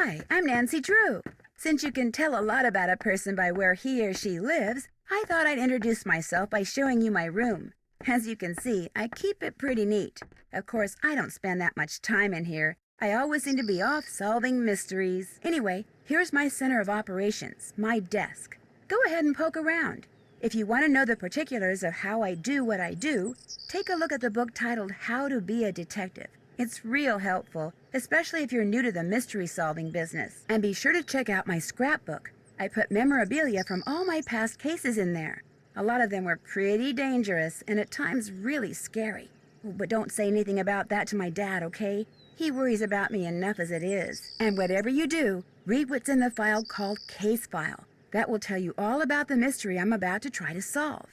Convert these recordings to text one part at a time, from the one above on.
Hi, I'm Nancy Drew. Since you can tell a lot about a person by where he or she lives, I thought I'd introduce myself by showing you my room. As you can see, I keep it pretty neat. Of course, I don't spend that much time in here. I always seem to be off solving mysteries. Anyway, here's my center of operations, my desk. Go ahead and poke around. If you want to know the particulars of how I do what I do, take a look at the book titled How to Be a Detective. It's real helpful, especially if you're new to the mystery-solving business. And be sure to check out my scrapbook. I put memorabilia from all my past cases in there. A lot of them were pretty dangerous and at times really scary. But don't say anything about that to my dad, okay? He worries about me enough as it is. And whatever you do, read what's in the file called Case File. That will tell you all about the mystery I'm about to try to solve.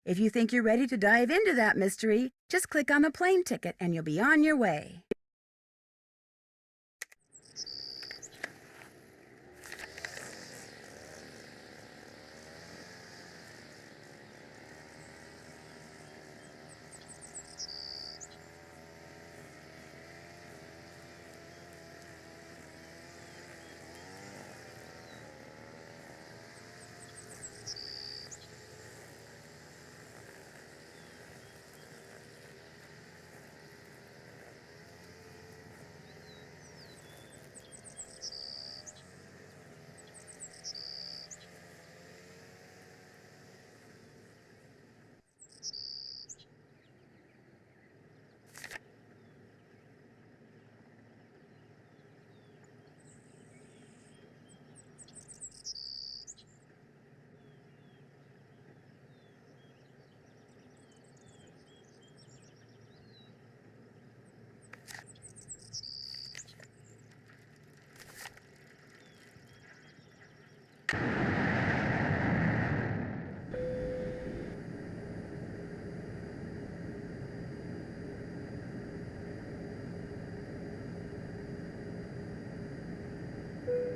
If you think you're ready to dive into that mystery, just click on the plane ticket and you'll be on your way.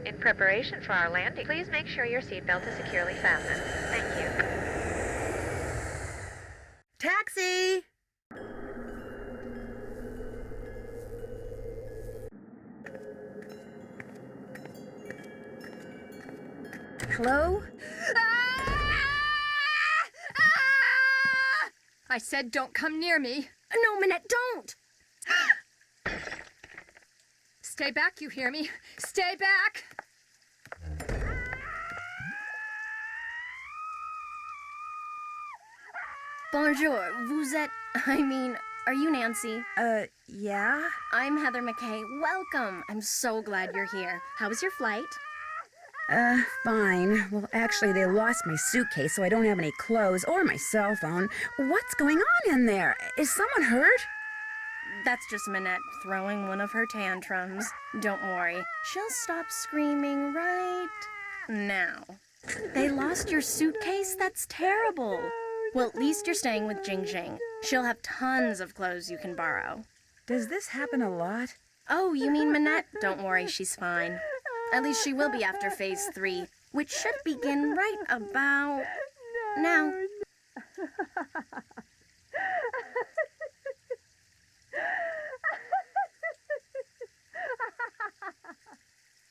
In preparation for our landing, please make sure your seatbelt is securely fastened. Thank you. Taxi! Hello? I said don't come near me. No, Minette, don't! Stay back, you hear me? Stay back! Bonjour, vous êtes... are you Nancy? Yeah? I'm Heather McKay. Welcome! I'm so glad you're here. How was your flight? Fine. Well, actually, they lost my suitcase, so I don't have any clothes or my cell phone. What's going on in there? Is someone hurt? That's just Minette throwing one of her tantrums. Don't worry. She'll stop screaming right now. They lost your suitcase? That's terrible. Well, at least you're staying with Jing Jing. She'll have tons of clothes you can borrow. Does this happen a lot? Oh, you mean Minette? Don't worry, she's fine. At least she will be after Phase 3, which should begin right about now.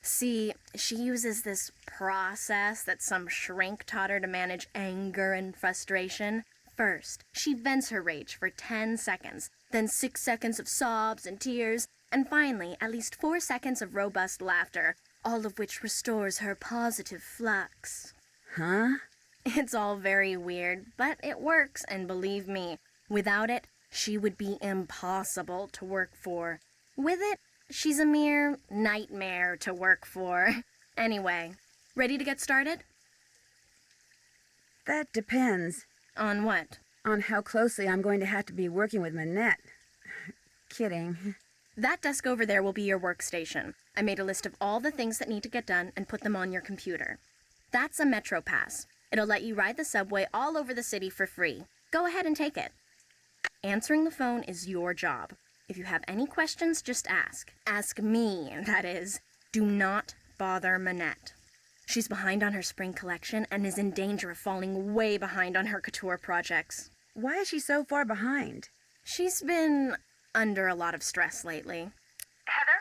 See, she uses this process that some shrink taught her to manage anger and frustration. First, she vents her rage for 10 seconds, then 6 seconds of sobs and tears, and finally, at least 4 seconds of robust laughter, all of which restores her positive flux. Huh? It's all very weird, but it works, and believe me, without it, she would be impossible to work for. With it, she's a mere nightmare to work for. Anyway, ready to get started? That depends. On what? On how closely I'm going to have to be working with Minette. Kidding. That desk over there will be your workstation. I made a list of all the things that need to get done and put them on your computer. That's a Metro Pass. It'll let you ride the subway all over the city for free. Go ahead and take it. Answering the phone is your job. If you have any questions, just ask. Ask me, that is. Do not bother Minette. She's behind on her spring collection and is in danger of falling way behind on her couture projects. Why is she so far behind? She's been under a lot of stress lately. Heather?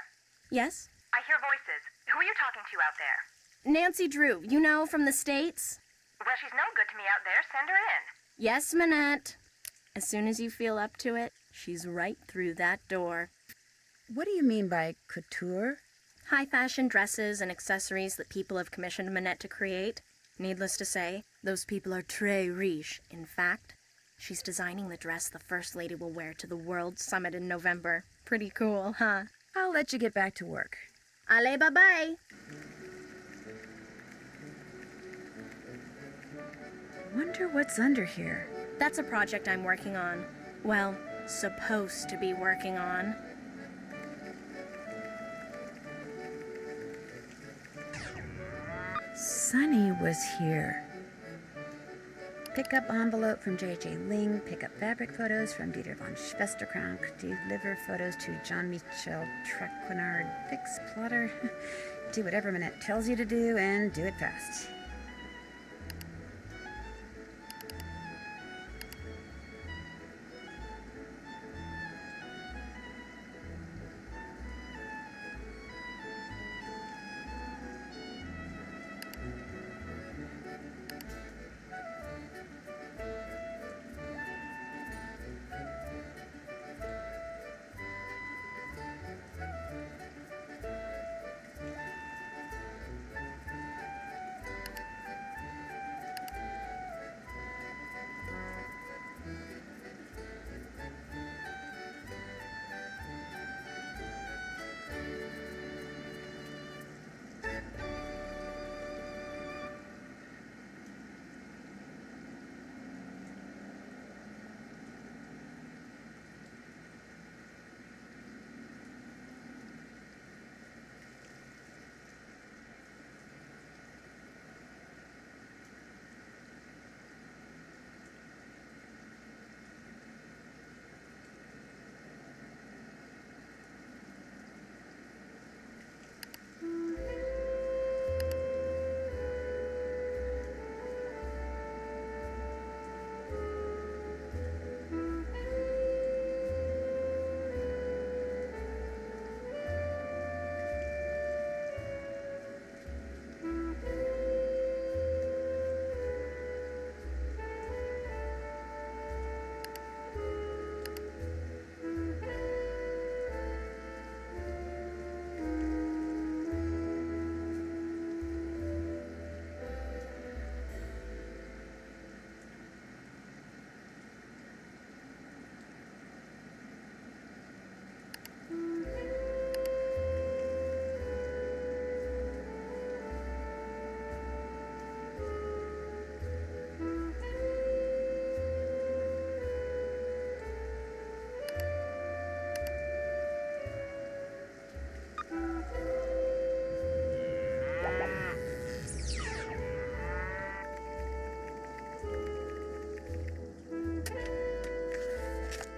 Yes? I hear voices. Who are you you out there? Nancy Drew, you know, from the States? Well, she's no good to me out there. Send her in. Yes, Minette. As soon as you feel up to it, she's right through that door. What do you mean by couture? High-fashion dresses and accessories that people have commissioned Minette to create. Needless to say, those people are très riche. In fact, she's designing the dress the First Lady will wear to the World Summit in November. Pretty cool, huh? I'll let you get back to work. Allez, bye-bye! Wonder what's under here. That's a project I'm working on. Well, supposed to be working on. Sunny was here. Pick up envelope from J.J. Ling. Pick up fabric photos from Dieter von Schwesterkrank. Deliver photos to Jean-Michel Traquenard. Fix plotter. Do whatever Minette tells you to do and do it fast.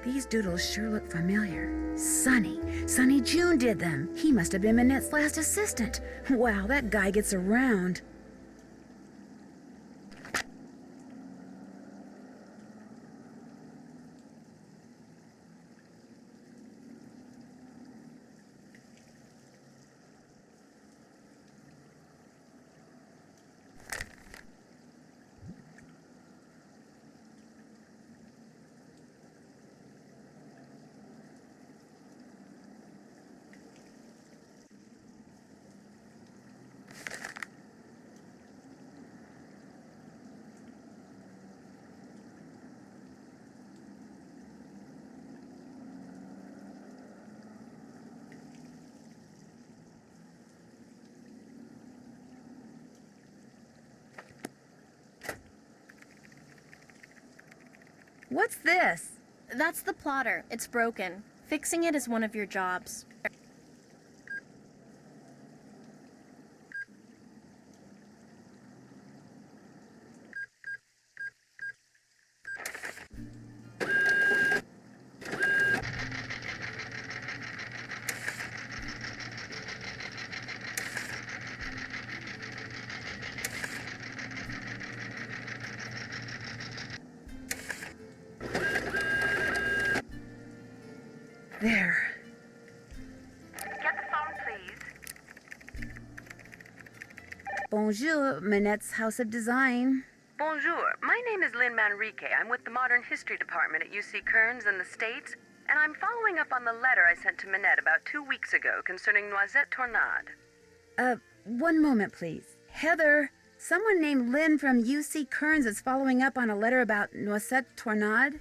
These doodles sure look familiar. Sonny. Sonny June did them. He must have been Minette's last assistant. Wow, that guy gets around. What's this? That's the plotter. It's broken. Fixing it is one of your jobs. There. Get the phone, please. Bonjour, Minette's House of Design. Bonjour. My name is Lynn Manrique. I'm with the Modern History Department at UC Kearns in the States, and I'm following up on the letter I sent to Minette about 2 weeks ago concerning Noisette Tornade. One moment, please. Heather, someone named Lynn from UC Kearns is following up on a letter about Noisette Tornade.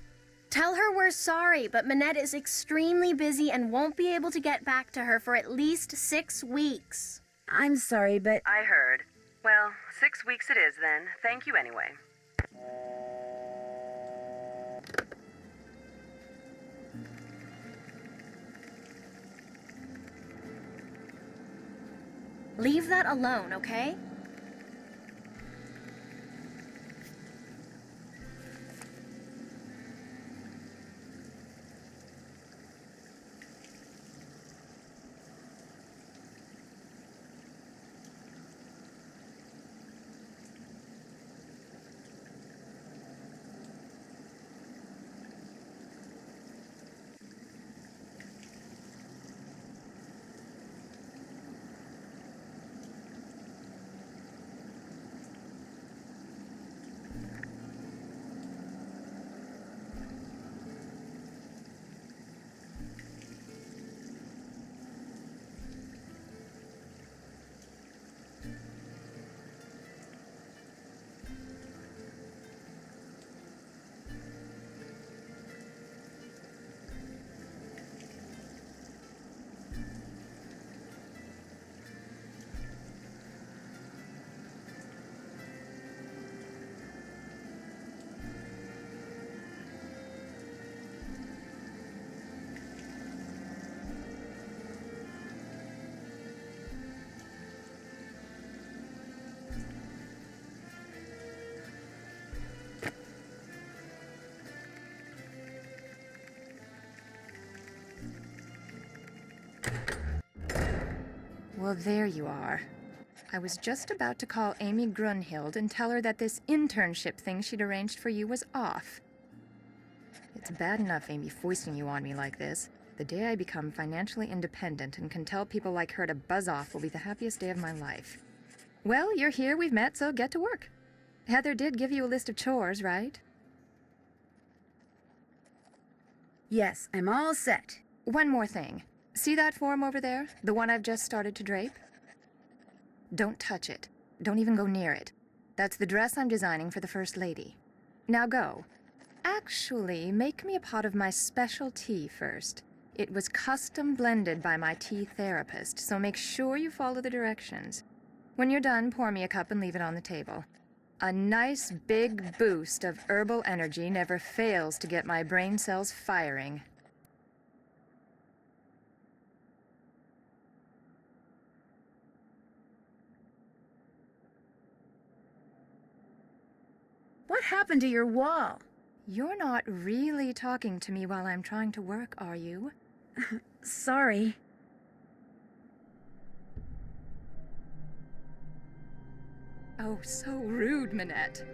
Tell her we're sorry, but Minette is extremely busy and won't be able to get back to her for at least 6 weeks. I'm sorry, but I heard. Well, 6 weeks it is then. Thank you anyway. Leave that alone, okay? Well, there you are. I was just about to call Amy Grunhild and tell her that this internship thing she'd arranged for you was off. It's bad enough Amy foisting you on me like this. The day I become financially independent and can tell people like her to buzz off will be the happiest day of my life. Well, you're here, we've met, so get to work. Heather did give you a list of chores, right? yes, I'm all set. One more thing. See that form over there? The one I've just started to drape? Don't touch it. Don't even go near it. That's the dress I'm designing for the First Lady. Now go. Actually, make me a pot of my special tea first. It was custom blended by my tea therapist, so make sure you follow the directions. When you're done, pour me a cup and leave it on the table. A nice big boost of herbal energy never fails to get my brain cells firing. What happened to your wall? You're not really talking to me while I'm trying to work, are you? Sorry. Oh, so rude, Minette.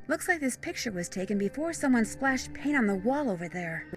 Looks like this picture was taken before someone splashed paint on the wall over there.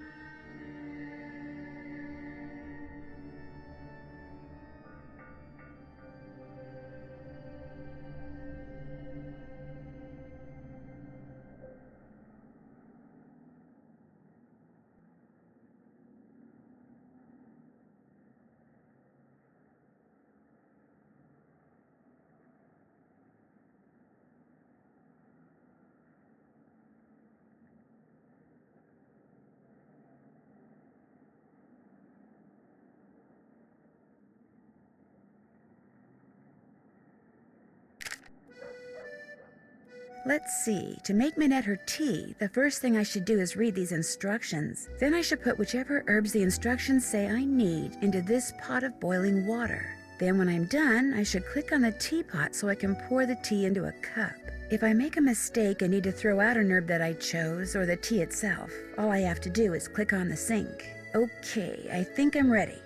Let's see. To make Minette her tea, the first thing I should do is read these instructions. Then I should put whichever herbs the instructions say I need into this pot of boiling water. Then when I'm done, I should click on the teapot so I can pour the tea into a cup. If I make a mistake and need to throw out an herb that I chose, or the tea itself, all I have to do is click on the sink. Okay, I think I'm ready.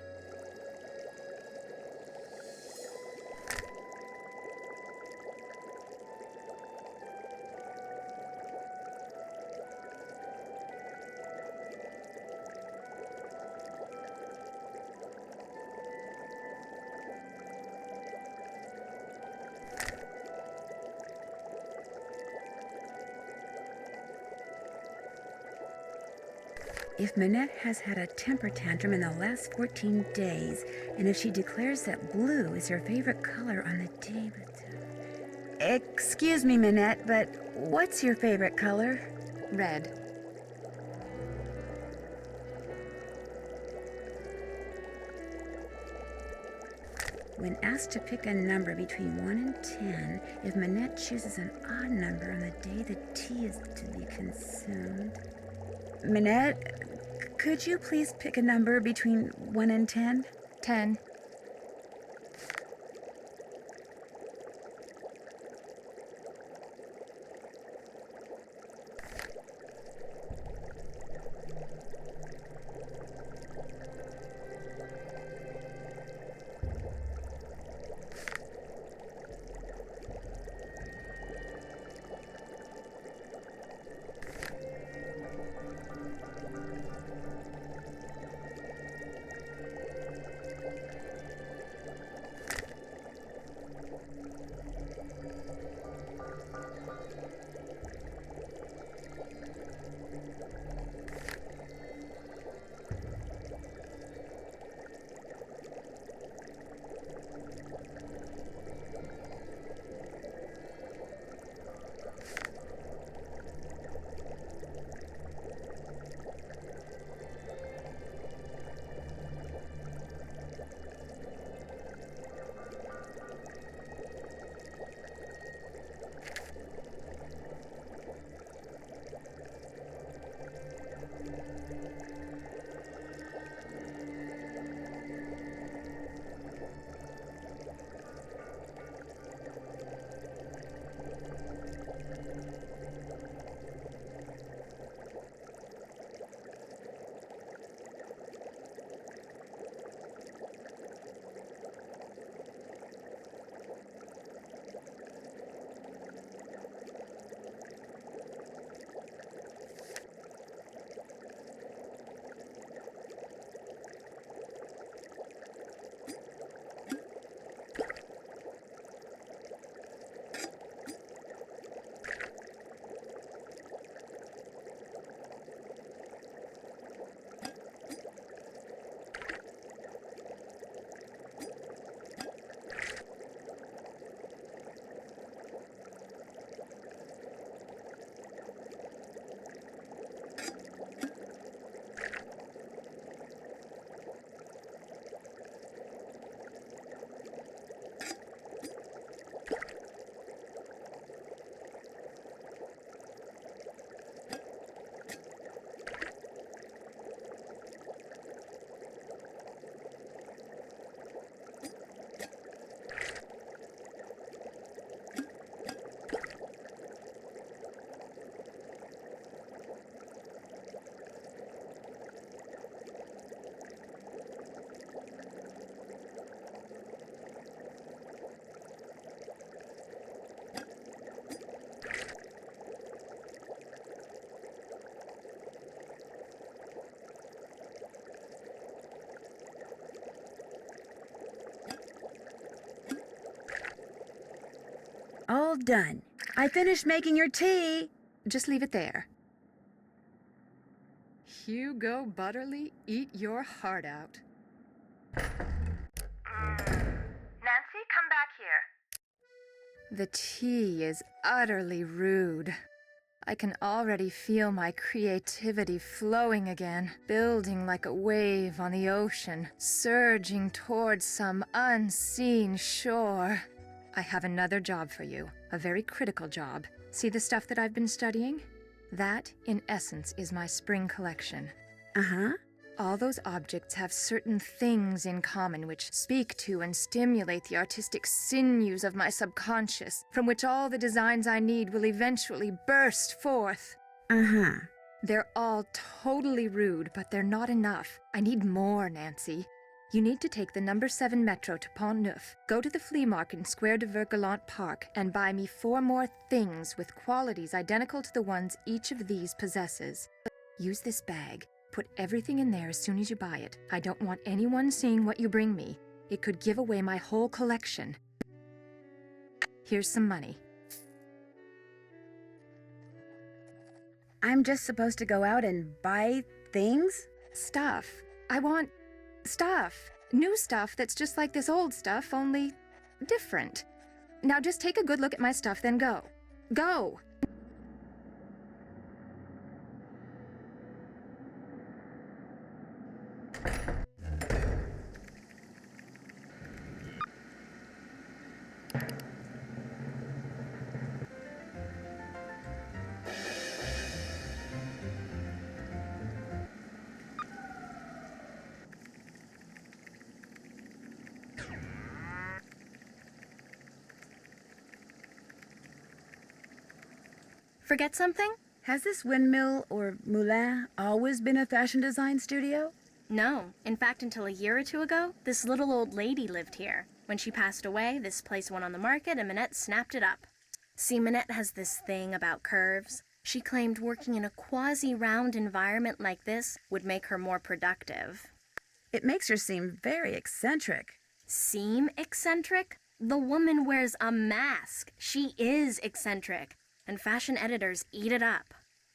If Minette has had a temper tantrum in the last 14 days, and if she declares that blue is her favorite color on the day... Excuse me, Minette, but what's your favorite color? Red. When asked to pick a number between 1 and 10, if Minette chooses an odd number on the day the tea is to be consumed... Minette, could you please pick a number between 1 and 10? 10. All done. I finished making your tea. Just leave it there. Hugo Butterly, eat your heart out. Nancy, come back here. The tea is utterly rude. I can already feel my creativity flowing again, building like a wave on the ocean, surging towards some unseen shore. I have another job for you, a very critical job. See the stuff that I've been studying? That, in essence, is my spring collection. Uh-huh. All those objects have certain things in common which speak to and stimulate the artistic sinews of my subconscious, from which all the designs I need will eventually burst forth. Uh-huh. They're all totally rude, but they're not enough. I need more, Nancy. You need to take the number 7 metro to Pont Neuf, go to the flea market in Square de Vergalant Park, and buy me 4 more things with qualities identical to the ones each of these possesses. Use this bag. Put everything in there as soon as you buy it. I don't want anyone seeing what you bring me. It could give away my whole collection. Here's some money. I'm just supposed to go out and buy things? Stuff. I want stuff. New stuff that's just like this old stuff, only different. Now just take a good look at my stuff, then go. Go! Forget something? Has this windmill or moulin always been a fashion design studio? No. In fact, until a year or two ago, this little old lady lived here. When she passed away, this place went on the market and Minette snapped it up. See, Minette has this thing about curves. She claimed working in a quasi-round environment like this would make her more productive. It makes her seem very eccentric. Seem eccentric? The woman wears a mask. She is eccentric. And fashion editors eat it up.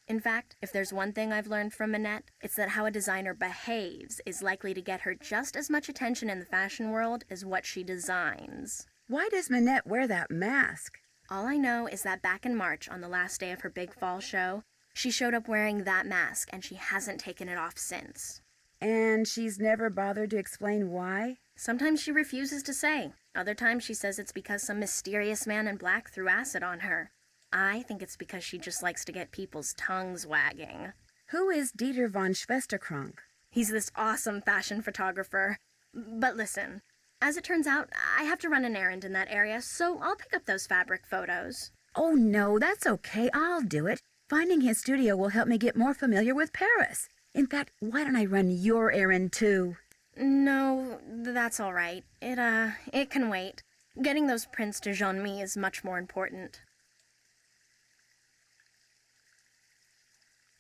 In fact, if there's one thing I've learned from Minette, it's that how a designer behaves is likely to get her just as much attention in the fashion world as what she designs. Why does Minette wear that mask? All I know is that back in March, on the last day of her big fall show, she showed up wearing that mask and she hasn't taken it off since. And she's never bothered to explain why? Sometimes she refuses to say. Other times she says it's because some mysterious man in black threw acid on her. I think it's because she just likes to get people's tongues wagging. Who is Dieter von Schwesterkrank? He's this awesome fashion photographer. But listen, as it turns out, I have to run an errand in that area, so I'll pick up those fabric photos. Oh no, that's okay. I'll do it. Finding his studio will help me get more familiar with Paris. In fact, why don't I run your errand too? No, that's all right. It can wait. Getting those prints to Jean-Mi is much more important.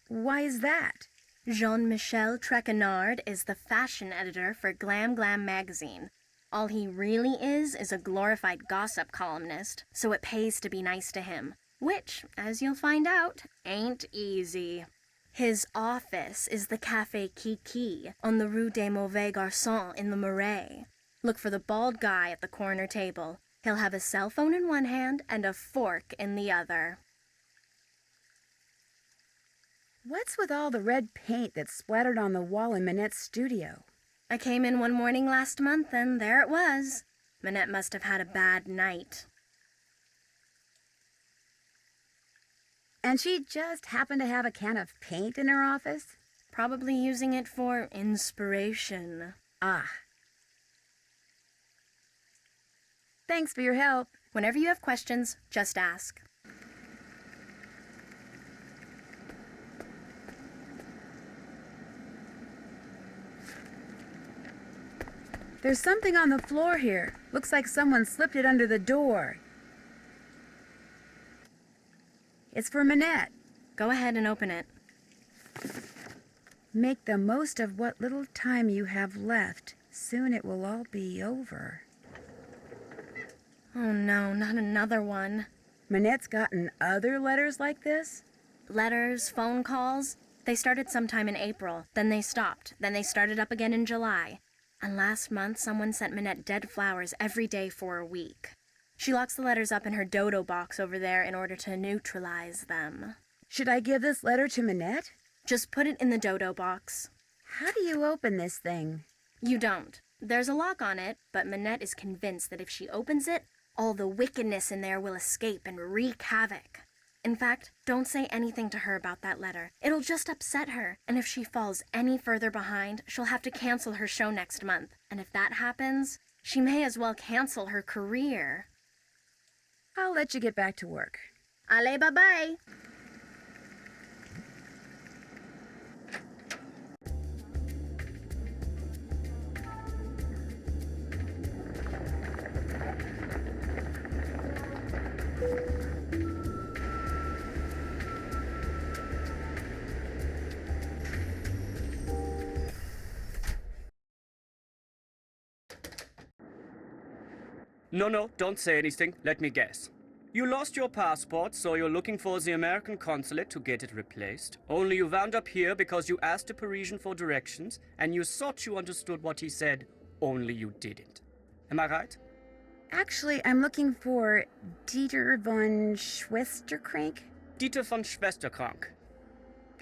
Why is that? Jean-Michel Trequenard is the fashion editor for Glam Glam magazine. All he really is a glorified gossip columnist, so it pays to be nice to him. Which, as you'll find out, ain't easy. His office is the Café Kiki on the Rue des Mauvais Garçons in the Marais. Look for the bald guy at the corner table. He'll have a cell phone in one hand and a fork in the other. What's with all the red paint that's splattered on the wall in Minette's studio? I came in one morning last month and there it was. Minette must have had a bad night. And she just happened to have a can of paint in her office? Probably using it for inspiration. Ah. Thanks for your help. Whenever you have questions, just ask. There's something on the floor here. Looks like someone slipped it under the door. It's for Minette. Go ahead and open it. Make the most of what little time you have left. Soon it will all be over. Oh no, not another one. Minette's gotten other letters like this? Letters, phone calls. They started sometime in April, then they stopped, then they started up again in July. And last month, someone sent Minette dead flowers every day for a week. She locks the letters up in her Dodo Box over there in order to neutralize them. Should I give this letter to Minette? Just put it in the Dodo Box. How do you open this thing? You don't. There's a lock on it, but Minette is convinced that if she opens it, all the wickedness in there will escape and wreak havoc. In fact, don't say anything to her about that letter. It'll just upset her. And if she falls any further behind, she'll have to cancel her show next month. And if that happens, she may as well cancel her career. I'll let you get back to work. Allez, bye-bye. No, don't say anything. Let me guess. You lost your passport, so you're looking for the American consulate to get it replaced. Only you wound up here because you asked a Parisian for directions, and you thought you understood what he said, only you didn't. Am I right? Actually, I'm looking for Dieter von Schwesterkrank. Dieter von Schwesterkrank.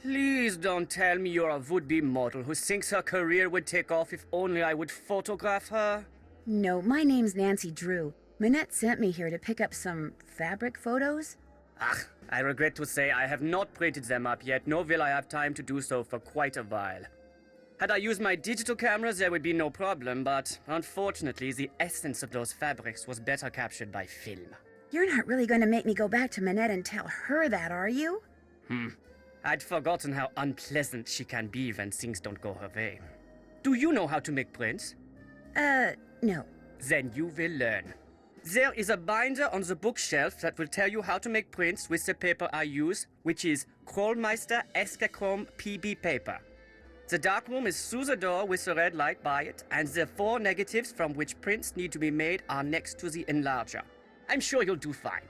Please don't tell me you're a would-be model who thinks her career would take off if only I would photograph her. No, my name's Nancy Drew. Minette sent me here to pick up some fabric photos. I regret to say I have not printed them up yet, nor will I have time to do so for quite a while. Had I used my digital cameras, there would be no problem, but unfortunately, the essence of those fabrics was better captured by film. You're not really going to make me go back to Minette and tell her that, are you? I'd forgotten how unpleasant she can be when things don't go her way. Do you know how to make prints? No. Then you will learn. There is a binder on the bookshelf that will tell you how to make prints with the paper I use, which is Krollmeister Catacomb PB paper. The Darkroom is through the door with the red light by it, and the 4 negatives from which prints need to be made are next to the enlarger. I'm sure you'll do fine.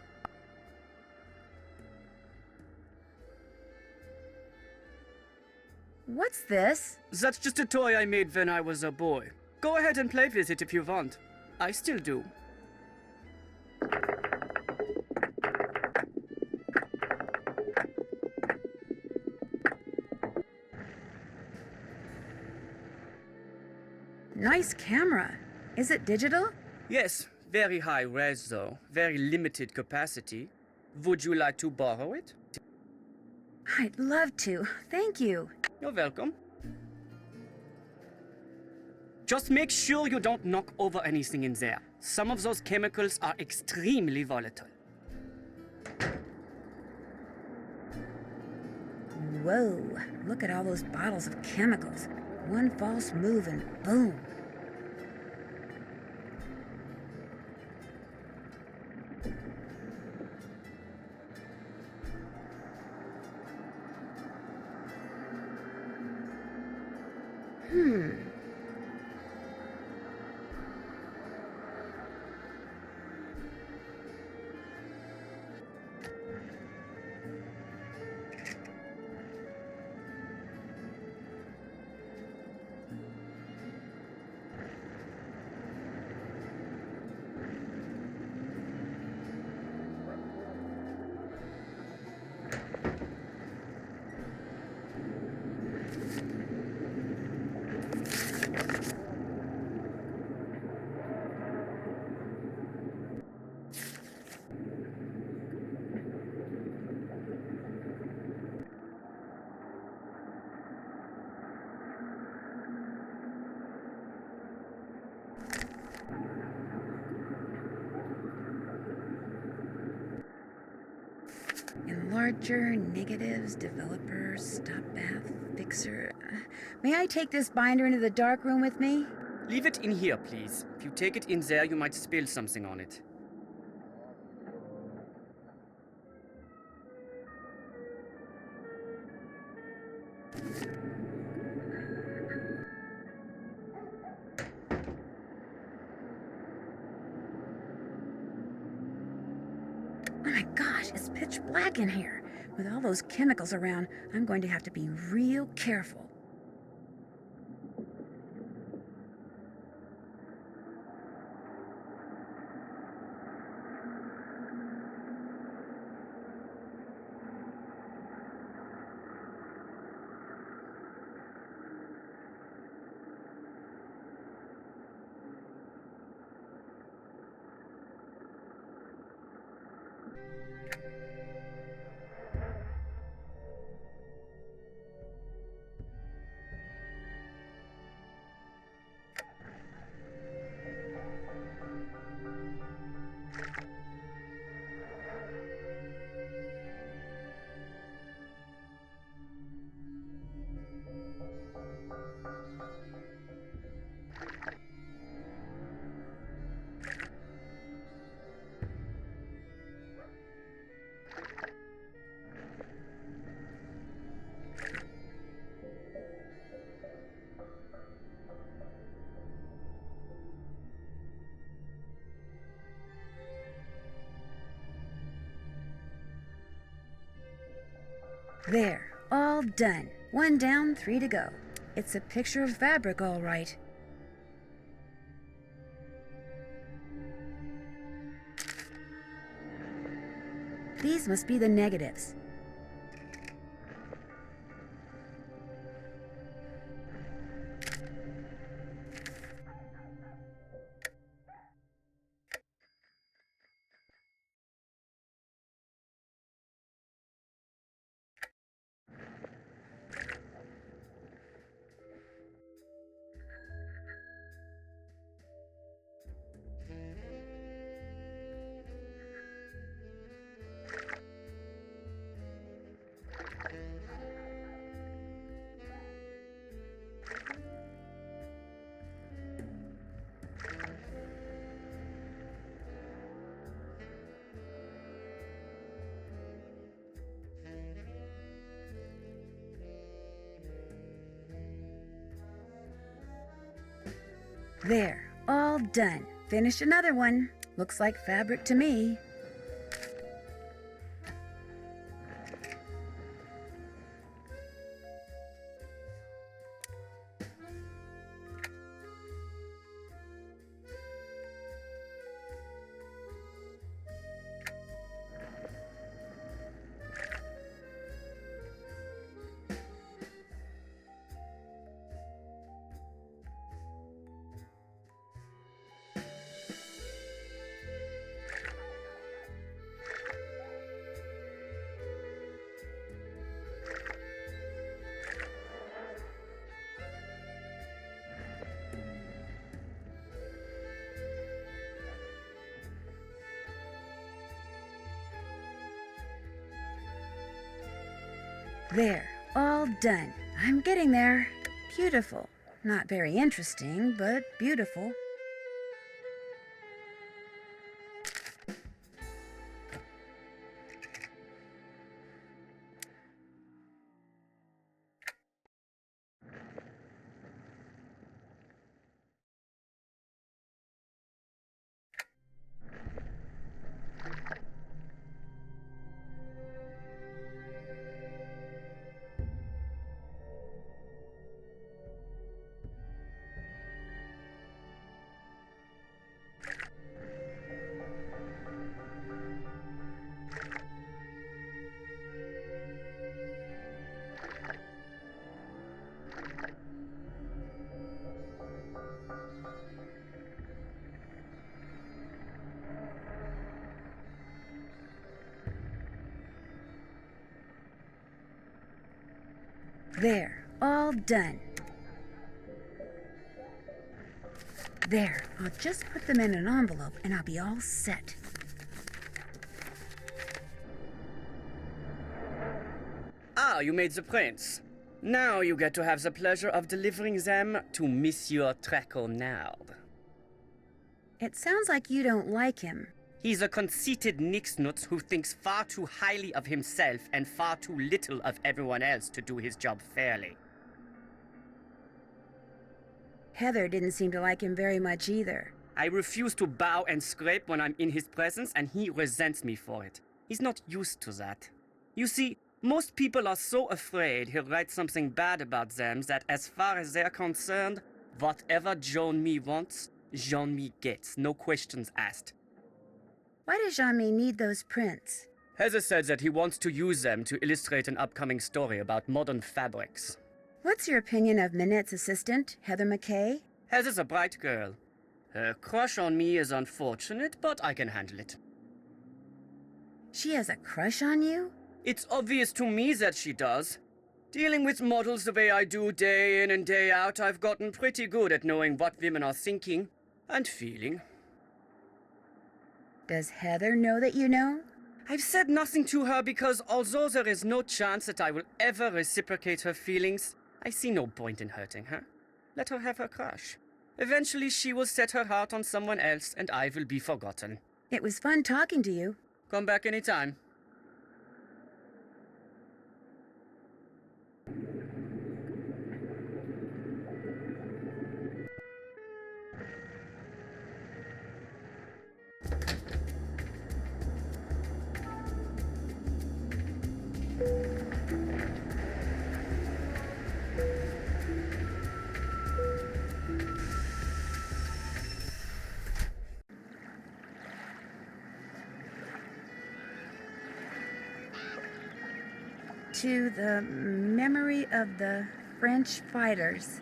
What's this? That's just a toy I made when I was a boy. Go ahead and play with it if you want. I still do. Nice camera. Is it digital? Yes, very high res though. Very limited capacity. Would you like to borrow it? I'd love to. Thank you. You're welcome. Just make sure you don't knock over anything in there. Some of those chemicals are extremely volatile. Whoa, look at all those bottles of chemicals. One false move and boom. Enlarger, negatives, developer, stop bath, fixer. May I take this binder into the darkroom with me? Leave it in here, please. If you take it in there, you might spill something on it. Oh my gosh, it's pitch black in here. With all those chemicals around, I'm going to have to be real careful. There, all done. 1 down, 3 to go. It's a picture of fabric, all right. These must be the negatives. There, all done. Finished another one. Looks like fabric to me. There, all done. I'm getting there. Beautiful. Not very interesting, but beautiful. There, all done. There, I'll just put them in an envelope and I'll be all set. Ah, you made the prints. Now you get to have the pleasure of delivering them to Monsieur Traquenard. It sounds like you don't like him. He's a conceited nixnut who thinks far too highly of himself and far too little of everyone else to do his job fairly. Heather didn't seem to like him very much either. I refuse to bow and scrape when I'm in his presence, and he resents me for it. He's not used to that. You see, most people are so afraid he'll write something bad about them that as far as they're concerned, whatever Jean-Mi wants, Jean-Mi gets, no questions asked. Why does Jean-Mi need those prints? Heather said that he wants to use them to illustrate an upcoming story about modern fabrics. What's your opinion of Minette's assistant, Heather McKay? Heather's a bright girl. Her crush on me is unfortunate, but I can handle it. She has a crush on you? It's obvious to me that she does. Dealing with models the way I do day in and day out, I've gotten pretty good at knowing what women are thinking and feeling. Does Heather know that you know? I've said nothing to her because although there is no chance that I will ever reciprocate her feelings, I see no point in hurting her. Let her have her crush. Eventually she will set her heart on someone else and I will be forgotten. It was fun talking to you. Come back anytime. to the memory of the French fighters.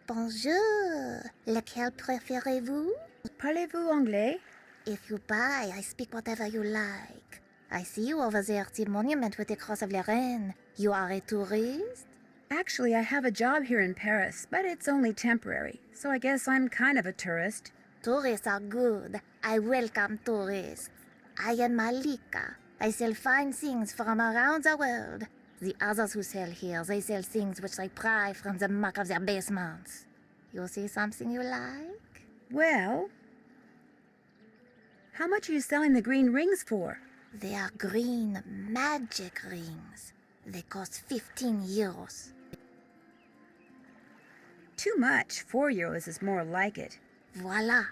Bonjour. Lequel préférez-vous? Parlez-vous anglais? If you buy, I speak whatever you like. I see you over there at the monument with the cross of Lorraine. You are a tourist? Actually, I have a job here in Paris, but it's only temporary, so I guess I'm kind of a tourist. Tourists are good. I welcome tourists. I am Malika. I sell fine things from around the world. The others who sell here, they sell things which they pry from the muck of their basements. You see something you like? Well, how much are you selling the green rings for? They are green magic rings. They cost 15 euros. Too much. 4 euros is more like it. Voila.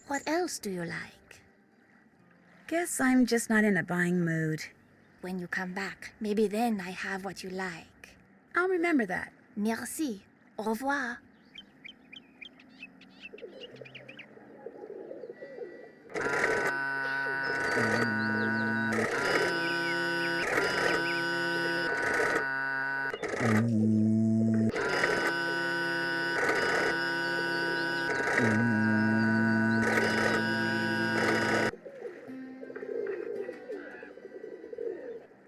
What else do you like? Guess I'm just not in a buying mood. When you come back, maybe then I have what you like. I'll remember that. Merci. Au revoir.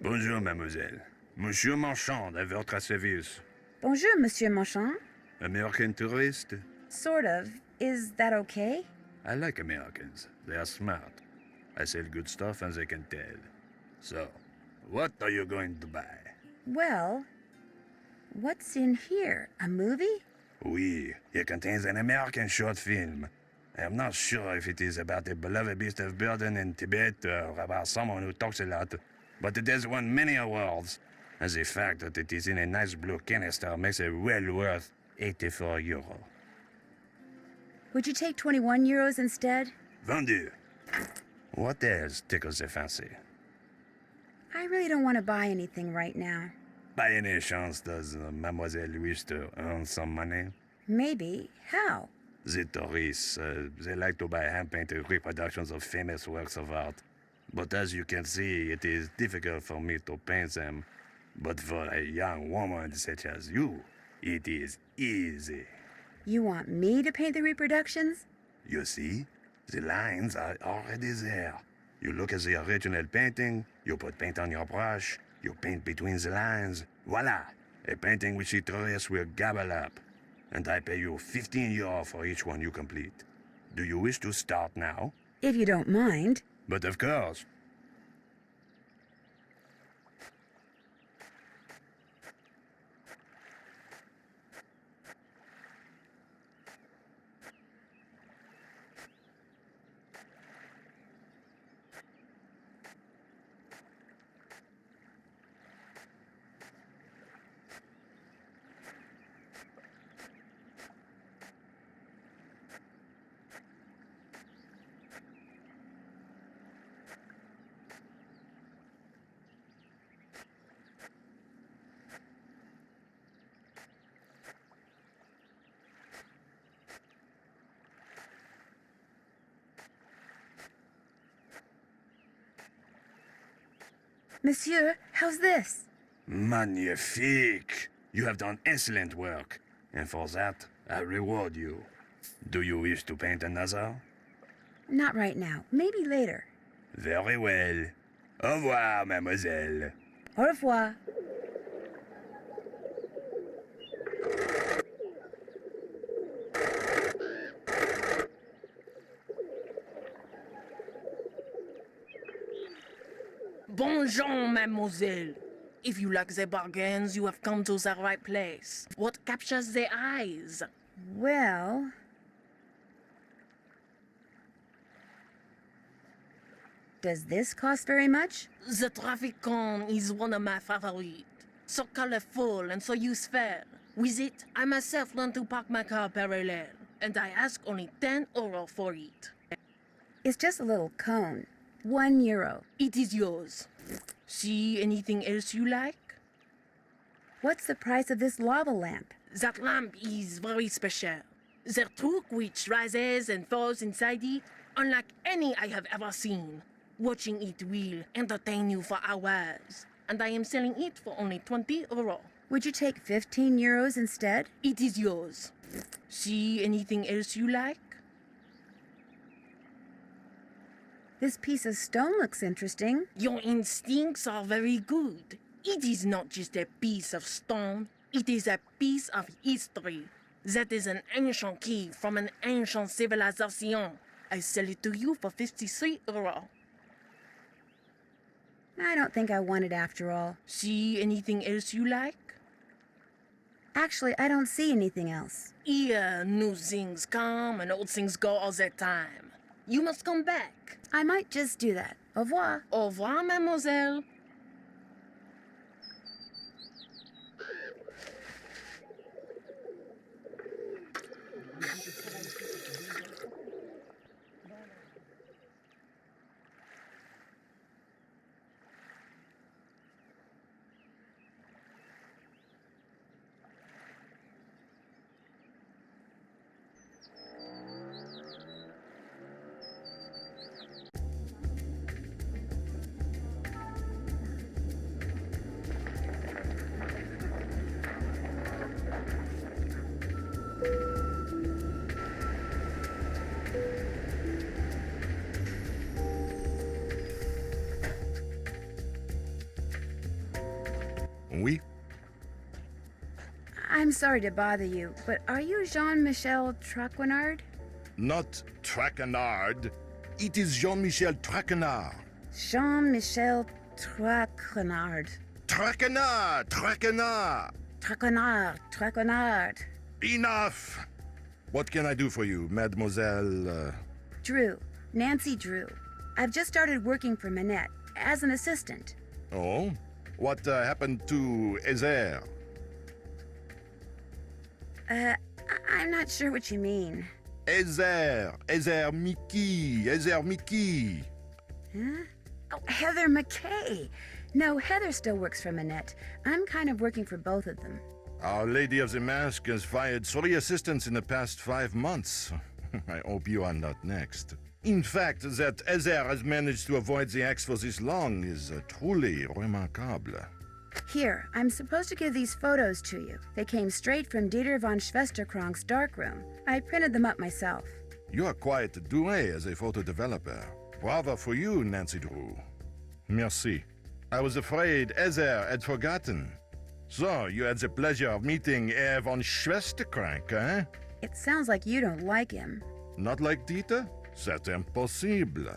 Bonjour, mademoiselle. Monsieur Marchand, à votre service. Bonjour, Monsieur Marchand. American tourist? Sort of. Is that okay? I like Americans. They are smart. I sell good stuff and they can tell. So, what are you going to buy? Well, what's in here? A movie? Oui, it contains an American short film. I am not sure if it is about a beloved beast of burden in Tibet or about someone who talks a lot, but it has won many awards. And the fact that it is in a nice blue canister makes it well worth 84 euro. Would you take 21 euros instead? Vendu. What else tickles the fancy? I really don't want to buy anything right now. By any chance, does mademoiselle wish to earn some money? Maybe. How? The tourists, they like to buy hand-painted reproductions of famous works of art. But as you can see, it is difficult for me to paint them. But for a young woman such as you, it is easy. You want me to paint the reproductions? You see, the lines are already there. You look at the original painting, you put paint on your brush, you paint between the lines. Voila! A painting which the tourists will gobble up. And I pay you 15 euro for each one you complete. Do you wish to start now? If you don't mind. But of course. Monsieur, how's this? Magnifique! You have done excellent work. And for that, I reward you. Do you wish to paint another? Not right now. Maybe later. Very well. Au revoir, mademoiselle. Au revoir. Bonjour, mademoiselle. If you like the bargains, you have come to the right place. What captures the eyes? Well... Does this cost very much? The traffic cone is one of my favorites. So colorful and so useful. With it, I myself learned to park my car parallel, and I ask only 10 euro for it. It's just a little cone. 1 euro. It is yours. See anything else you like? What's the price of this lava lamp? That lamp is very special. Their truck which rises and falls inside it, unlike any I have ever seen. Watching it will entertain you for hours. And I am selling it for only 20 euro. Would you take 15 euros instead? It is yours. See anything else you like? This piece of stone looks interesting. Your instincts are very good. It is not just a piece of stone, it is a piece of history. That is an ancient key from an ancient civilization. I sell it to you for 53 euro. I don't think I want it after all. See anything else you like? Actually, I don't see anything else. Here, new things come and old things go all the time. You must come back. I might just do that. Au revoir. Au revoir, mademoiselle. Oui? I'm sorry to bother you, but are you Jean-Michel Traquenard? Not Traquenard. It is Jean-Michel Traquenard. Jean-Michel Traquenard. Traquenard! Traquenard! Traquenard. Enough! What can I do for you, mademoiselle? Drew. Nancy Drew. I've just started working for Minette as an assistant. Oh? What happened to Ezer? I'm not sure what you mean. Ezer Mickey. Huh? Oh, Heather McKay. No, Heather still works for Minette. I'm kind of working for both of them. Our Lady of the Mask has fired 3 assistants in the past 5 months. I hope you are not next. In fact, that Ezer has managed to avoid the axe for this long is truly remarkable. Here, I'm supposed to give these photos to you. They came straight from Dieter von Schwesterkrank's Darkroom. I printed them up myself. You are quite doué as a photo developer. Bravo for you, Nancy Drew. Merci. I was afraid Ezer had forgotten. So, you had the pleasure of meeting Herr von Schwesterkrank, eh? It sounds like you don't like him. Not like Dieter? C'est impossible.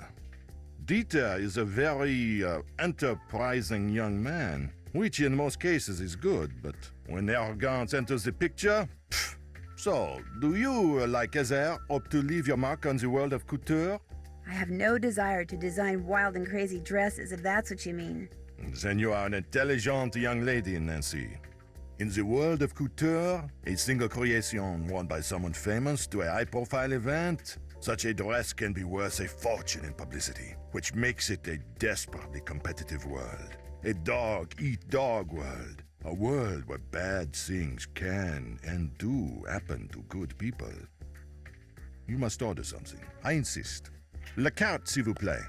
Dieter is a very enterprising young man, which in most cases is good, but when arrogance enters the picture, pff. So, do you, like Ezer, hope to leave your mark on the world of couture? I have no desire to design wild and crazy dresses, if that's what you mean. Then you are an intelligent young lady, Nancy. In the world of couture, a single creation worn by someone famous to a high-profile event, such a dress can be worth a fortune in publicity, which makes it a desperately competitive world. A dog-eat-dog world. A world where bad things can and do happen to good people. You must order something. I insist. La carte, s'il vous plaît.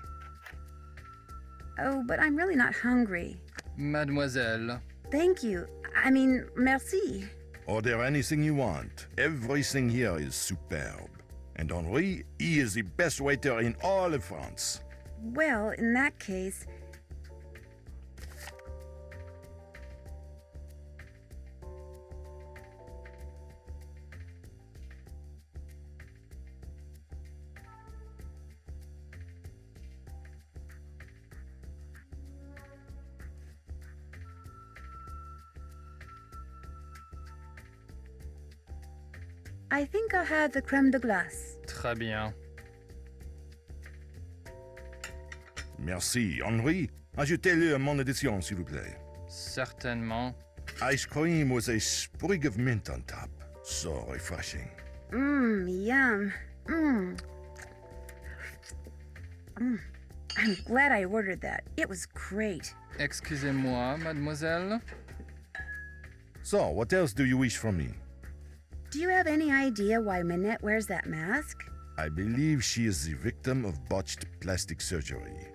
Oh, but I'm really not hungry. Mademoiselle. Thank you. I mean, merci. Order anything you want. Everything here is superb. And Henri, he is the best waiter in all of France. Well, in that case... I think I'll have the crème de glace. Très bien. Merci. Henri, ajoutez-le mon édition, s'il vous plaît. Certainement. Ice cream with a sprig of mint on top. So refreshing. Yum. I'm glad I ordered that. It was great. Excusez-moi, mademoiselle. So, what else do you wish from me? Do you have any idea why Minette wears that mask? I believe she is the victim of botched plastic surgery.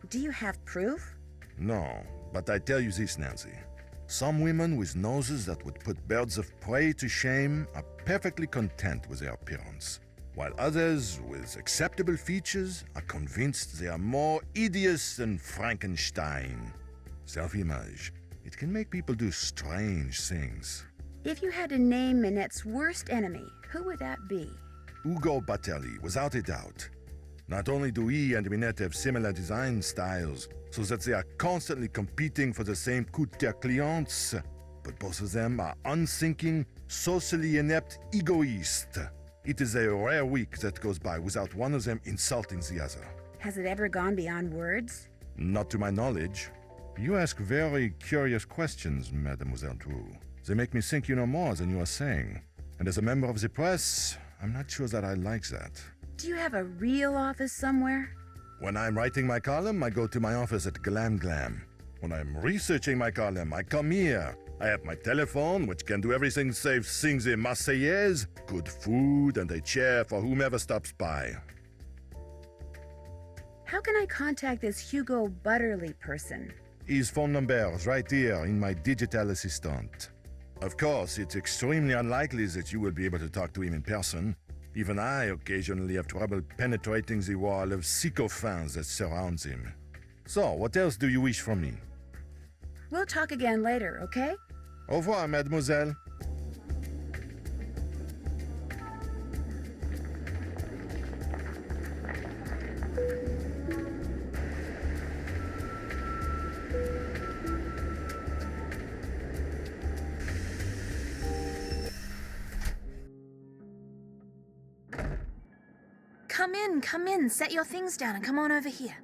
Do you have proof? No, but I tell you this, Nancy. Some women with noses that would put birds of prey to shame are perfectly content with their appearance, while others with acceptable features are convinced they are more hideous than Frankenstein. Self-image. It can make people do strange things. If you had to name Minette's worst enemy, who would that be? Ugo Batelli, without a doubt. Not only do he and Minette have similar design styles, so that they are constantly competing for the same couture clients, but both of them are unthinking, socially inept egoists. It is a rare week that goes by without one of them insulting the other. Has it ever gone beyond words? Not to my knowledge. You ask very curious questions, Mademoiselle Drew. They make me think you know more than you are saying. And as a member of the press, I'm not sure that I like that. Do you have a real office somewhere? When I'm writing my column, I go to my office at Glam Glam. When I'm researching my column, I come here. I have my telephone, which can do everything save sing the Marseillaise, good food, and a chair for whomever stops by. How can I contact this Hugo Butterly person? His phone number is right here in my digital assistant. Of course, it's extremely unlikely that you will be able to talk to him in person. Even I occasionally have trouble penetrating the wall of sycophants that surrounds him. So, what else do you wish from me? We'll talk again later, okay? Au revoir, mademoiselle. Come in, set your things down and come on over here.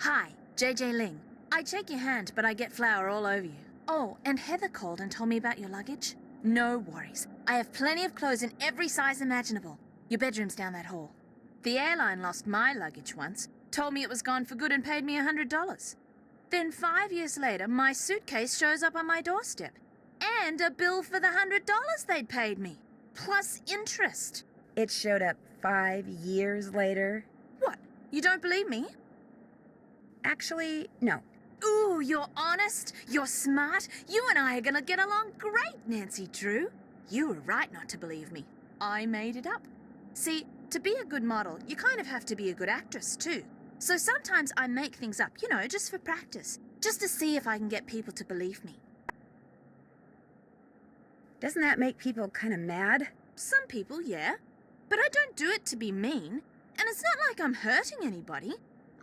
Hi, JJ Ling. I'd shake your hand, but I get flour all over you. Oh, and Heather called and told me about your luggage. No worries. I have plenty of clothes in every size imaginable. Your bedroom's down that hall. The airline lost my luggage once, told me it was gone for good and paid me $100. Then 5 years later, my suitcase shows up on my doorstep. And a bill for the $100 they'd paid me. Plus interest. It showed up 5 years later. What? You don't believe me? Actually, no. Ooh, you're honest, you're smart. You and I are gonna get along great, Nancy Drew. You were right not to believe me. I made it up. See, to be a good model, you kind of have to be a good actress, too. So sometimes I make things up, just for practice. Just to see if I can get people to believe me. Doesn't that make people kind of mad? Some people, yeah. But I don't do it to be mean. And it's not like I'm hurting anybody.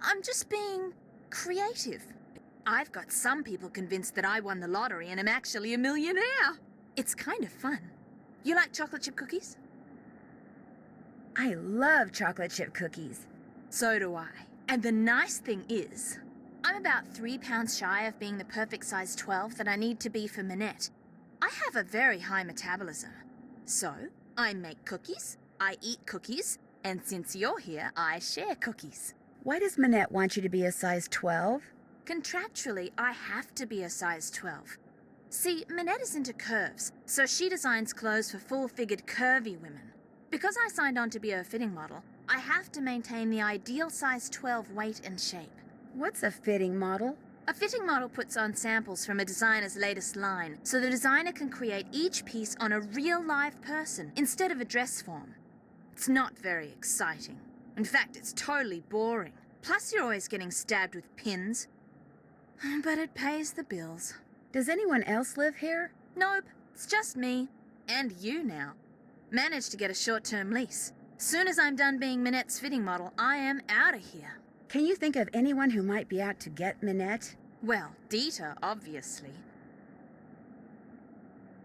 I'm just being creative. I've got some people convinced that I won the lottery and am actually a millionaire. It's kind of fun. You like chocolate chip cookies? I love chocolate chip cookies. So do I. And the nice thing is, I'm about 3 pounds shy of being the perfect size 12 that I need to be for Minette. I have a very high metabolism. So, I make cookies, I eat cookies, and since you're here, I share cookies. Why does Minette want you to be a size 12? Contractually, I have to be a size 12. See, Minette is into curves, so she designs clothes for full-figured curvy women. Because I signed on to be a fitting model, I have to maintain the ideal size 12 weight and shape. What's a fitting model? A fitting model puts on samples from a designer's latest line, so the designer can create each piece on a real live person instead of a dress form. It's not very exciting. In fact, it's totally boring. Plus, you're always getting stabbed with pins. But it pays the bills. Does anyone else live here? Nope, it's just me. And you now. Managed to get a short-term lease. Soon as I'm done being Minette's fitting model, I am out of here. Can you think of anyone who might be out to get Minette? Well, Dieter, obviously.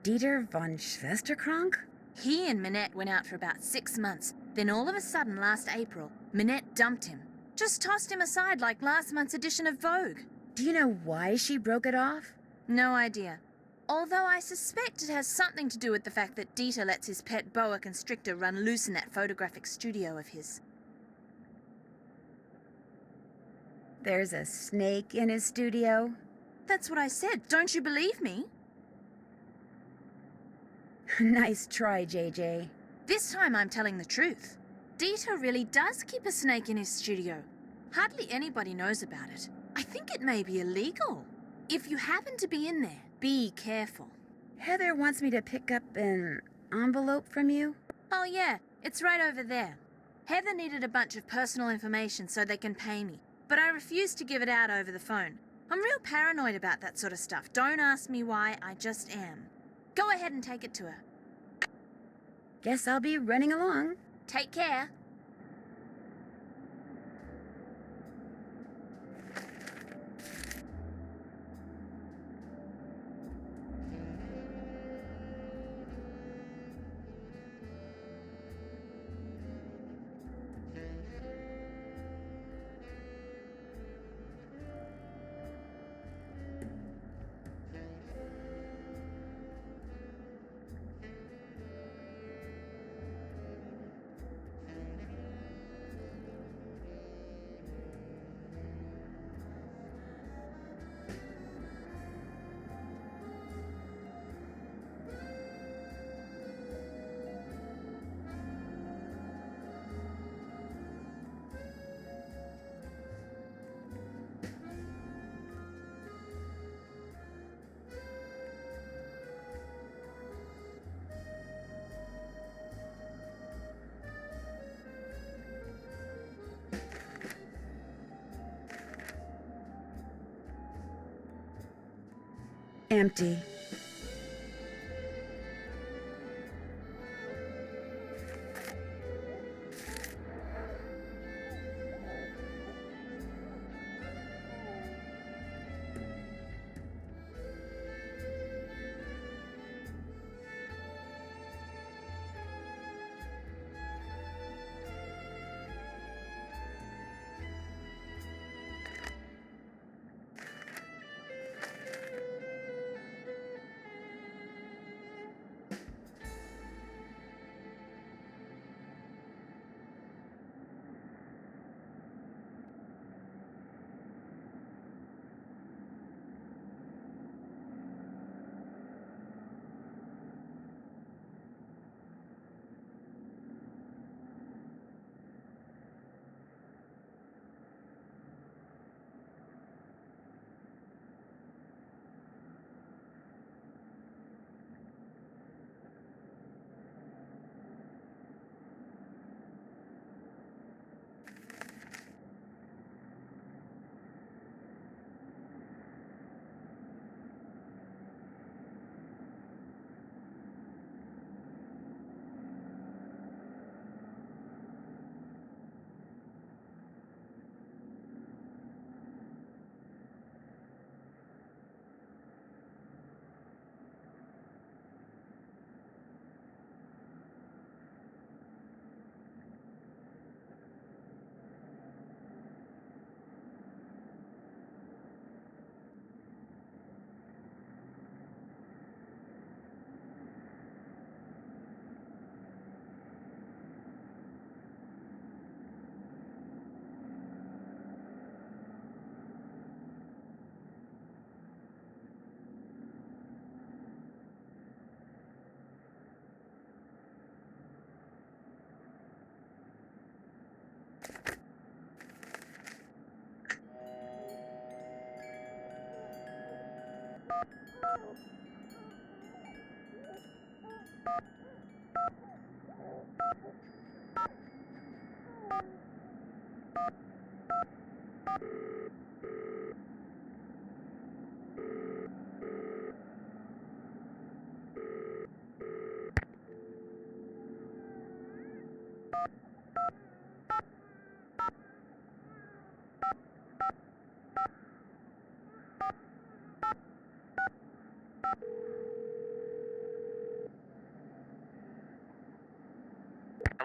Dieter von Schwesterkrank? He and Minette went out for about 6 months. Then all of a sudden, last April, Minette dumped him. Just tossed him aside like last month's edition of Vogue. Do you know why she broke it off? No idea. Although I suspect it has something to do with the fact that Dieter lets his pet boa constrictor run loose in that photographic studio of his. There's a snake in his studio? That's what I said. Don't you believe me? Nice try, JJ. This time I'm telling the truth. Dieter really does keep a snake in his studio. Hardly anybody knows about it. I think it may be illegal. If you happen to be in there, be careful. Heather wants me to pick up an envelope from you. Oh yeah, it's right over there. Heather needed a bunch of personal information so they can pay me, but I refused to give it out over the phone. I'm real paranoid about that sort of stuff. Don't ask me why, I just am. Go ahead and take it to her. Guess I'll be running along. Take care. Empty.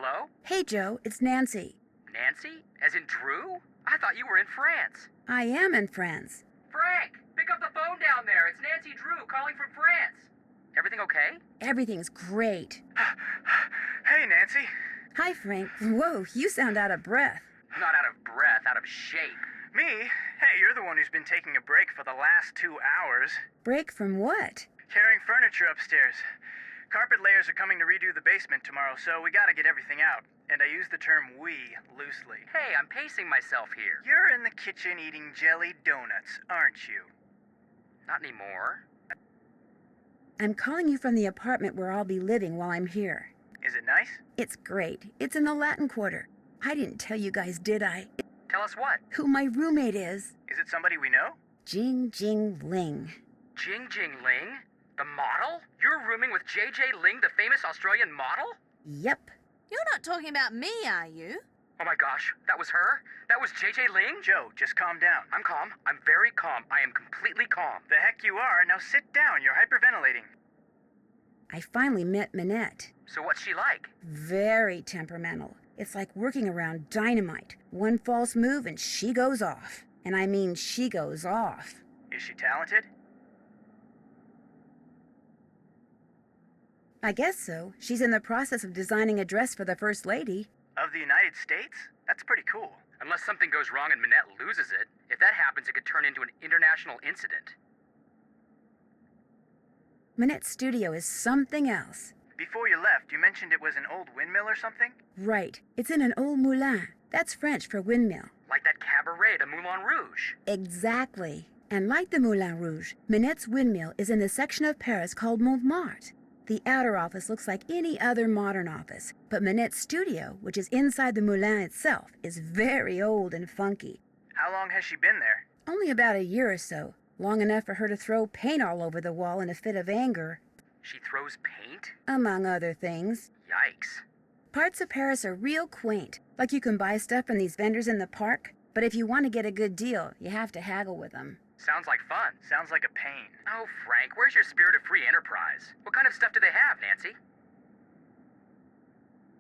Hello? Hey, Joe, it's Nancy. Nancy? As in Drew? I thought you were in France. I am in France. Frank, pick up the phone down there. It's Nancy Drew calling from France. Everything okay? Everything's great. Hey, Nancy. Hi, Frank. Whoa, you sound out of breath. Not out of breath, out of shape. Me? Hey, you're the one who's been taking a break for the last 2 hours. Break from what? Carrying furniture upstairs. Carpet layers are coming to redo the basement tomorrow, so we gotta get everything out. And I use the term we loosely. Hey, I'm pacing myself here. You're in the kitchen eating jelly donuts, aren't you? Not anymore. I'm calling you from the apartment where I'll be living while I'm here. Is it nice? It's great. It's in the Latin Quarter. I didn't tell you guys, did I? Tell us what? Who my roommate is. Is it somebody we know? Jing Jing Ling. Jing Jing Ling? The model? You're rooming with J.J. Ling, the famous Australian model? Yep. You're not talking about me, are you? Oh my gosh, that was her? That was J.J. Ling? Joe, just calm down. I'm calm. I'm very calm. I am completely calm. The heck you are. Now sit down. You're hyperventilating. I finally met Minette. So what's she like? Very temperamental. It's like working around dynamite. One false move and she goes off. And I mean she goes off. Is she talented? I guess so. She's in the process of designing a dress for the First Lady. Of the United States? That's pretty cool. Unless something goes wrong and Minette loses it. If that happens, it could turn into an international incident. Minette's studio is something else. Before you left, you mentioned it was an old windmill or something? Right. It's in an old moulin. That's French for windmill. Like that cabaret, the Moulin Rouge. Exactly. And like the Moulin Rouge, Minette's windmill is in the section of Paris called Montmartre. The outer office looks like any other modern office, but Minette's studio, which is inside the moulin itself, is very old and funky. How long has she been there? Only about a year or so, long enough for her to throw paint all over the wall in a fit of anger. She throws paint? Among other things. Yikes. Parts of Paris are real quaint, like you can buy stuff from these vendors in the park, but if you want to get a good deal, you have to haggle with them. Sounds like fun. Sounds like a pain. Oh, Frank, where's your spirit of free enterprise? What kind of stuff do they have, Nancy?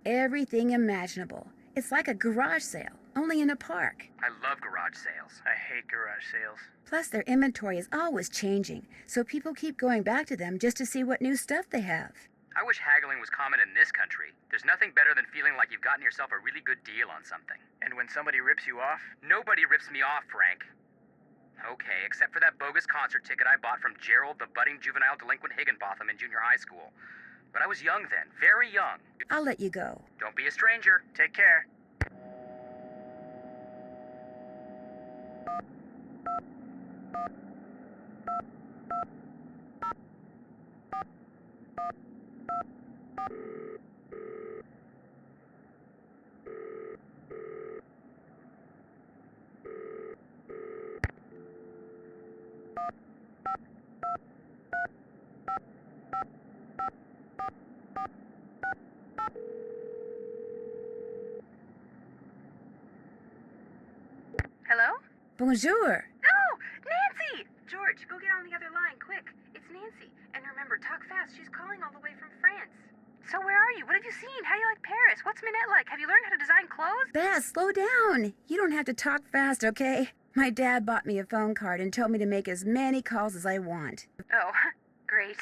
Everything imaginable. It's like a garage sale, only in a park. I love garage sales. I hate garage sales. Plus, their inventory is always changing, so people keep going back to them just to see what new stuff they have. I wish haggling was common in this country. There's nothing better than feeling like you've gotten yourself a really good deal on something. And when somebody rips you off? Nobody rips me off, Frank. Okay, except for that bogus concert ticket I bought from Gerald, the budding juvenile delinquent Higginbotham in junior high school. But I was young then, very young. I'll let you go. Don't be a stranger. Take care. Hello? Bonjour. No! Nancy! George, go get on the other line, quick. It's Nancy. And remember, talk fast. She's calling all the way from France. So where are you? What have you seen? How do you like Paris? What's Minette like? Have you learned how to design clothes? Bess, slow down. You don't have to talk fast, okay? My dad bought me a phone card and told me to make as many calls as I want. Oh, great.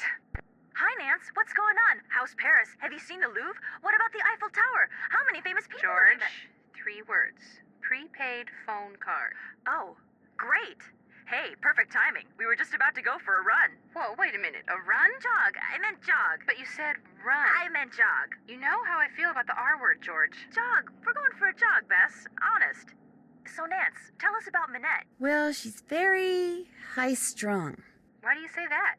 Hi, Nance. What's going on? How's Paris? Have you seen the Louvre? What about the Eiffel Tower? How many famous people have you met? George, 3 words. Prepaid phone card. Oh, great. Hey, perfect timing. We were just about to go for a run. Whoa, wait a minute. A run? Jog. I meant jog. But you said run. I meant jog. You know how I feel about the R word, George. Jog. We're going for a jog, Bess. Honest. So, Nance, tell us about Minette. Well, she's very high-strung. Why do you say that?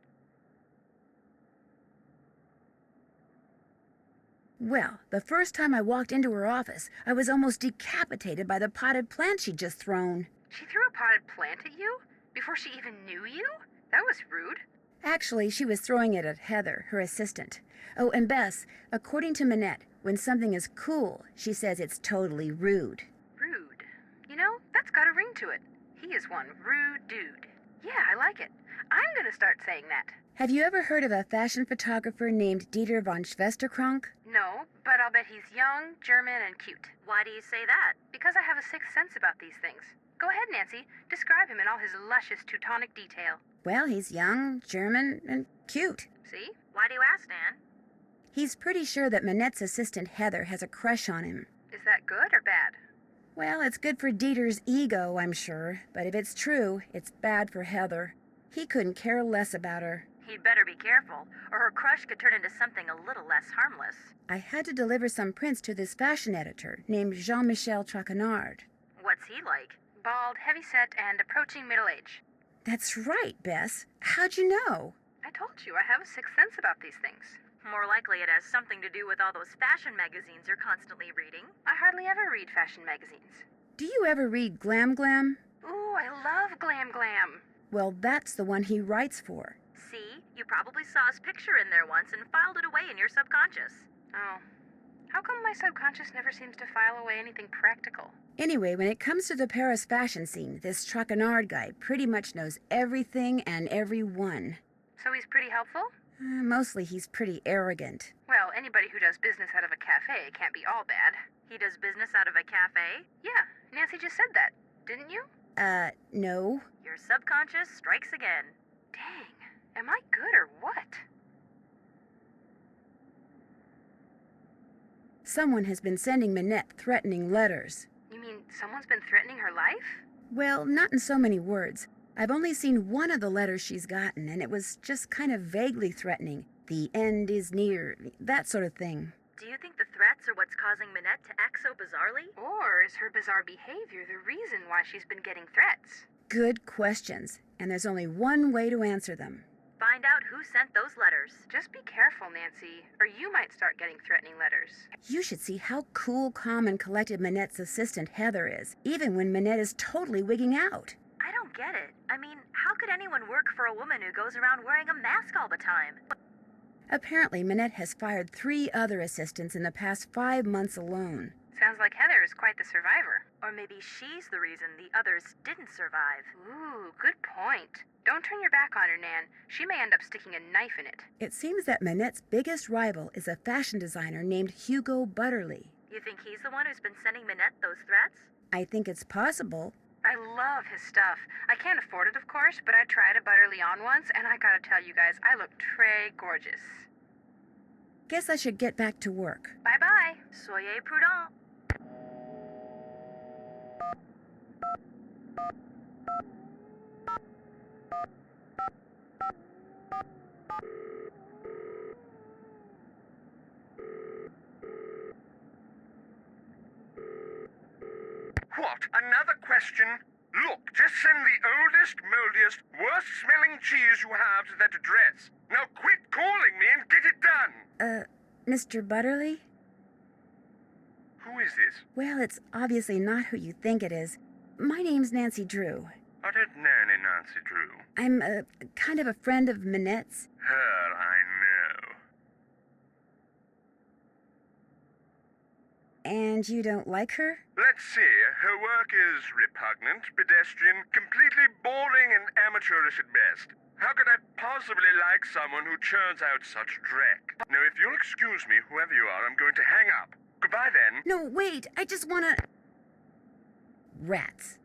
Well, the first time I walked into her office, I was almost decapitated by the potted plant she'd just thrown. She threw a potted plant at you? Before she even knew you? That was rude. Actually, she was throwing it at Heather, her assistant. Oh, and Bess, according to Minette, when something is cool, she says it's totally rude. Rude. You know, that's got a ring to it. He is one rude dude. Yeah, I like it. I'm gonna start saying that. Have you ever heard of a fashion photographer named Dieter von Schwesterkrank? No, but I'll bet he's young, German, and cute. Why do you say that? Because I have a sixth sense about these things. Go ahead, Nancy. Describe him in all his luscious Teutonic detail. Well, he's young, German, and cute. See? Why do you ask, Nan? He's pretty sure that Minette's assistant Heather has a crush on him. Is that good or bad? Well, it's good for Dieter's ego, I'm sure, but if it's true, it's bad for Heather. He couldn't care less about her. He'd better be careful, or her crush could turn into something a little less harmless. I had to deliver some prints to this fashion editor named Jean-Michel Traquenard. What's he like? Bald, heavy-set, and approaching middle age. That's right, Bess. How'd you know? I told you, I have a sixth sense about these things. More likely it has something to do with all those fashion magazines you're constantly reading. I hardly ever read fashion magazines. Do you ever read Glam Glam? Ooh, I love Glam Glam. Well, that's the one he writes for. See? You probably saw his picture in there once and filed it away in your subconscious. Oh. How come my subconscious never seems to file away anything practical? Anyway, when it comes to the Paris fashion scene, this Traquenard guy pretty much knows everything and everyone. So he's pretty helpful? Mostly he's pretty arrogant. Well, anybody who does business out of a cafe can't be all bad. He does business out of a cafe? Yeah, Nancy just said that, didn't you? No. Your subconscious strikes again. Dang, am I good or what? Someone has been sending Minette threatening letters. You mean someone's been threatening her life? Well, not in so many words. I've only seen one of the letters she's gotten, and it was just kind of vaguely threatening. The end is near, that sort of thing. Do you think the threats are what's causing Minette to act so bizarrely? Or is her bizarre behavior the reason why she's been getting threats? Good questions, and there's only one way to answer them. Find out who sent those letters. Just be careful, Nancy, or you might start getting threatening letters. You should see how cool, calm, and collected Minette's assistant Heather is, even when Minette is totally wigging out. I don't get it. I mean, how could anyone work for a woman who goes around wearing a mask all the time? Apparently, Minette has fired 3 other assistants in the past 5 months alone. Sounds like Heather is quite the survivor. Or maybe she's the reason the others didn't survive. Ooh, good point. Don't turn your back on her, Nan. She may end up sticking a knife in it. It seems that Minette's biggest rival is a fashion designer named Hugo Butterly. You think he's the one who's been sending Minette those threats? I think it's possible. I love his stuff. I can't afford it, of course, but I tried a Butterly on once, and I gotta tell you guys, I look très gorgeous. Guess I should get back to work. Bye-bye. Soyez prudent. What? Another question? Look, just send the oldest, moldiest, worst-smelling cheese you have to that address. Now quit calling me and get it done! Mr. Butterly? Who is this? Well, it's obviously not who you think it is. My name's Nancy Drew. I don't know any Nancy Drew. I'm, kind of a friend of Minette's. Her I know. And you don't like her? Let's see, her work is repugnant, pedestrian, completely boring and amateurish at best. How could I possibly like someone who churns out such dreck? Now, if you'll excuse me, whoever you are, I'm going to hang up. Goodbye, then. No, wait, I just wanna... Rats.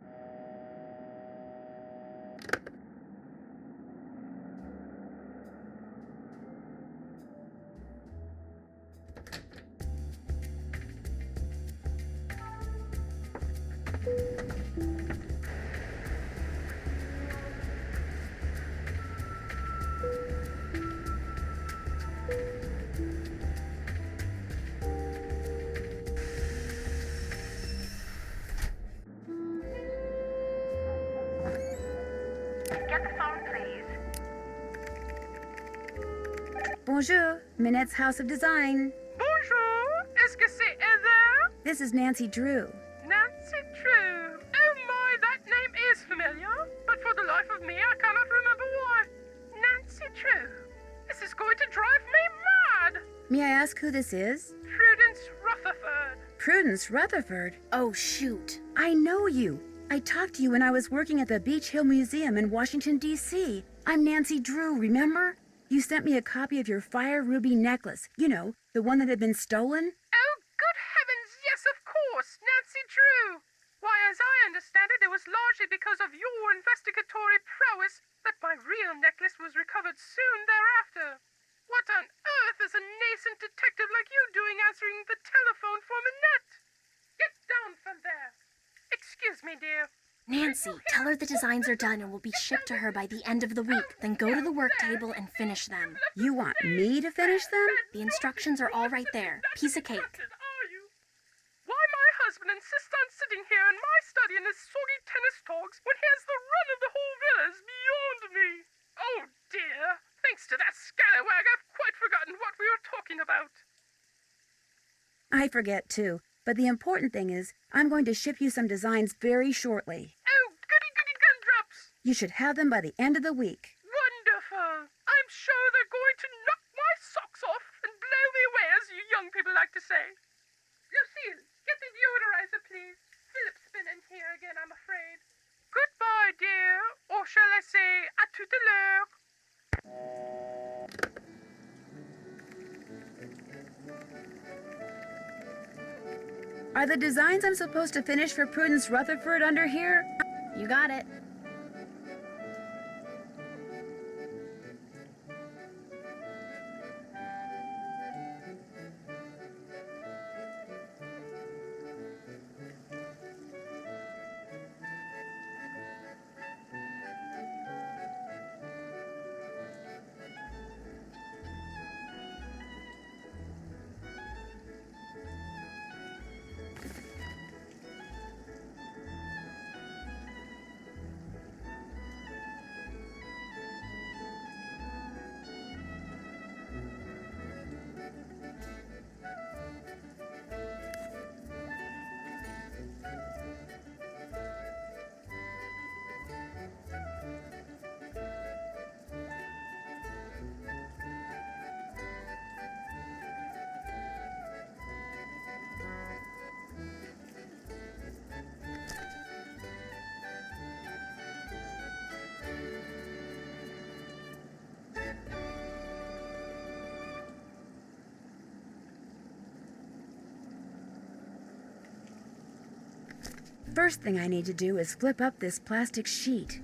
Get the phone, please. Bonjour, Minette's House of Design. Bonjour, est-ce que c'est Heather? This is Nancy Drew. Nancy Drew. Oh my, that name is familiar, but for the life of me, I cannot remember why. Nancy Drew. This is going to drive me mad. May I ask who this is? Prudence Rutherford. Prudence Rutherford? Oh, shoot. I know you. I talked to you when I was working at the Beach Hill Museum in Washington, D.C. I'm Nancy Drew, remember? You sent me a copy of your fire ruby necklace. You know, the one that had been stolen. Oh, good heavens, yes, of course, Nancy Drew. Why, as I understand it, it was largely because of your investigatory prowess that my real necklace was recovered soon thereafter. What on earth is a nascent detective like you doing answering the telephone for Minette? Get down from there. Excuse me, dear. Nancy, tell her the designs are done and will be shipped to her by the end of the week. Then go to the work table and finish them. You want me to finish them? The instructions are all right there. Piece of cake. Why my husband insists on sitting here in my study in his soggy tennis togs when he has the run of the whole villa is beyond me. Oh dear. Thanks to that scallywag, I've quite forgotten what we were talking about. I forget too, but the important thing is I'm going to ship you some designs very shortly. Oh, goody gumdrops. You should have them by the end of the week. Wonderful. I'm sure they're going to knock my socks off and blow me away, as you young people like to say. Lucille, get the deodorizer, please. Philip's been in here again, I'm afraid. Goodbye, dear. Or shall I say, à tout à l'heure. Are the designs I'm supposed to finish for Prudence Rutherford under here? You got it. First thing I need to do is flip up this plastic sheet.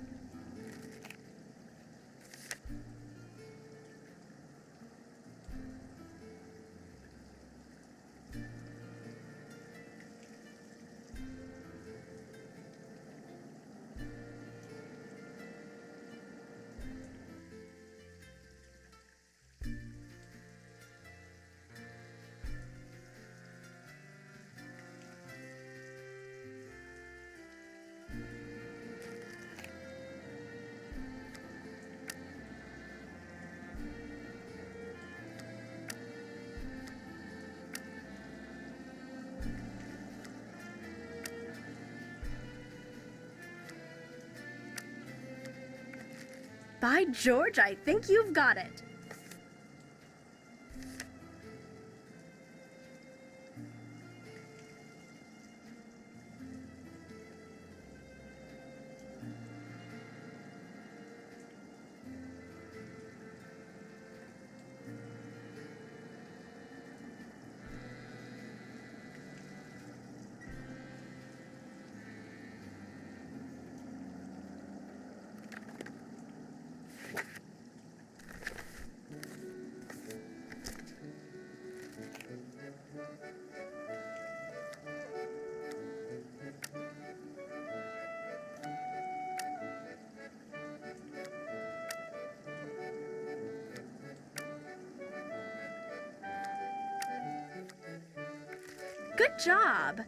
By George, I think you've got it. Good job.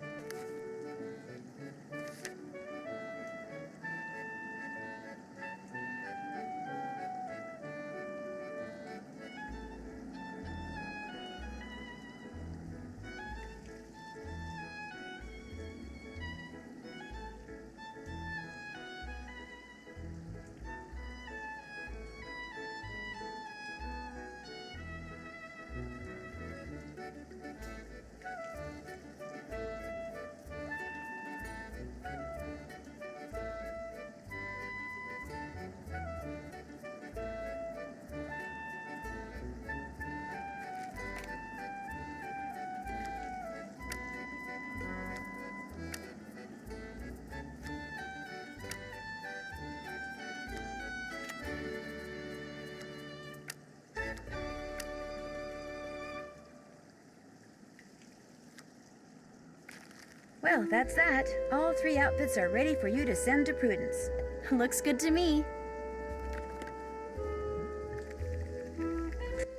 Well, that's that. All 3 outfits are ready for you to send to Prudence. Looks good to me.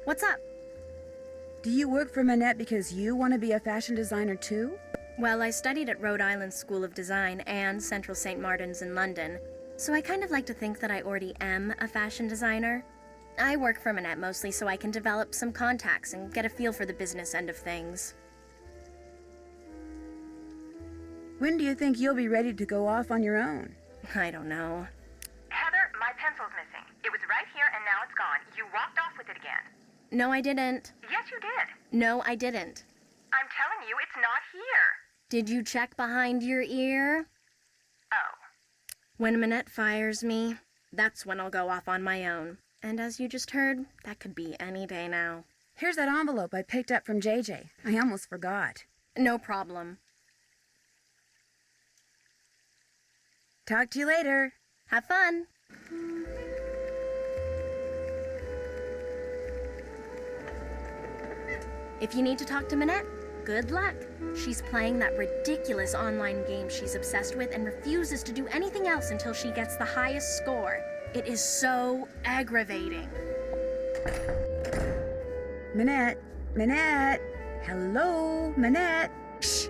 What's up? Do you work for Minette because you want to be a fashion designer too? Well, I studied at Rhode Island School of Design and Central St. Martin's in London, so I kind of like to think that I already am a fashion designer. I work for Minette mostly so I can develop some contacts and get a feel for the business end of things. When do you think you'll be ready to go off on your own? I don't know. Heather, my pencil's missing. It was right here and now it's gone. You walked off with it again. No, I didn't. Yes, you did. No, I didn't. I'm telling you, it's not here. Did you check behind your ear? Oh. When Minette fires me, that's when I'll go off on my own. And as you just heard, that could be any day now. Here's that envelope I picked up from JJ. I almost forgot. No problem. Talk to you later. Have fun. If you need to talk to Minette, good luck. She's playing that ridiculous online game she's obsessed with and refuses to do anything else until she gets the highest score. It is so aggravating. Minette! Minette! Hello, Minette! Shh!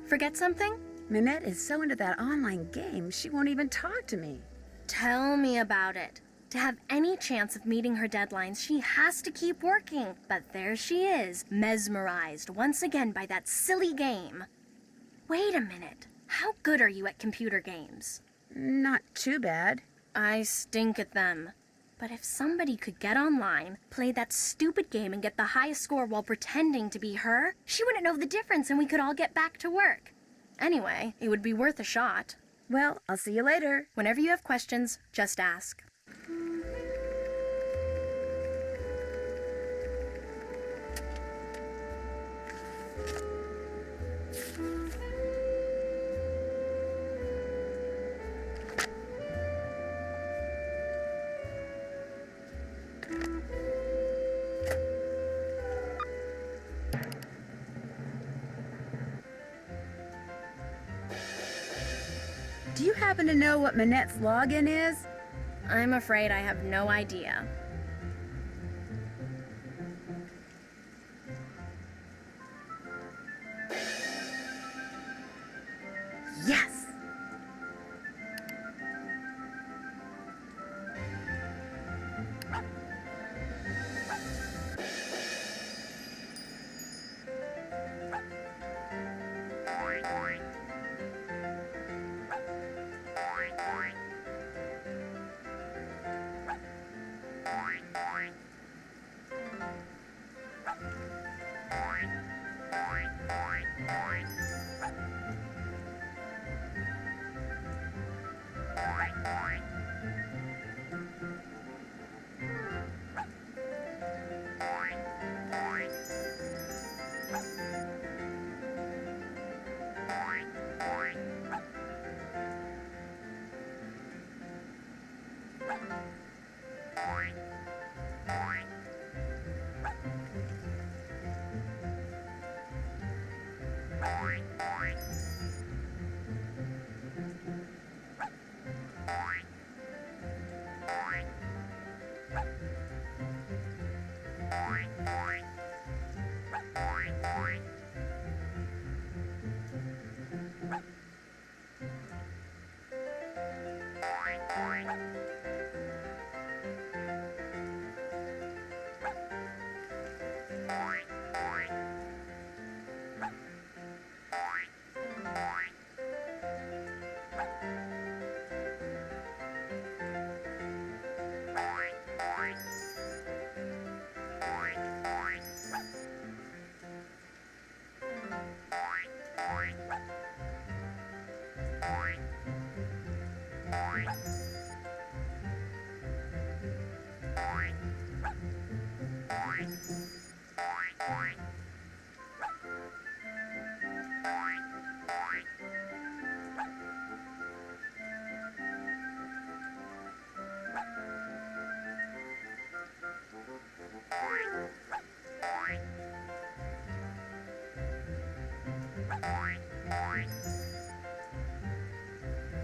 Forget something? Minette is so into that online game, she won't even talk to me. Tell me about it. To have any chance of meeting her deadlines, she has to keep working. But there she is, mesmerized once again by that silly game. Wait a minute. How good are you at computer games? Not too bad. I stink at them. But if somebody could get online, play that stupid game and get the highest score while pretending to be her, she wouldn't know the difference and we could all get back to work. Anyway, it would be worth a shot. Well, I'll see you later. Whenever you have questions, just ask. Do you happen to know what Minette's login is? I'm afraid I have no idea. Yes!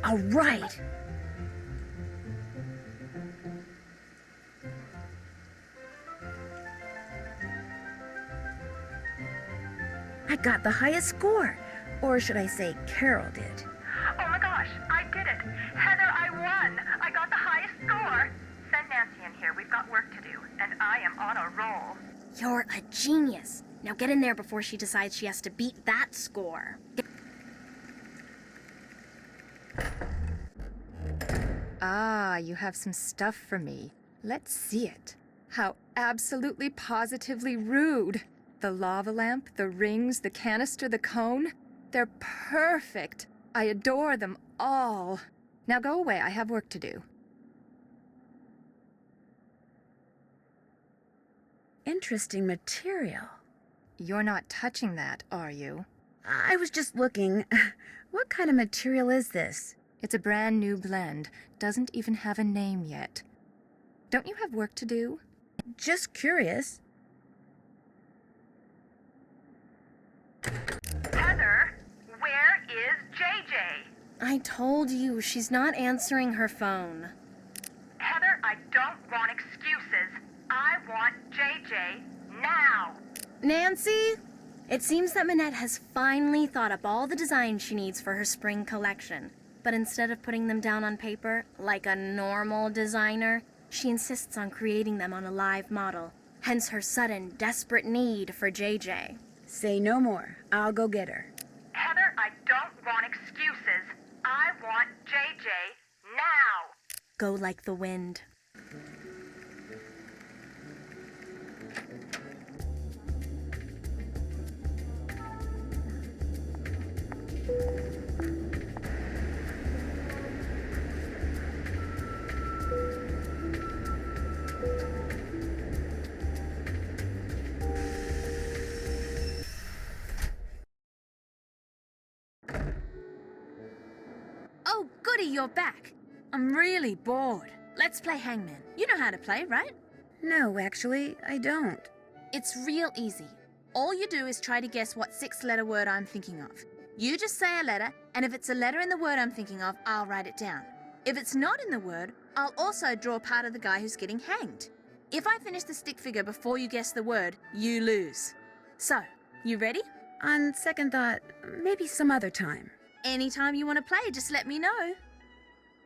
All right. I got the highest score. Or should I say Carol did. Oh my gosh, I did it. Heather, I won. I got the highest score. Send Nancy in here. We've got work to do, and I am on a roll. You're a genius. Now get in there before she decides she has to beat that score. Ah, you have some stuff for me. Let's see it. How absolutely positively rude. The lava lamp, the rings, the canister, the cone. They're perfect. I adore them all. Now go away, I have work to do. Interesting material. You're not touching that, are you? I was just looking. What kind of material is this? It's a brand new blend. Doesn't even have a name yet. Don't you have work to do? Just curious. Heather, where is JJ? I told you, she's not answering her phone. Heather, I don't want excuses. I want JJ now. Nancy? It seems that Minette has finally thought up all the designs she needs for her spring collection. But instead of putting them down on paper, like a normal designer, she insists on creating them on a live model. Hence her sudden, desperate need for JJ. Say no more. I'll go get her. Heather, I don't want excuses. I want JJ now. Go like the wind. Oh, goody, you're back. I'm really bored. Let's play hangman. You know how to play, right? No, actually, I don't. It's real easy. All you do is try to guess what 6-letter word I'm thinking of. You just say a letter, and if it's a letter in the word I'm thinking of, I'll write it down. If it's not in the word, I'll also draw part of the guy who's getting hanged. If I finish the stick figure before you guess the word, you lose. So, you ready? On second thought, maybe some other time. Anytime you want to play, just let me know.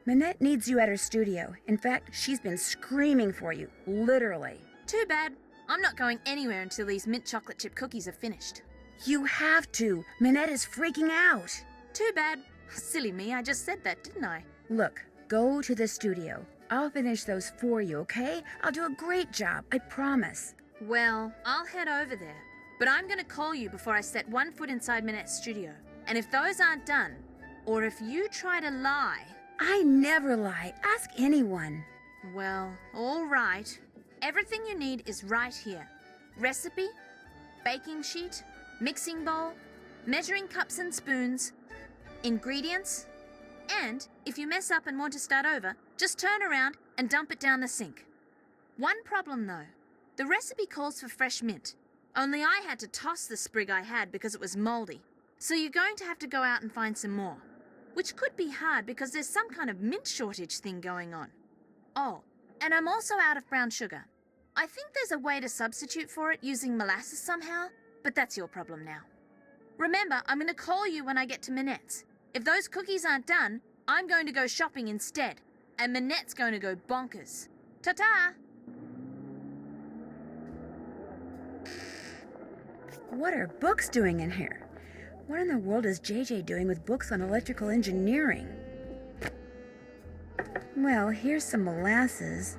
Minette needs you at her studio. In fact, she's been screaming for you, literally. Too bad. I'm not going anywhere until these mint chocolate chip cookies are finished. You have to. Minette is freaking out. Too bad. Silly me, I just said that, didn't I? Look, go to the studio. I'll finish those for you, okay? I'll do a great job, I promise. Well, I'll head over there. But I'm going to call you before I set one foot inside Minette's studio. And if those aren't done, or if you try to lie... I never lie. Ask anyone. Well, all right. Everything you need is right here. Recipe, baking sheet, mixing bowl, measuring cups and spoons, ingredients, and if you mess up and want to start over, just turn around and dump it down the sink. One problem though. The recipe calls for fresh mint. Only I had to toss the sprig I had because it was moldy. So you're going to have to go out and find some more. Which could be hard because there's some kind of mint shortage thing going on. Oh, and I'm also out of brown sugar. I think there's a way to substitute for it using molasses somehow, but that's your problem now. Remember, I'm going to call you when I get to Minette's. If those cookies aren't done, I'm going to go shopping instead, and Minette's going to go bonkers. Ta-ta! What are books doing in here? What in the world is JJ doing with books on electrical engineering? Well, here's some molasses.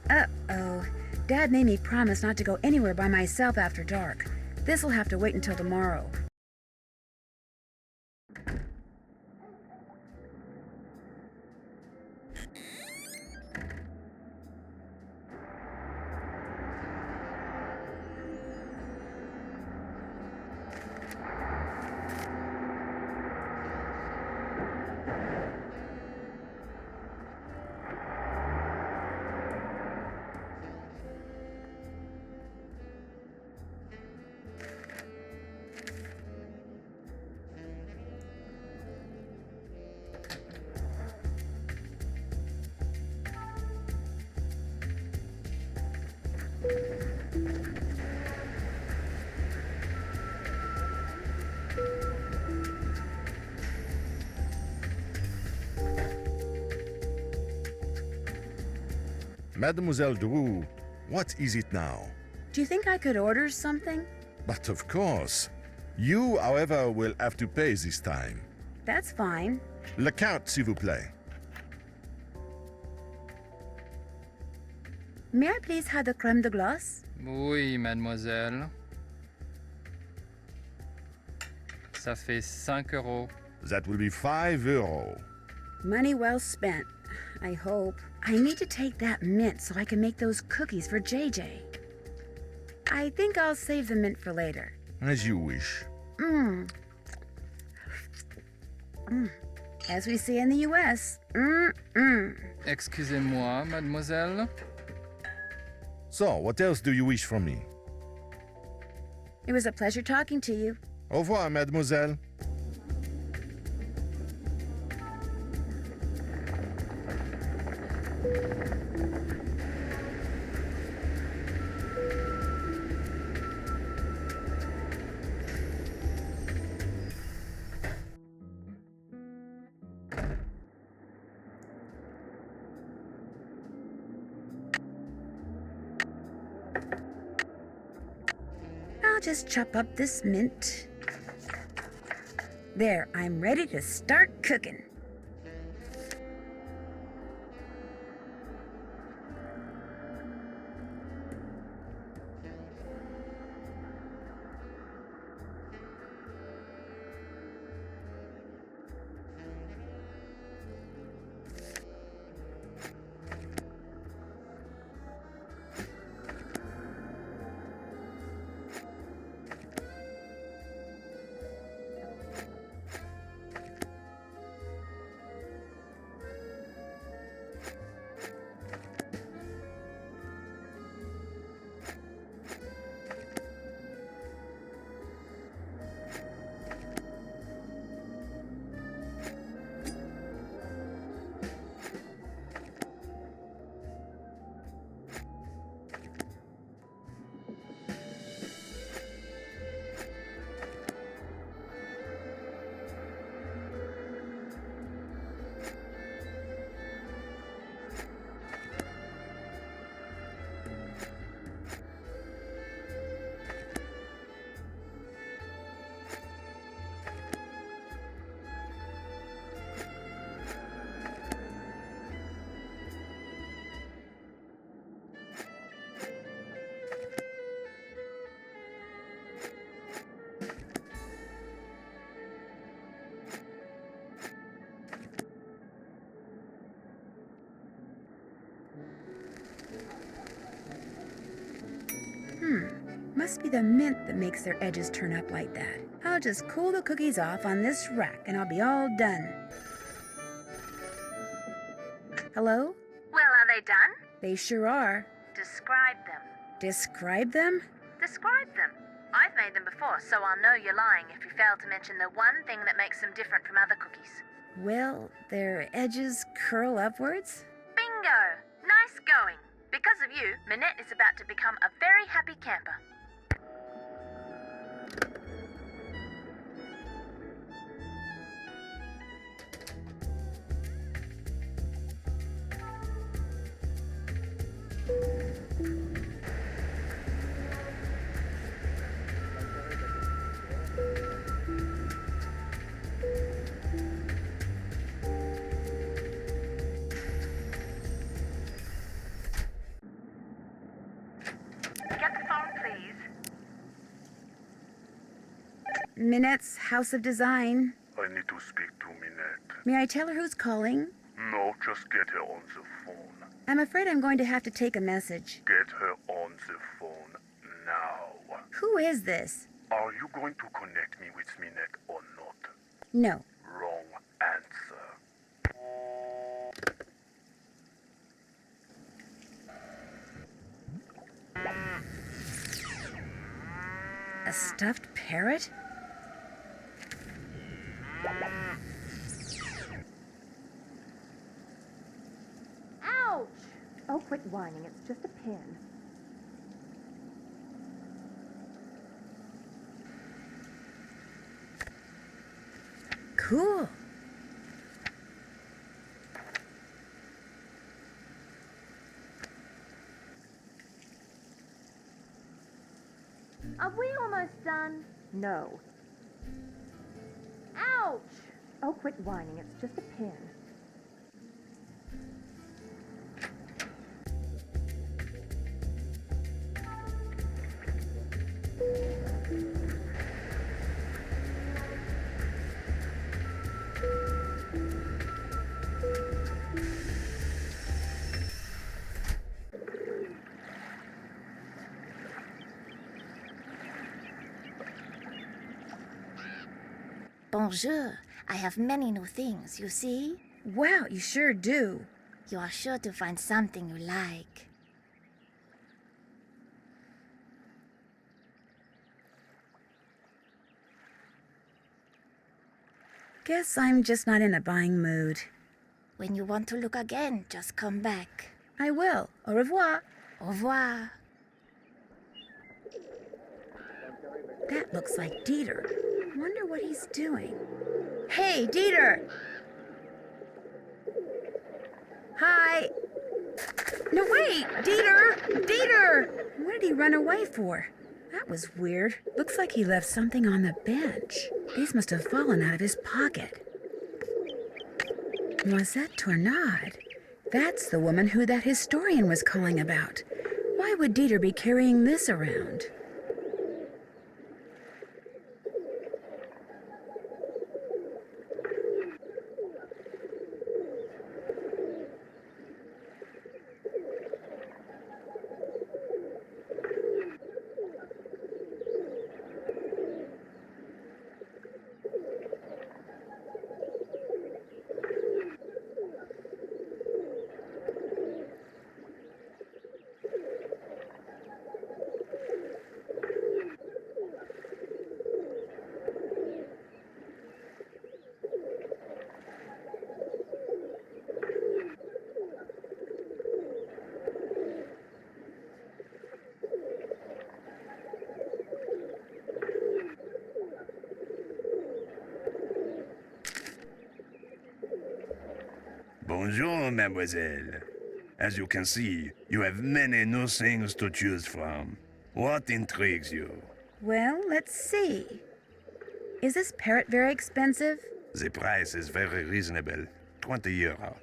Uh-oh. Dad made me promise not to go anywhere by myself after dark. This'll have to wait until tomorrow. Mademoiselle Drew, what is it now? Do you think I could order something? But of course. You, however, will have to pay this time. That's fine. Le count, s'il vous plaît. May I please have the crème de glace? Oui, mademoiselle. Ça fait 5 euros. That will be 5 euros. Money well spent, I hope. I need to take that mint so I can make those cookies for JJ. I think I'll save the mint for later. As you wish. As we say in the U.S., Excusez-moi, mademoiselle. So, what else do you wish from me? It was a pleasure talking to you. Au revoir, mademoiselle. I'll just chop up this mint. There, I'm ready to start cooking. Must be the mint that makes their edges turn up like that. I'll just cool the cookies off on this rack and I'll be all done. Hello? Well, are they done? They sure are. Describe them. Describe them? Describe them. I've made them before, so I'll know you're lying if you fail to mention the one thing that makes them different from other cookies. Well, their edges curl upwards? Bingo! Nice going. Because of you, Minette is about to become a very happy camper. Minette's House of Design. I need to speak to Minette. May I tell her who's calling? No, just get her on the phone. I'm afraid I'm going to have to take a message. Get her on the phone now. Who is this? Are you going to connect me with Minette or not? No. Wrong answer. A stuffed parrot? Ouch! Oh, quit whining. It's just a pin. Cool. Are we almost done? No. Ouch! Oh, quit whining. It's just a pin. Bonjour. I have many new things, you see? Wow, you sure do. You are sure to find something you like. Guess I'm just not in a buying mood. When you want to look again, just come back. I will. Au revoir. Au revoir. That looks like Dieter. Wonder what he's doing. Hey, Dieter! Hi! No, wait! Dieter! Dieter! What did he run away for? That was weird. Looks like he left something on the bench. These must have fallen out of his pocket. Noisette Tornade. That's the woman who that historian was calling about. Why would Dieter be carrying this around? Bonjour, mademoiselle. As you can see, you have many new things to choose from. What intrigues you? Well, let's see. Is this parrot very expensive? The price is very reasonable. 20 euro.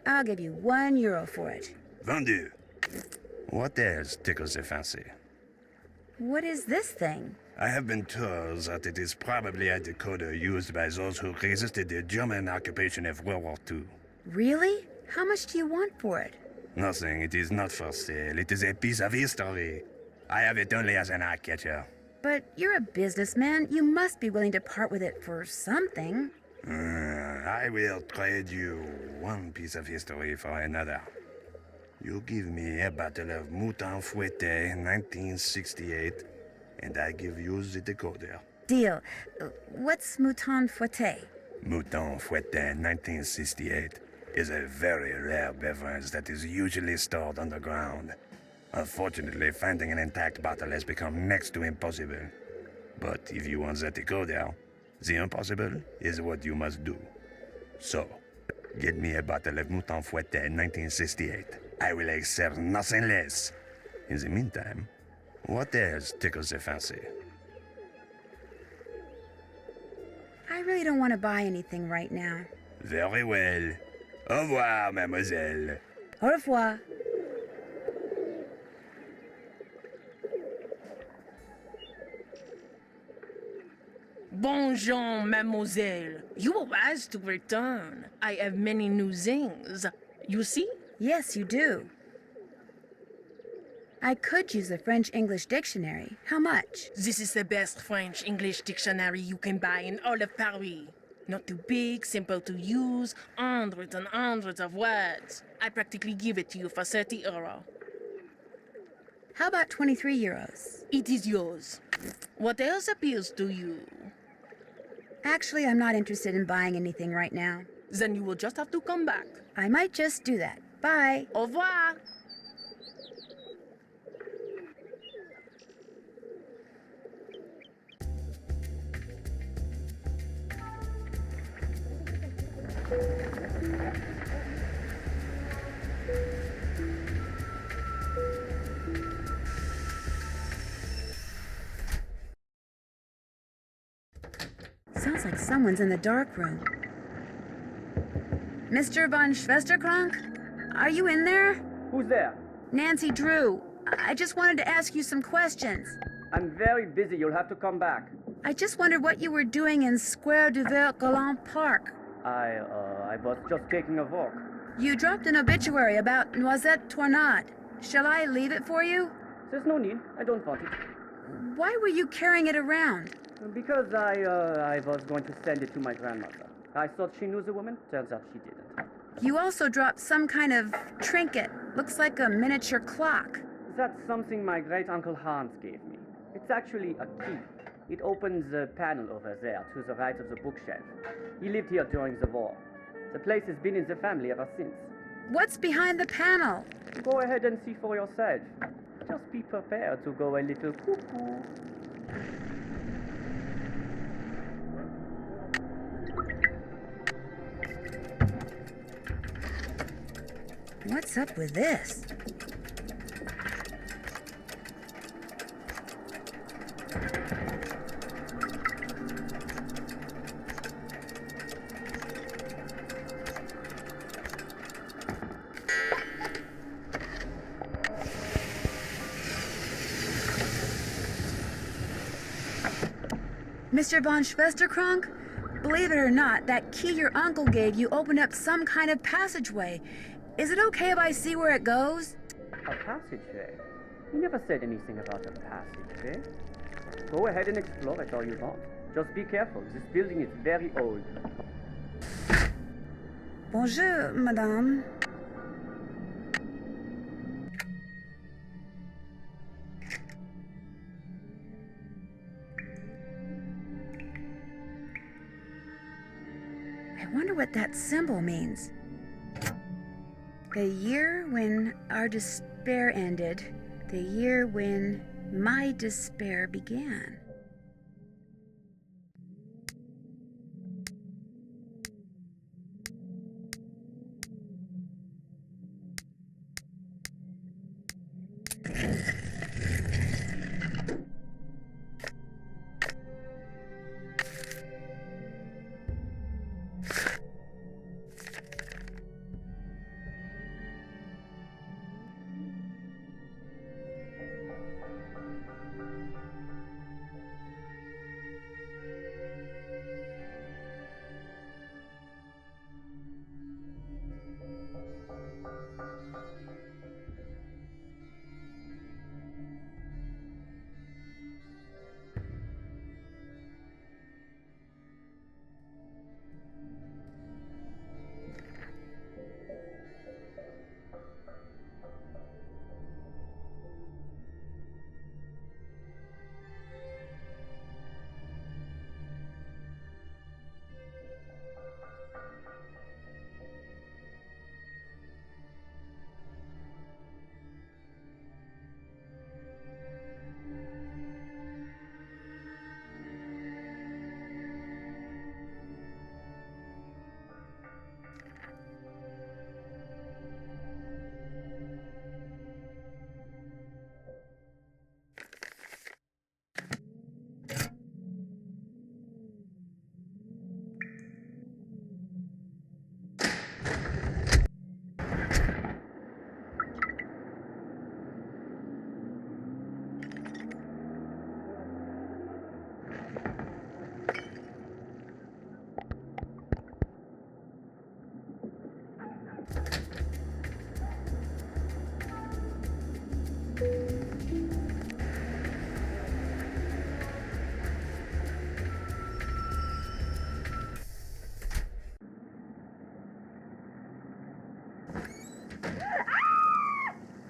I'll give you €1 for it. Vendu. What else tickles the fancy? What is this thing? I have been told that it is probably a decoder used by those who resisted the German occupation of World War II. Really? How much do you want for it? Nothing. It is not for sale. It is a piece of history. I have it only as an eye catcher. But you're a businessman. You must be willing to part with it for something. I will trade you one piece of history for another. You give me a bottle of Mouton Fouetté 1968, and I give you the decoder. Deal. What's Mouton Fouetté? Mouton Fouetté 1968 is a very rare beverage that is usually stored underground. Unfortunately, finding an intact bottle has become next to impossible. But if you want the decoder, the impossible is what you must do. So, get me a bottle of Mouton Fouetté 1968. I will accept nothing less. In the meantime, what else tickles the fancy? I really don't want to buy anything right now. Very well. Au revoir, mademoiselle. Au revoir. Bonjour, mademoiselle. You were wise to return. I have many new things. You see? Yes, you do. I could use a French-English dictionary. How much? This is the best French-English dictionary you can buy in all of Paris. Not too big, simple to use, hundreds and hundreds of words. I practically give it to you for 30 euro. How about 23 euros? It is yours. What else appeals to you? Actually, I'm not interested in buying anything right now. Then you will just have to come back. I might just do that. Bye. Au revoir. Looks like someone's in the darkroom. Mr. von Schwesterkrank? Are you in there? Who's there? Nancy Drew. I just wanted to ask you some questions. I'm very busy. You'll have to come back. I just wondered what you were doing in Square du Vert Galant Park. I was just taking a walk. You dropped an obituary about Noisette Tornade. Shall I leave it for you? There's no need. I don't want it. Why were you carrying it around? Because I was going to send it to my grandmother. I thought she knew the woman. Turns out she didn't. You also dropped some kind of trinket. Looks like a miniature clock. That's something my great-uncle Hans gave me. It's actually a key. It opens the panel over there to the right of the bookshelf. He lived here during the war. The place has been in the family ever since. What's behind the panel? Go ahead and see for yourself. Just be prepared to go a little cuckoo. What's up with this? Mr. von Schwesterkrank? Believe it or not, that key your uncle gave you opened up some kind of passageway. Is it okay if I see where it goes? A passageway? He never said anything about a passageway. Go ahead and explore it all you want. Just be careful. This building is very old. Bonjour, madame. I wonder what that symbol means. The year when our despair ended, the year when my despair began.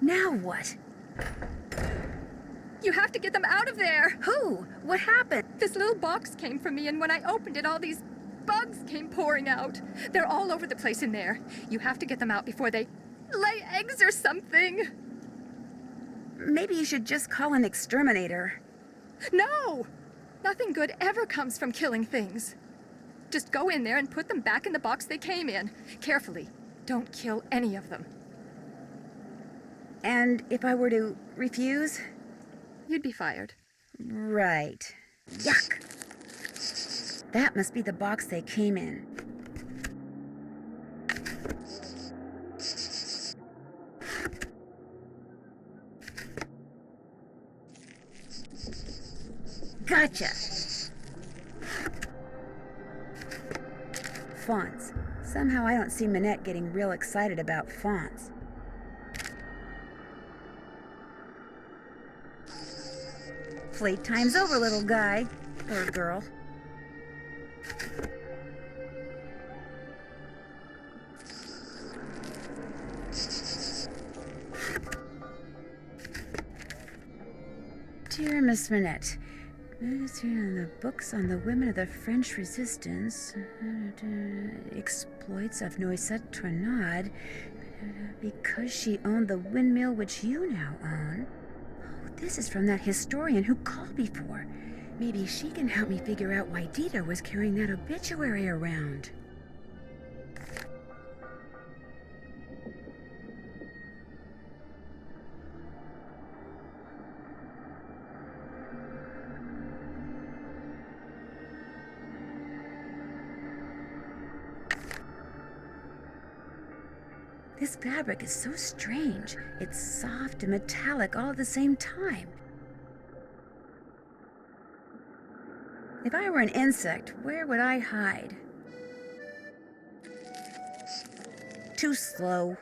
Now what? You have to get them out of there! Who? What happened? This little box came from me, and when I opened it, all these bugs came pouring out. They're all over the place in there. You have to get them out before they lay eggs or something. Maybe you should just call an exterminator. No! Nothing good ever comes from killing things. Just go in there and put them back in the box they came in. Carefully. Don't kill any of them. And if I were to refuse? You'd be fired. Right. Yuck. That must be the box they came in. Gotcha! Fonts. Somehow I don't see Minette getting real excited about fonts. Playtime's over, little guy. Or girl. Dear Miss Minette, the books on the women of the French Resistance, exploits of Noisette Tornade, because she owned the windmill which you now own. Oh, this is from that historian who called before. Maybe she can help me figure out why Dita was carrying that obituary around. This fabric is so strange. It's soft and metallic all at the same time. If I were an insect, where would I hide? Too slow.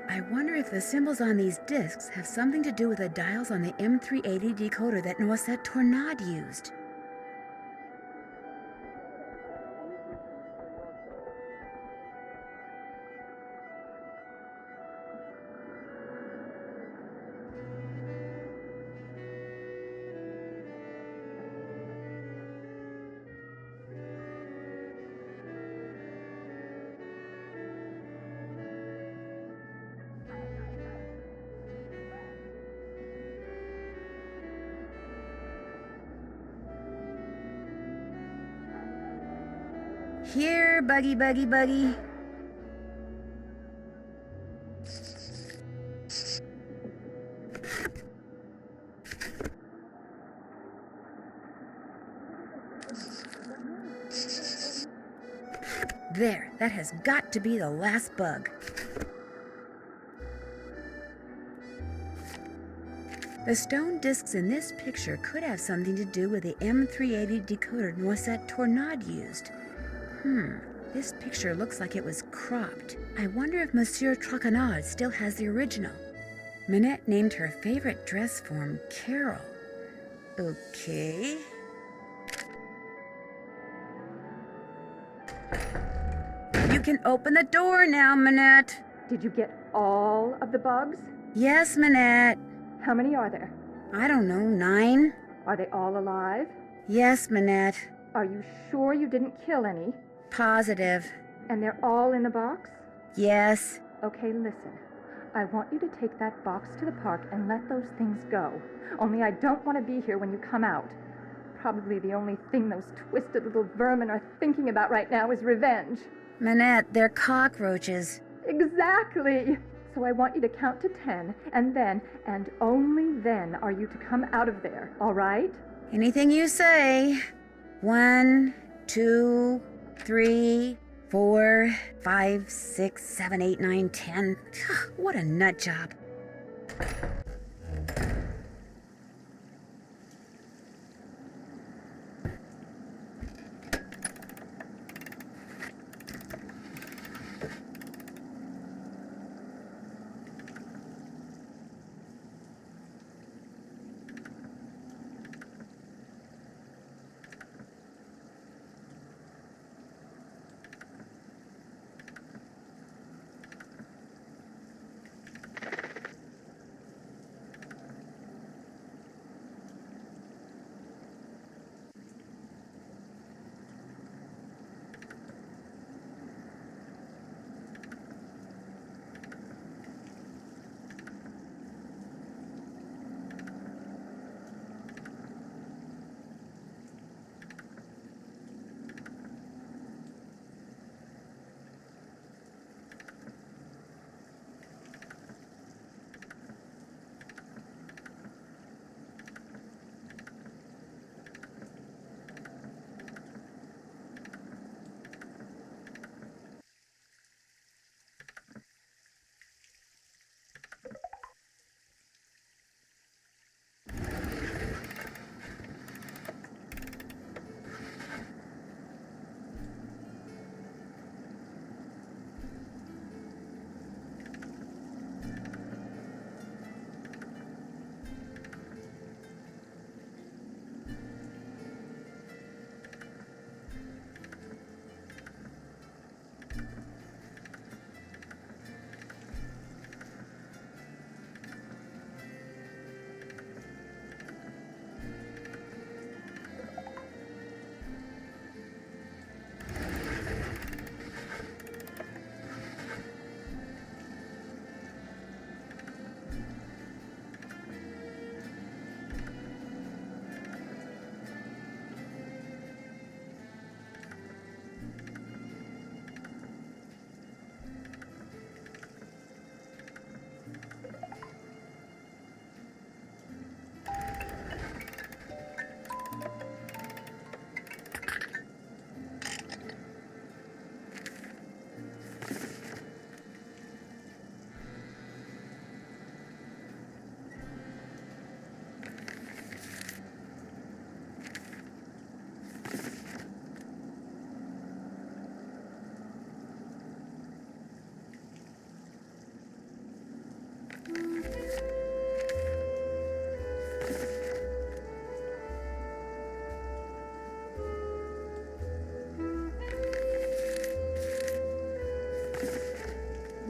I wonder if the symbols on these discs have something to do with the dials on the M380 decoder that Noisette Tornade used. Here, buggy, buggy, buggy. There, that has got to be the last bug. The stone discs in this picture could have something to do with the M380 decoder Noisette Tornade used. This picture looks like it was cropped. I wonder if Monsieur Traquenard still has the original. Minette named her favorite dress form Carol. Okay. You can open the door now, Minette. Did you get all of the bugs? Yes, Minette. How many are there? I don't know, 9? Are they all alive? Yes, Minette. Are you sure you didn't kill any? Positive. And they're all in the box? Yes. Okay, listen. I want you to take that box to the park and let those things go. Only I don't want to be here when you come out. Probably the only thing those twisted little vermin are thinking about right now is revenge. Minette, they're cockroaches. Exactly! So I want you to count to 10, and then, and only then, are you to come out of there, all right? Anything you say. 1, 2, 3, 4, 5, 6, 7, 8, 9, 10. What a nut job.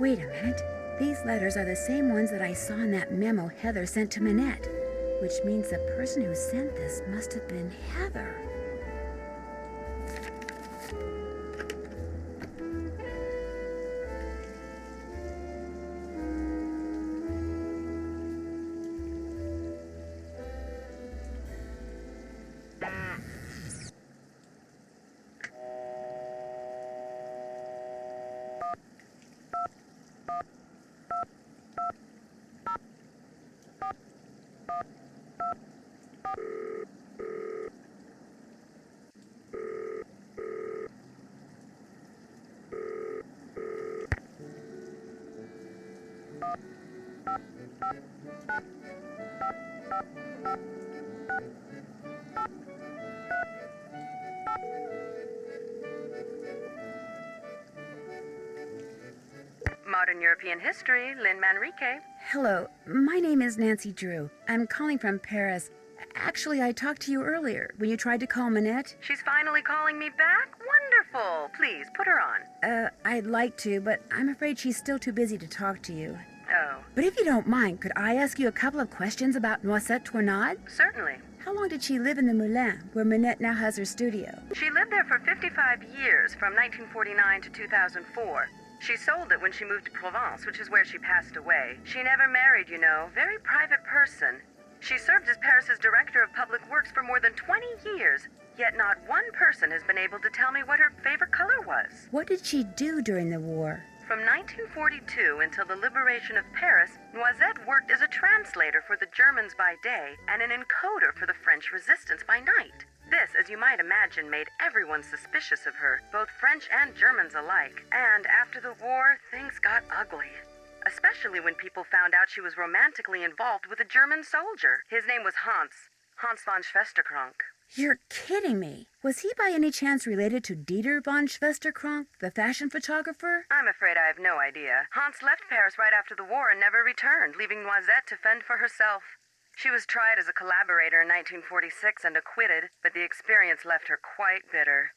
Wait a minute. These letters are the same ones that I saw in that memo Heather sent to Minette, which means the person who sent this must have been Heather. Modern European History, Lynn Manrique. Hello, my name is Nancy Drew. I'm calling from Paris. Actually, I talked to you earlier when you tried to call Minette. She's finally calling me back? Wonderful. Please, put her on. I'd like to, but I'm afraid she's still too busy to talk to you. Oh. But if you don't mind, could I ask you a couple of questions about Noisette Tournade? Certainly. How long did she live in the Moulin, where Minette now has her studio? She lived there for 55 years, from 1949 to 2004. She sold it when she moved to Provence, which is where she passed away. She never married, you know. Very private person. She served as Paris's director of public works for more than 20 years, yet not one person has been able to tell me what her favorite color was. What did she do during the war? From 1942 until the liberation of Paris, Noisette worked as a translator for the Germans by day and an encoder for the French resistance by night. This, as you might imagine, made everyone suspicious of her, both French and Germans alike. And after the war, things got ugly. Especially when people found out she was romantically involved with a German soldier. His name was Hans von Schwesterkrank. You're kidding me. Was he by any chance related to Dieter von Schwesterkrank, the fashion photographer? I'm afraid I have no idea. Hans left Paris right after the war and never returned, leaving Noisette to fend for herself. She was tried as a collaborator in 1946 and acquitted, but the experience left her quite bitter.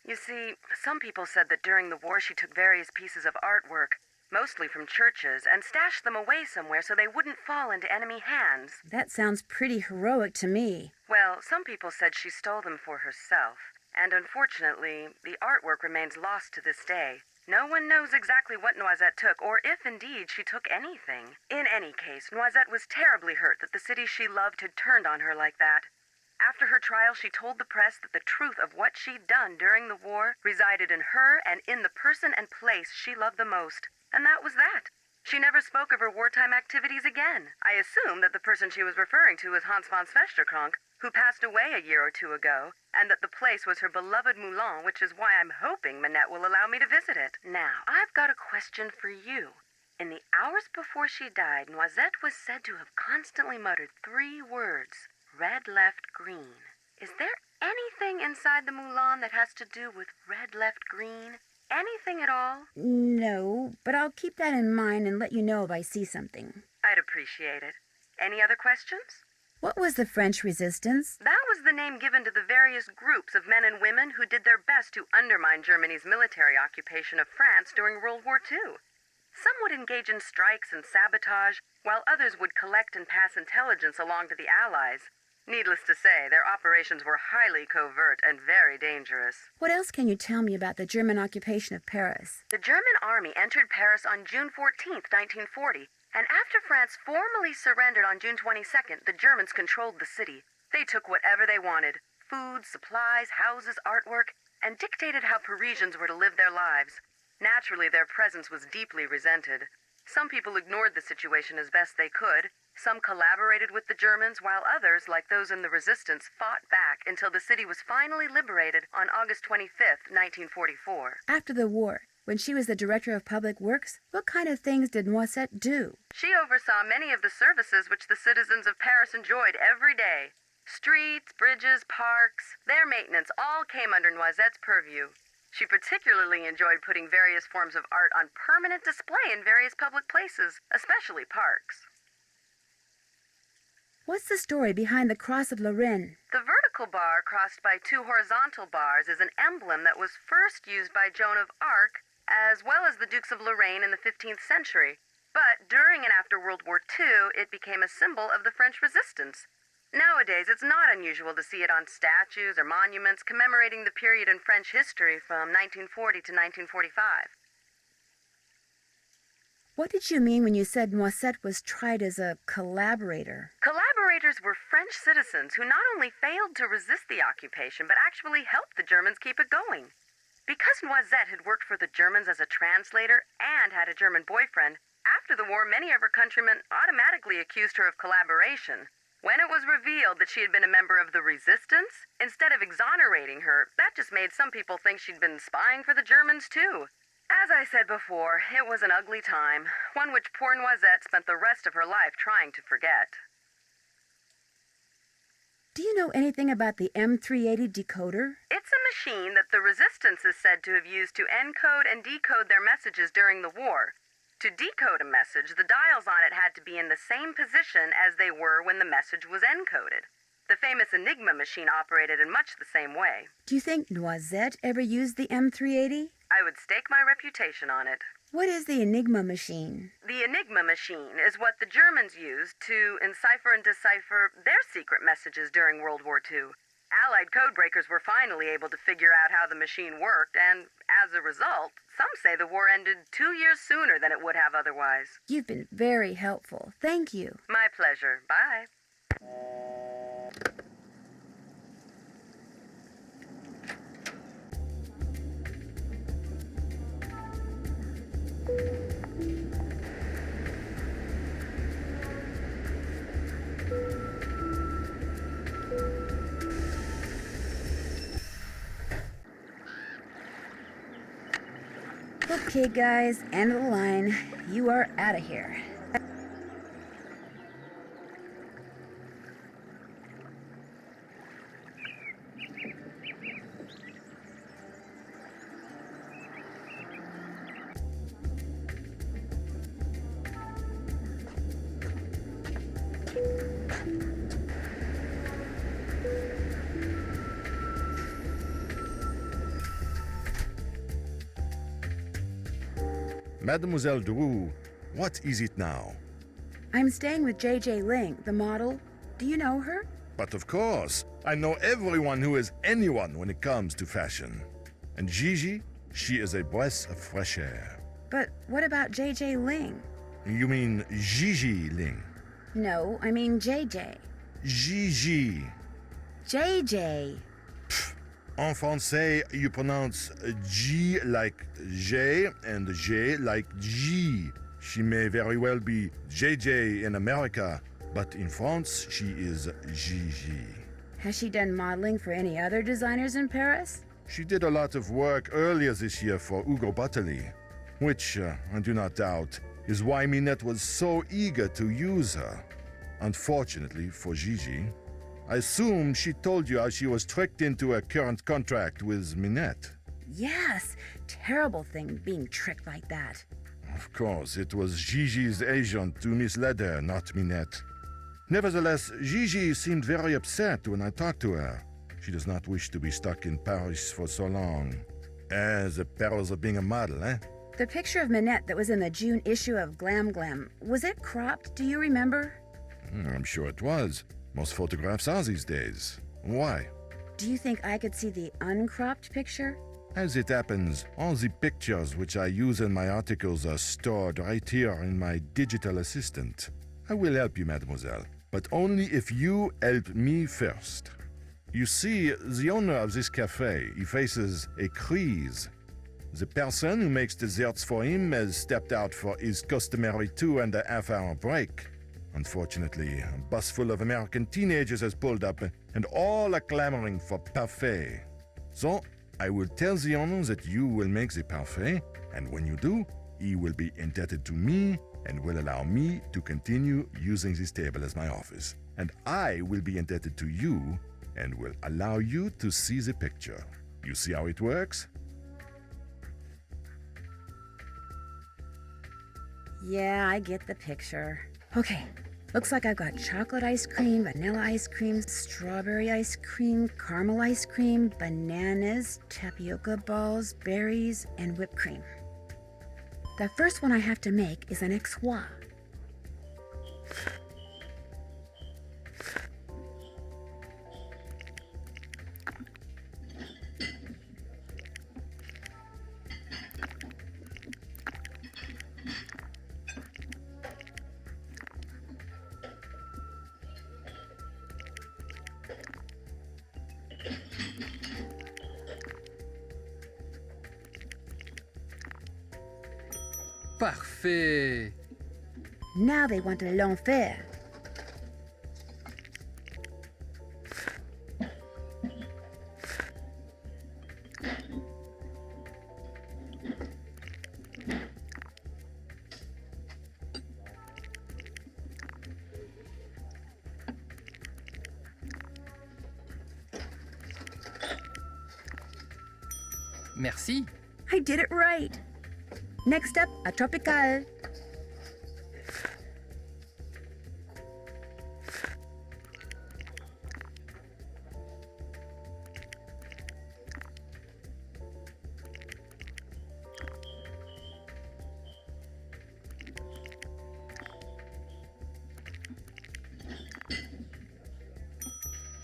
You see, some people said that during the war she took various pieces of artwork, mostly from churches, and stashed them away somewhere so they wouldn't fall into enemy hands. That sounds pretty heroic to me. Well, some people said she stole them for herself, and unfortunately, the artwork remains lost to this day. No one knows exactly what Noisette took, or if indeed she took anything. In any case, Noisette was terribly hurt that the city she loved had turned on her like that. After her trial, she told the press that the truth of what she'd done during the war resided in her and in the person and place she loved the most. And that was that. She never spoke of her wartime activities again. I assume that the person she was referring to was Hans von Schwesterkrank, who passed away a year or two ago, and that the place was her beloved Moulin, which is why I'm hoping Minette will allow me to visit it. Now, I've got a question for you. In the hours before she died, Noisette was said to have constantly muttered 3 words: red, left, green. Is there anything inside the Moulin that has to do with red, left, green? Anything at all? No, but I'll keep that in mind and let you know if I see something. I'd appreciate it. Any other questions? What was the French resistance? That was the name given to the various groups of men and women who did their best to undermine Germany's military occupation of France during World War II. Some would engage in strikes and sabotage, while others would collect and pass intelligence along to the Allies. Needless to say, their operations were highly covert and very dangerous. What else can you tell me about the German occupation of Paris? The German army entered Paris on June 14th, 1940, and after France formally surrendered on June 22nd, the Germans controlled the city. They took whatever they wanted: food, supplies, houses, artwork, and dictated how Parisians were to live their lives. Naturally, their presence was deeply resented. Some people ignored the situation as best they could. Some collaborated with the Germans, while others, like those in the resistance, fought back until the city was finally liberated on August 25th, 1944. After the war, when she was the director of public works, what kind of things did Noisette do? She oversaw many of the services which the citizens of Paris enjoyed every day. Streets, bridges, parks, their maintenance all came under Noisette's purview. She particularly enjoyed putting various forms of art on permanent display in various public places, especially parks. What's the story behind the Cross of Lorraine? The vertical bar crossed by 2 horizontal bars is an emblem that was first used by Joan of Arc as well as the Dukes of Lorraine in the 15th century. But during and after World War II, it became a symbol of the French resistance. Nowadays, it's not unusual to see it on statues or monuments commemorating the period in French history from 1940 to 1945. What did you mean when you said Noisette was tried as a collaborator? Collaborators were French citizens who not only failed to resist the occupation, but actually helped the Germans keep it going. Because Noisette had worked for the Germans as a translator and had a German boyfriend, after the war, many of her countrymen automatically accused her of collaboration. When it was revealed that she had been a member of the resistance, instead of exonerating her, that just made some people think she'd been spying for the Germans too. As I said before, it was an ugly time, one which poor Noisette spent the rest of her life trying to forget. Do you know anything about the M380 decoder? It's a machine that the resistance is said to have used to encode and decode their messages during the war. To decode a message, the dials on it had to be in the same position as they were when the message was encoded. The famous Enigma machine operated in much the same way. Do you think Noisette ever used the M380? I would stake my reputation on it. What is the Enigma machine? The Enigma machine is what the Germans used to encipher and decipher their secret messages during World War II. Allied codebreakers were finally able to figure out how the machine worked, and as a result, some say the war ended 2 years sooner than it would have otherwise. You've been very helpful. Thank you. My pleasure. Bye. Okay, guys, end of the line. You are out of here. Mademoiselle Drew, what is it now? I'm staying with J.J. Ling, the model. Do you know her? But of course, I know everyone who is anyone when it comes to fashion. And Gigi, she is a breath of fresh air. But what about J.J. Ling? You mean Gigi Ling? No, I mean J.J. Gigi. J.J. En français, you pronounce G like J and J like G. She may very well be JJ in America, but in France, she is Gigi. Has she done modeling for any other designers in Paris? She did a lot of work earlier this year for Ugo Bottoli, which, I do not doubt, is why Minette was so eager to use her. Unfortunately for Gigi, I assume she told you how she was tricked into a current contract with Minette. Yes, terrible thing being tricked like that. Of course, it was Gigi's agent who misled her, not Minette. Nevertheless, Gigi seemed very upset when I talked to her. She does not wish to be stuck in Paris for so long. The perils of being a model, eh? The picture of Minette that was in the June issue of Glam Glam, was it cropped? Do you remember? I'm sure it was. Most photographs are these days. Why? Do you think I could see the uncropped picture? As it happens, all the pictures which I use in my articles are stored right here in my digital assistant. I will help you, mademoiselle, but only if you help me first. You see, the owner of this café, he faces a crise. The person who makes desserts for him has stepped out for his customary 2.5-hour break. Unfortunately, a bus full of American teenagers has pulled up, and all are clamoring for parfait. So, I will tell the owner that you will make the parfait, and when you do, he will be indebted to me and will allow me to continue using this table as my office. And I will be indebted to you and will allow you to see the picture. You see how it works? Yeah, I get the picture. Okay, looks like I've got chocolate ice cream, vanilla ice cream, strawberry ice cream, caramel ice cream, bananas, tapioca balls, berries, and whipped cream. The first one I have to make is an exois. Parfait. Now they want a l'enfer. Merci. I did it right. Next up, a tropical.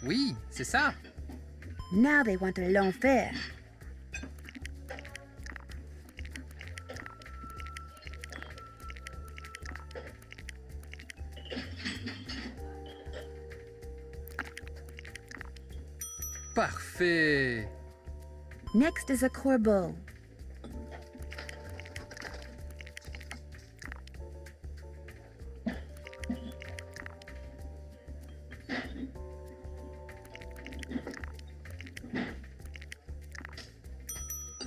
Oui, c'est ça. Now they want a l'enfer. Parfait. Next is a corbeau.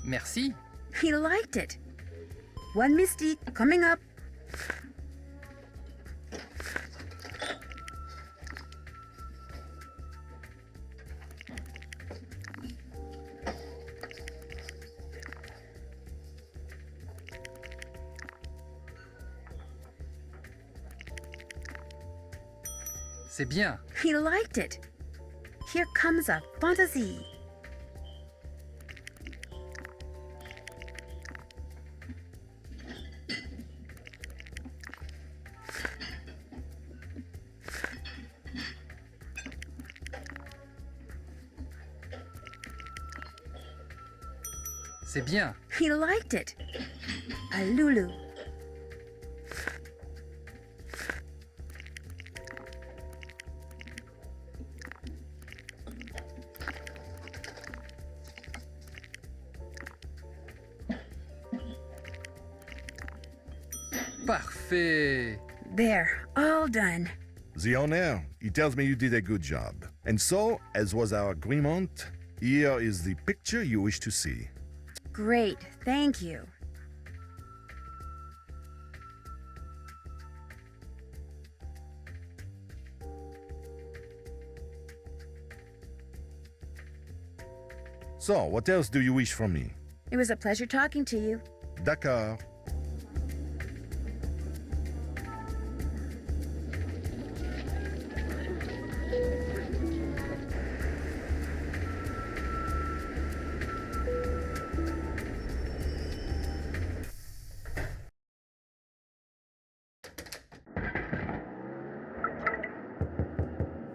Merci. He liked it. One mystique coming up. C'est bien. He liked it. Here comes a fantasy. C'est bien. He liked it. A Lulu. Parfait. There, all done. The owner, he tells me you did a good job. And so, as was our agreement, here is the picture you wish to see. Great, thank you. So, what else do you wish from me? It was a pleasure talking to you. D'accord.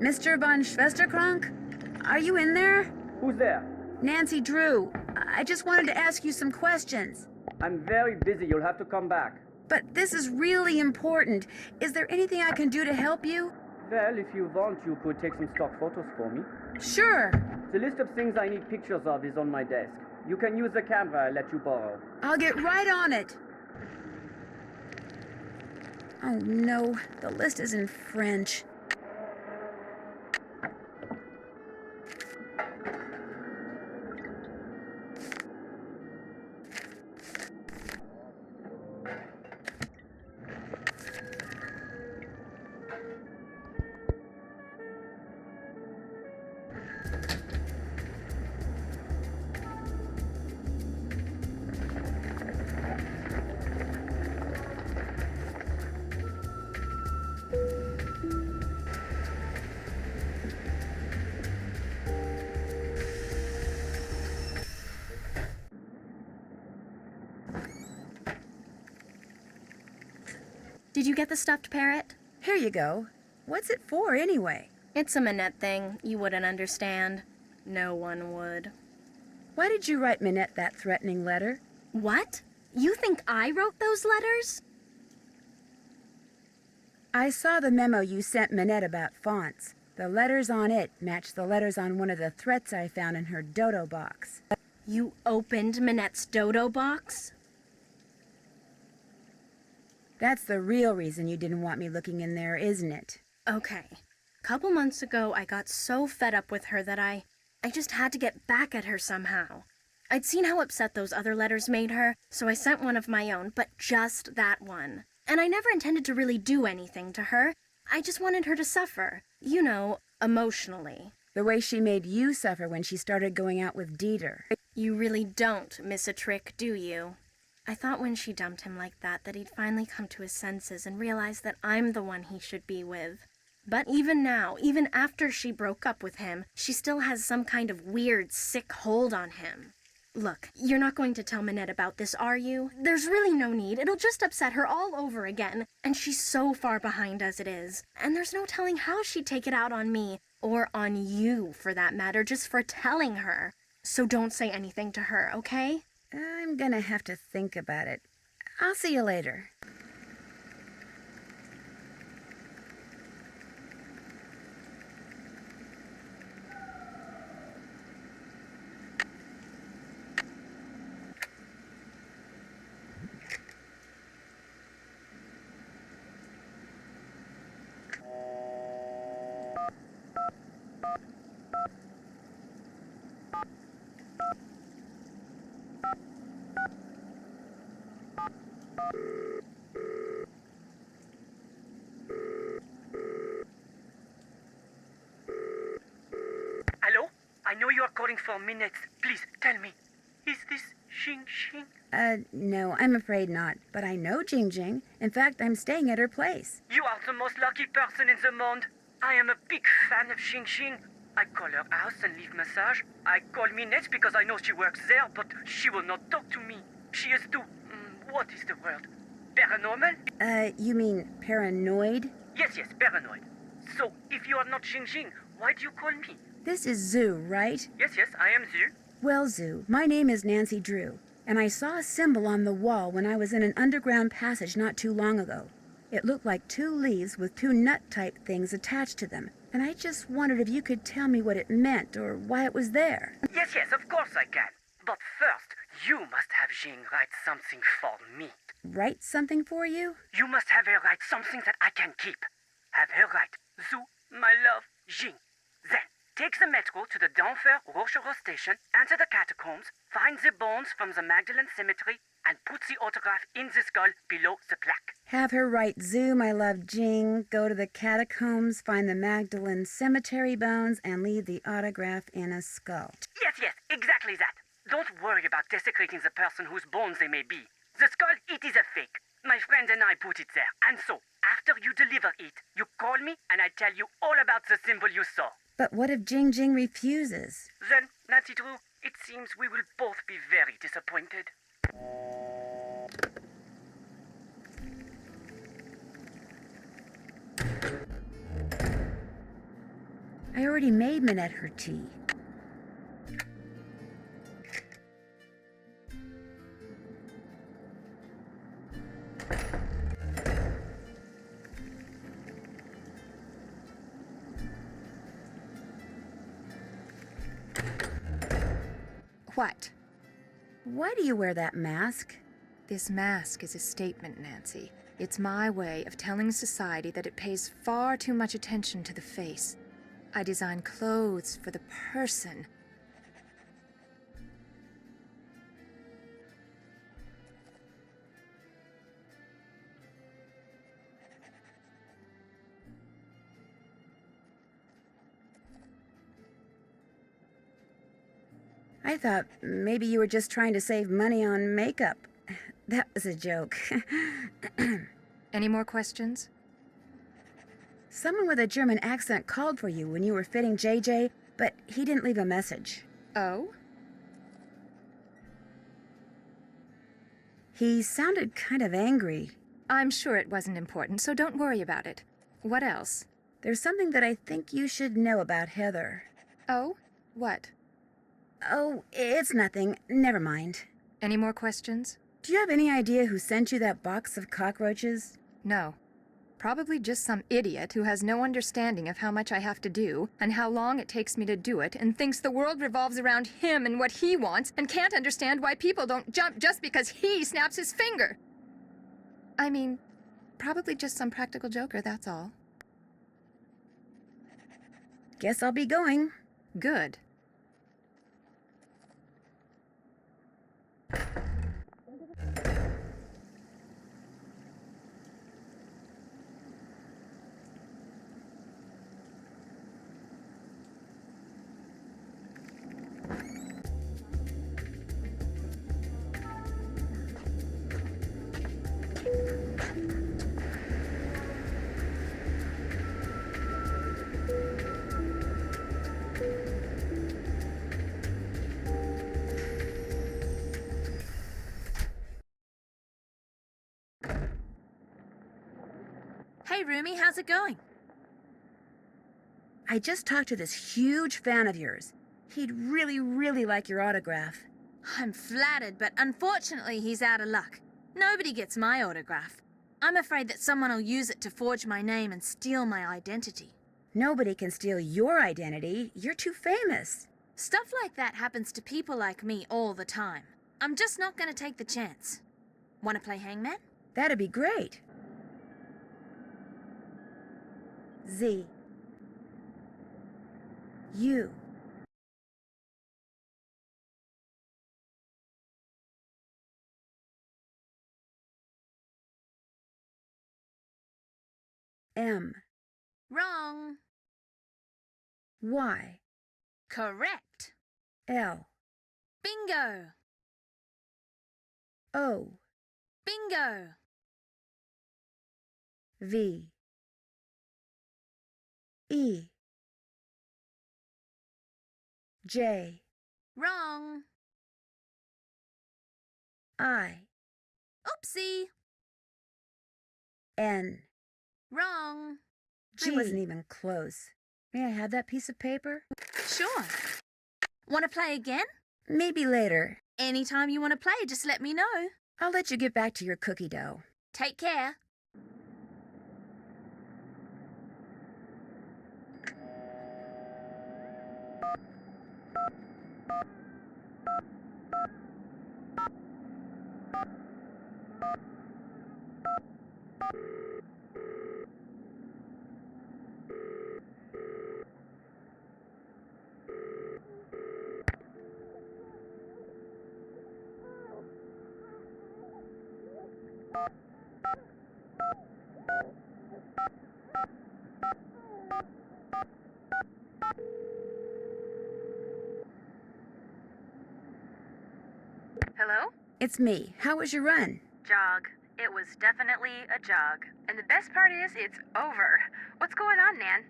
Mr. von Schwesterkrank? Are you in there? Who's there? Nancy Drew. I just wanted to ask you some questions. I'm very busy. You'll have to come back. But this is really important. Is there anything I can do to help you? Well, if you want, you could take some stock photos for me. Sure. The list of things I need pictures of is on my desk. You can use the camera I let you borrow. I'll get right on it. Oh no, the list is in French. Did you get the stuffed parrot? Here you go. What's it for, anyway? It's a Minette thing. You wouldn't understand. No one would. Why did you write Minette that threatening letter? What? You think I wrote those letters? I saw the memo you sent Minette about fonts. The letters on it match the letters on one of the threats I found in her Dodo Box. You opened Minette's Dodo Box? That's the real reason you didn't want me looking in there, isn't it? Okay. Couple months ago, I got so fed up with her that I just had to get back at her somehow. I'd seen how upset those other letters made her, so I sent one of my own, but just that one. And I never intended to really do anything to her. I just wanted her to suffer. You know, emotionally. The way she made you suffer when she started going out with Dieter. You really don't miss a trick, do you? I thought when she dumped him like that he'd finally come to his senses and realize that I'm the one he should be with. But even now, even after she broke up with him, she still has some kind of weird, sick hold on him. Look, you're not going to tell Minette about this, are you? There's really no need. It'll just upset her all over again. And she's so far behind as it is. And there's no telling how she'd take it out on me, or on you, for that matter, just for telling her. So don't say anything to her, okay? I'm gonna have to think about it. I'll see you later. Hello? I know you are calling for Minette. Please, tell me. Is this Xing Xing? No, I'm afraid not. But I know Jing Jing. In fact, I'm staying at her place. You are the most lucky person in the monde. I am a big fan of Xing Xing. I call her house and leave massage. I call Minette because I know she works there, but she will not talk to me. She is too... what is the word? Paranormal? You mean paranoid? Yes, paranoid. So, if you are not Xing Xing, why do you call me? This is Zoo, right? Yes, I am Zhu. Well, Zoo, my name is Nancy Drew, and I saw a symbol on the wall when I was in an underground passage not too long ago. It looked like 2 leaves with 2 nut-type things attached to them, and I just wondered if you could tell me what it meant or why it was there. Yes, of course I can. But first, you must have Jing write something for me. Write something for you? You must have her write something that I can keep. Have her write, Zoo, my love, Jing. Then, take the metro to the Denver Rochereau station, enter the catacombs, find the bones from the Magdalene Cemetery, and put the autograph in the skull below the plaque. Have her write Zoo, my love, Jing, go to the catacombs, find the Magdalene Cemetery bones, and leave the autograph in a skull. Yes, exactly that. Don't worry about desecrating the person whose bones they may be. The skull, it is a fake. My friend and I put it there. And so, after you deliver it, you call me and I tell you all about the symbol you saw. But what if Jing Jing refuses? Then, Nancy Drew, it seems we will both be very disappointed. I already made Minette her tea. What? Why do you wear that mask? This mask is a statement, Nancy. It's my way of telling society that it pays far too much attention to the face. I design clothes for the person. I thought maybe you were just trying to save money on makeup. That was a joke. Any more questions? Someone with a German accent called for you when you were fitting JJ, but he didn't leave a message. Oh? He sounded kind of angry. I'm sure it wasn't important, so don't worry about it. What else? There's something that I think you should know about Heather. Oh? What? Oh, it's nothing. Never mind. Any more questions? Do you have any idea who sent you that box of cockroaches? No. Probably just some idiot who has no understanding of how much I have to do and how long it takes me to do it and thinks the world revolves around him and what he wants and can't understand why people don't jump just because he snaps his finger. I mean, probably just some practical joker, that's all. Guess I'll be going. Good. Hey, Rumi, how's it going? I just talked to this huge fan of yours. He'd really, really like your autograph. I'm flattered, but unfortunately he's out of luck. Nobody gets my autograph. I'm afraid that someone will use it to forge my name and steal my identity. Nobody can steal your identity. You're too famous. Stuff like that happens to people like me all the time. I'm just not going to take the chance. Want to play hangman? That'd be great. Z. U. M. Wrong. Y. Correct. L. Bingo. O. Bingo. V. E. J. Wrong. I. Oopsie. N. Wrong. G. I wasn't even close. May I have that piece of paper? Sure. Want to play again? Maybe later. Anytime you want to play, just let me know. I'll let you get back to your cookie dough. Take care. Hello? It's me. How was your run? Jog. It was definitely a jog. And the best part is, it's over. What's going on, Nan?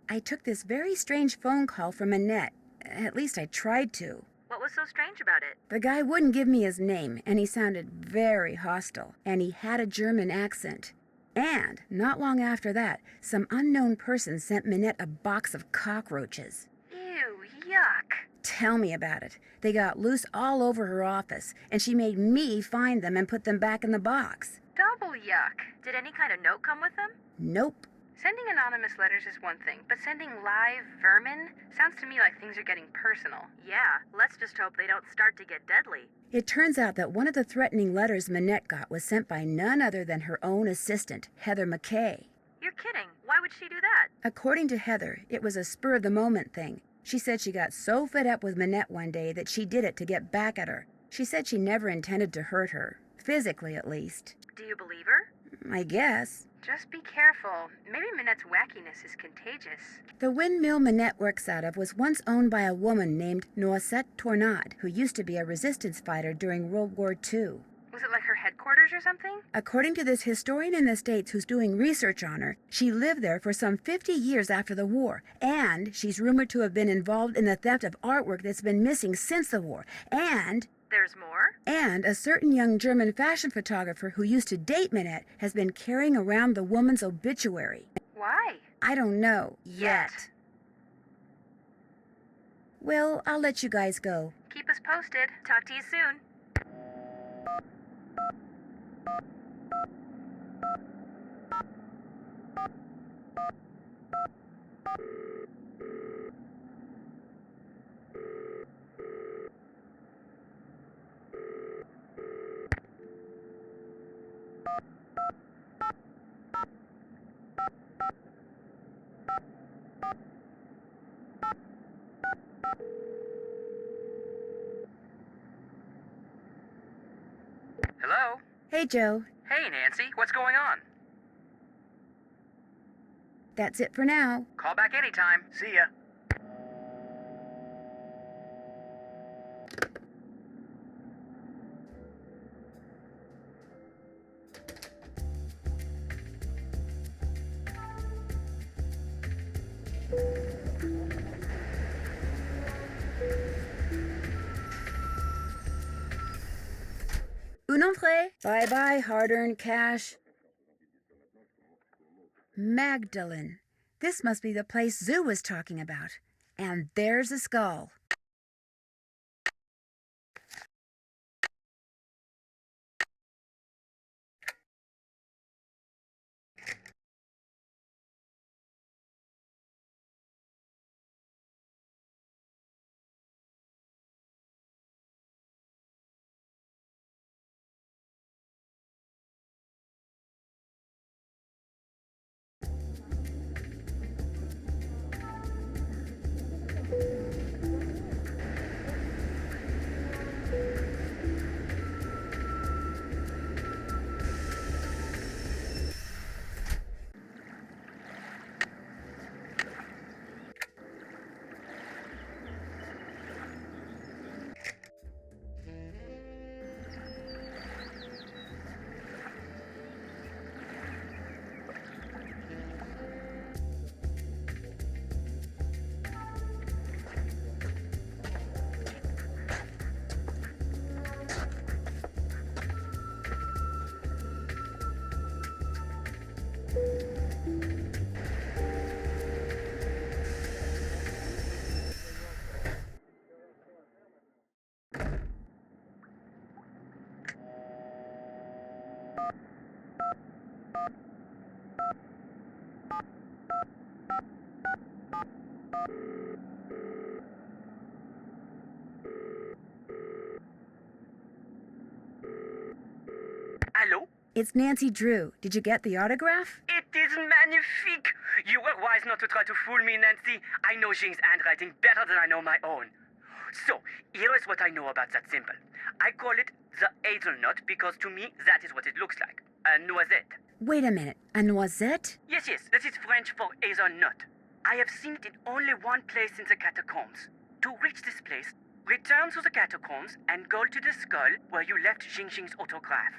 I took this very strange phone call from Minette. At least I tried to. What was so strange about it? The guy wouldn't give me his name, and he sounded very hostile, and he had a German accent. And, not long after that, some unknown person sent Minette a box of cockroaches. Ew, yuck. Tell me about it. They got loose all over her office, and she made me find them and put them back in the box. Double yuck. Did any kind of note come with them? Nope. Sending anonymous letters is one thing, but sending live vermin sounds to me like things are getting personal. Yeah, let's just hope they don't start to get deadly. It turns out that one of the threatening letters Minette got was sent by none other than her own assistant, Heather McKay. You're kidding. Why would she do that? According to Heather, it was a spur-of-the-moment thing. She said she got so fed up with Minette one day that she did it to get back at her. She said she never intended to hurt her, physically at least. Do you believe her? I guess. Just be careful. Maybe Minette's wackiness is contagious. The windmill Minette works out of was once owned by a woman named Noisette Tornade, who used to be a resistance fighter during World War II. Was it like her headquarters or something? According to this historian in the States who's doing research on her, she lived there for some 50 years after the war, and she's rumored to have been involved in the theft of artwork that's been missing since the war, and... There's more? And a certain young German fashion photographer who used to date Minette has been carrying around the woman's obituary. Why? I don't know. Yet. Well, I'll let you guys go. Keep us posted. Talk to you soon. Hello? Hey, Joe. Hey, Nancy, what's going on? That's it for now. Call back anytime. See ya. Un entrée. Bye-bye, hard-earned cash. Magdalene. This must be the place Zoo was talking about. And there's a skull. Hello? It's Nancy Drew. Did you get the autograph? It is magnifique! You were wise not to try to fool me, Nancy. I know Jing's handwriting better than I know my own. So, here is what I know about that symbol. I call it the hazelnut because to me that is what it looks like. A noisette. Wait a minute. A noisette? Yes, that is French for hazelnut. I have seen it in only one place in the catacombs. To reach this place, return to the catacombs and go to the skull where you left Jing's autograph.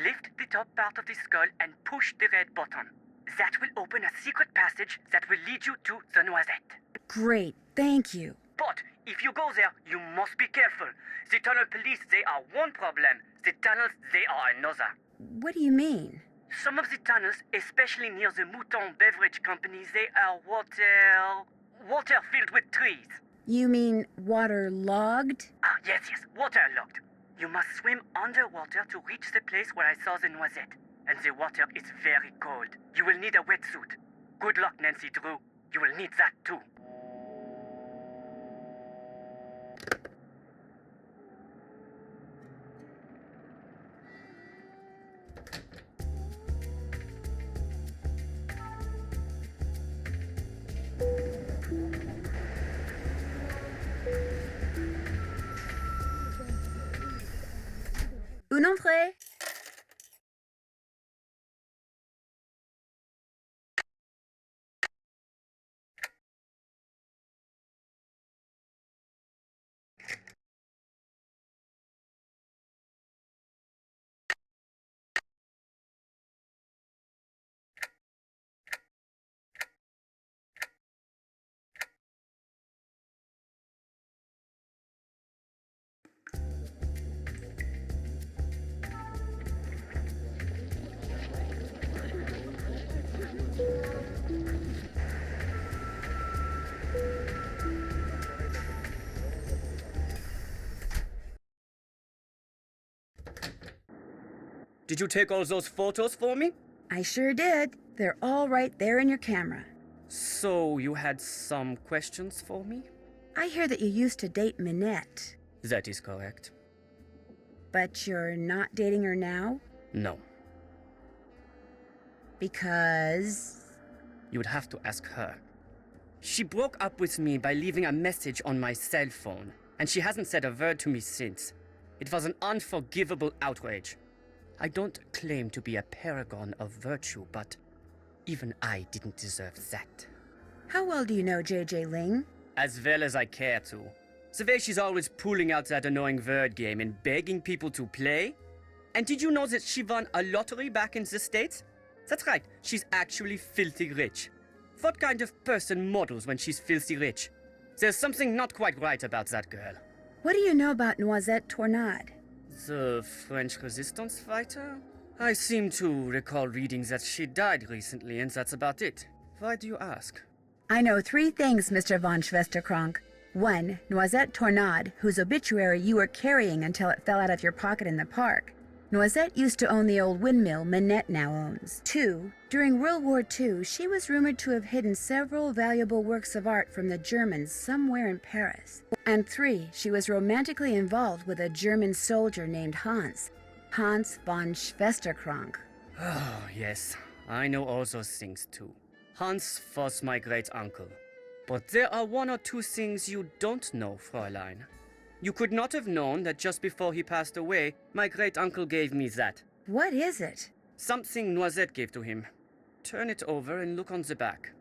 Lift the top part of the skull and push the red button. That will open a secret passage that will lead you to the noisette. Great. Thank you. But if you go there, you must be careful. The tunnel police, they are one problem. The tunnels, they are another. What do you mean? Some of the tunnels, especially near the Mouton Beverage Company, they are water filled with trees. You mean waterlogged? Yes, waterlogged. You must swim underwater to reach the place where I saw the noisette. And the water is very cold. You will need a wetsuit. Good luck, Nancy Drew. You will need that too. Une entrée. Did you take all those photos for me? I sure did. They're all right there in your camera. So, you had some questions for me? I hear that you used to date Minette. That is correct. But you're not dating her now? No. Because... You would have to ask her. She broke up with me by leaving a message on my cell phone, and she hasn't said a word to me since. It was an unforgivable outrage. I don't claim to be a paragon of virtue, but even I didn't deserve that. How well do you know J.J. Ling? As well as I care to. The way she's always pulling out that annoying word game and begging people to play. And did you know that she won a lottery back in the States? That's right, she's actually filthy rich. What kind of person models when she's filthy rich? There's something not quite right about that girl. What do you know about Noisette Tornade? The French resistance fighter? I seem to recall reading that she died recently, and that's about it. Why do you ask? I know 3 things, Mr. von Schwesterkrank. 1. Noisette Tornade, whose obituary you were carrying until it fell out of your pocket in the park. Noisette used to own the old windmill Minette now owns. 2. During World War II, she was rumored to have hidden several valuable works of art from the Germans somewhere in Paris. And 3. She was romantically involved with a German soldier named Hans von Schwesterkrank. Oh, yes. I know all those things too. Hans was my great-uncle. But there are 1 or 2 things you don't know, Fräulein. You could not have known that just before he passed away, my great-uncle gave me that. What is it? Something Noisette gave to him. Turn it over and look on the back.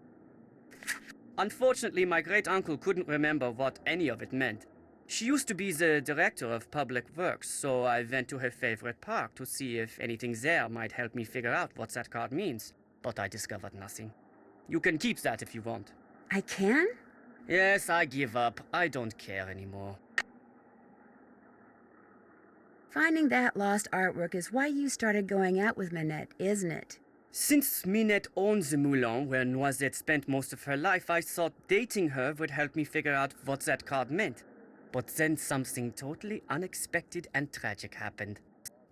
Unfortunately, my great-uncle couldn't remember what any of it meant. She used to be the director of public works, so I went to her favorite park to see if anything there might help me figure out what that card means. But I discovered nothing. You can keep that if you want. I can? Yes, I give up. I don't care anymore. Finding that lost artwork is why you started going out with Minette, isn't it? Since Minette owns the Moulin where Noisette spent most of her life, I thought dating her would help me figure out what that card meant. But then something totally unexpected and tragic happened.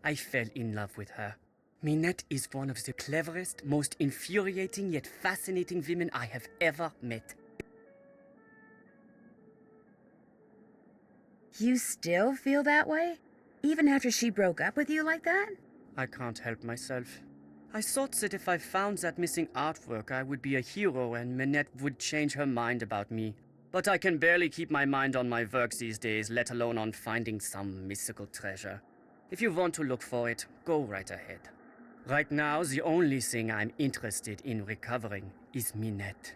I fell in love with her. Minette is one of the cleverest, most infuriating yet fascinating women I have ever met. You still feel that way? Even after she broke up with you like that? I can't help myself. I thought that if I found that missing artwork, I would be a hero and Minette would change her mind about me. But I can barely keep my mind on my work these days, let alone on finding some mystical treasure. If you want to look for it, go right ahead. Right now, the only thing I'm interested in recovering is Minette.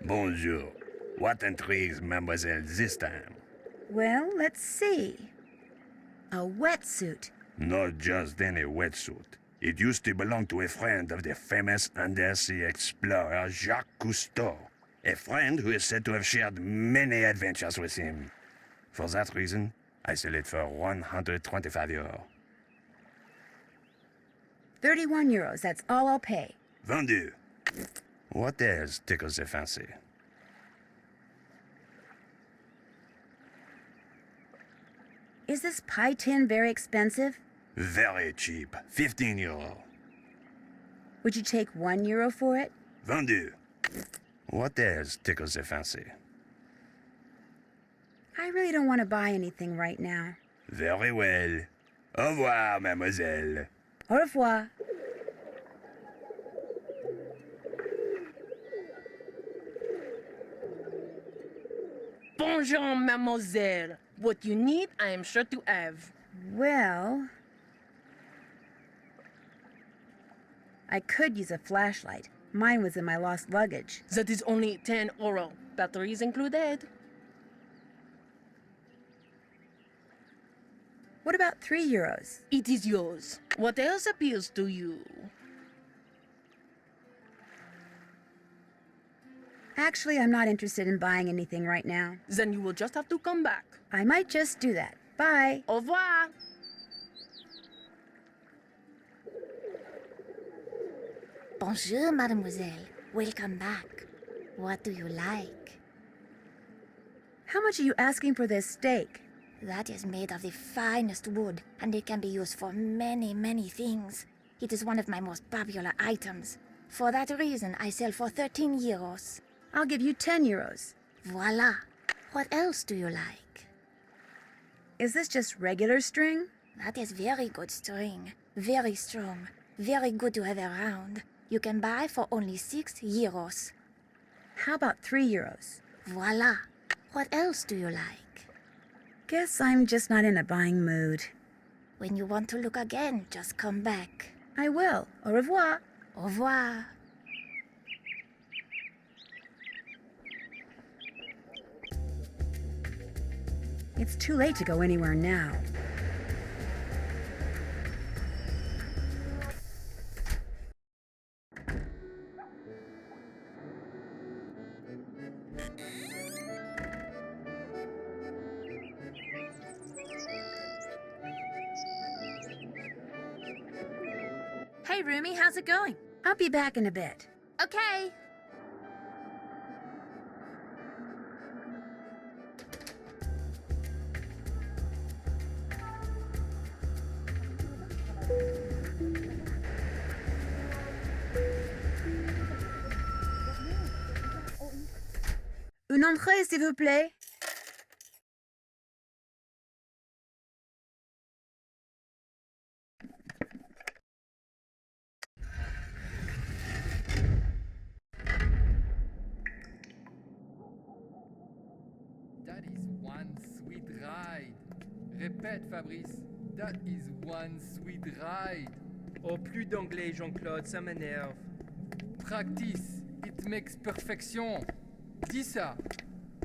Bonjour. What intrigues mademoiselle this time? Well, let's see. A wetsuit. Not just any wetsuit. It used to belong to a friend of the famous undersea explorer Jacques Cousteau. A friend who is said to have shared many adventures with him. For that reason, I sell it for 125 euros. 31 euros, that's all I'll pay. Vendu. What else tickles the fancy? Is this pie tin very expensive? Very cheap. 15 euros. Would you take 1 euro for it? Vendu. What else tickles the fancy? I really don't want to buy anything right now. Very well. Au revoir, mademoiselle. Au revoir. Bonjour, mademoiselle. What you need, I am sure to have. Well... I could use a flashlight. Mine was in my lost luggage. That is only 10 euro. Batteries included. What about 3 euros? It is yours. What else appeals to you? Actually, I'm not interested in buying anything right now. Then you will just have to come back. I might just do that. Bye. Au revoir. Bonjour, mademoiselle. Welcome back. What do you like? How much are you asking for this steak? That is made of the finest wood, and it can be used for many, many things. It is one of my most popular items. For that reason, I sell for 13 euros. I'll give you 10 euros. Voila. What else do you like? Is this just regular string? That is very good string. Very strong. Very good to have around. You can buy for only 6 euros. How about 3 euros? Voila. What else do you like? Guess I'm just not in a buying mood. When you want to look again, just come back. I will. Au revoir. Au revoir. It's too late to go anywhere now. Hey, Rumi, how's it going? I'll be back in a bit. Okay. Une entrée, s'il vous plaît. That is one sweet ride. Répète, Fabrice. That is one sweet ride. Oh, plus d'anglais, Jean-Claude, ça m'énerve. Practice. It makes perfection. Dis ça.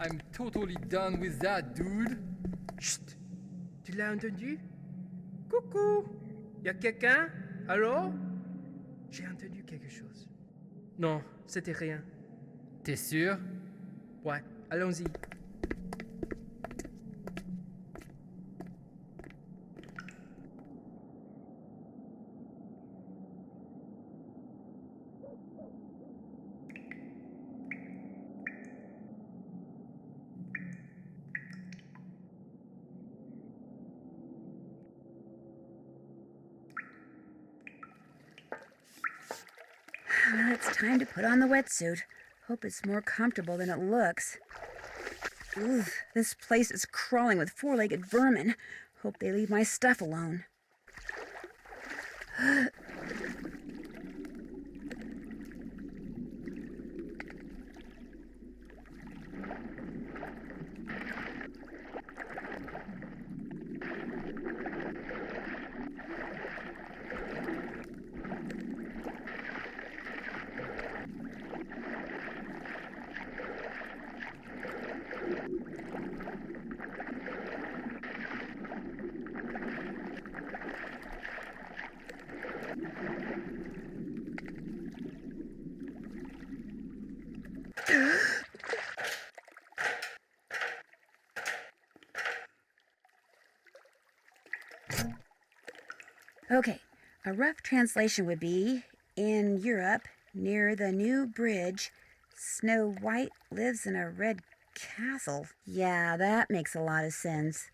I'm totally done with that, dude. Chut! Tu l'as entendu? Coucou! Y a quelqu'un? Allô? J'ai entendu quelque chose. Non, c'était rien. T'es sûr? Ouais, allons-y. Well, it's time to put on the wetsuit. Hope it's more comfortable than it looks. Oof, this place is crawling with four-legged vermin. Hope they leave my stuff alone. Okay, a rough translation would be, in Europe, near the new bridge, Snow White lives in a red castle. Yeah, that makes a lot of sense.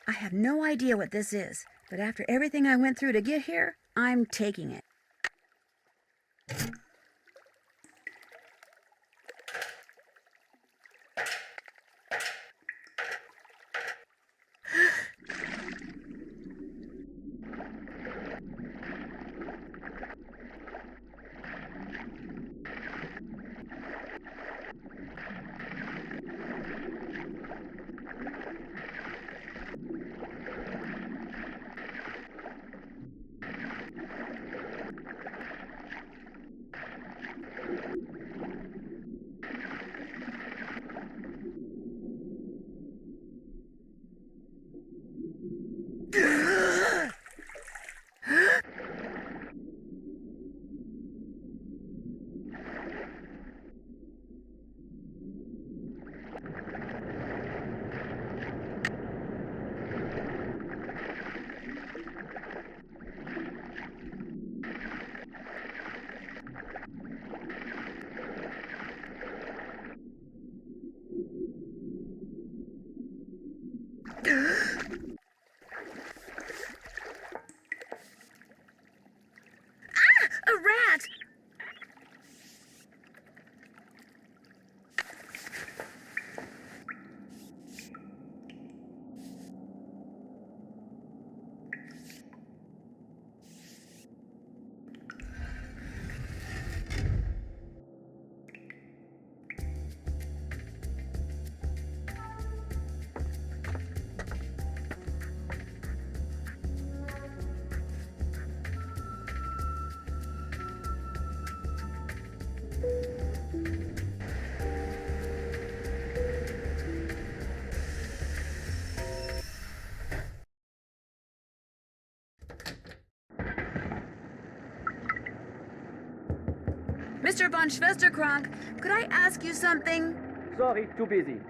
I have no idea what this is, but after everything I went through to get here, I'm taking it. Mr. von Schwesterkrank, could I ask you something? Sorry, too busy.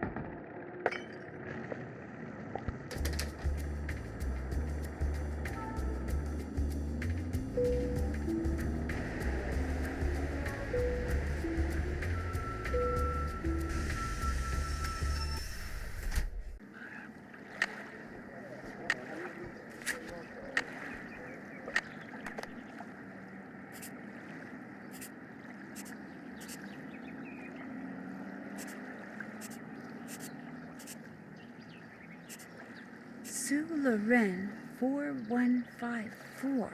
Sue Loren, 4154.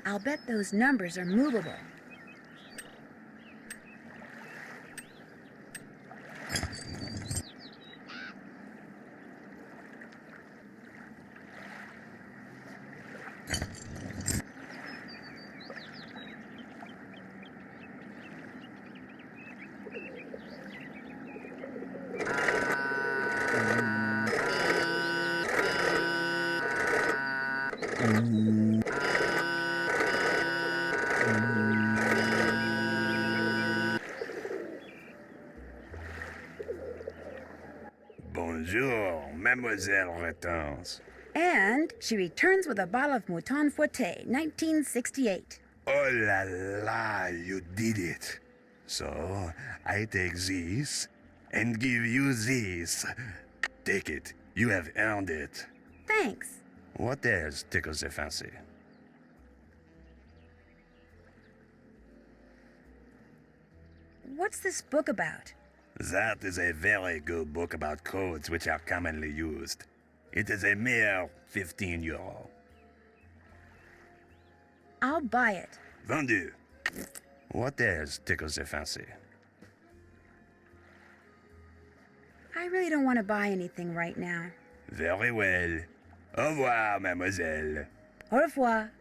I'll bet those numbers are movable. Bonjour, Mademoiselle returns. And she returns with a bottle of Mouton Foueté, 1968. Oh la la, you did it. So, I take this and give you this. Take it. You have earned it. Thanks. What else tickles the fancy? What's this book about? That is a very good book about codes which are commonly used. It is a mere 15 euro. I'll buy it. Vendu. What else tickles the fancy? I really don't want to buy anything right now. Very well. Au revoir, mademoiselle. Au revoir.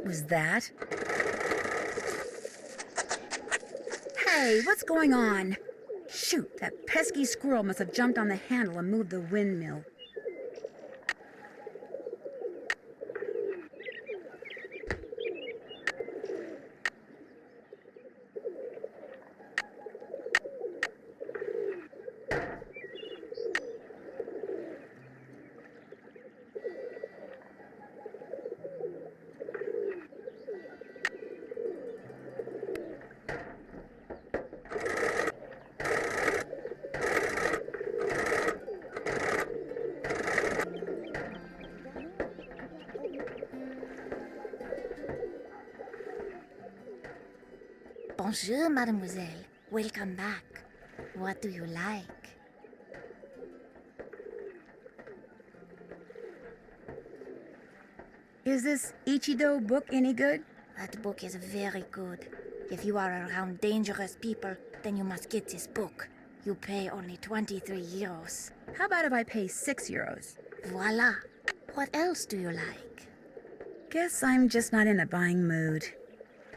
was that? Hey, what's going on? Shoot, that pesky squirrel must have jumped on the handle and moved the windmill. Bonjour, mademoiselle. Welcome back. What do you like? Is this Ichido book any good? That book is very good. If you are around dangerous people, then you must get this book. You pay only 23 euros. How about if I pay 6 euros? Voila. What else do you like? Guess I'm just not in a buying mood.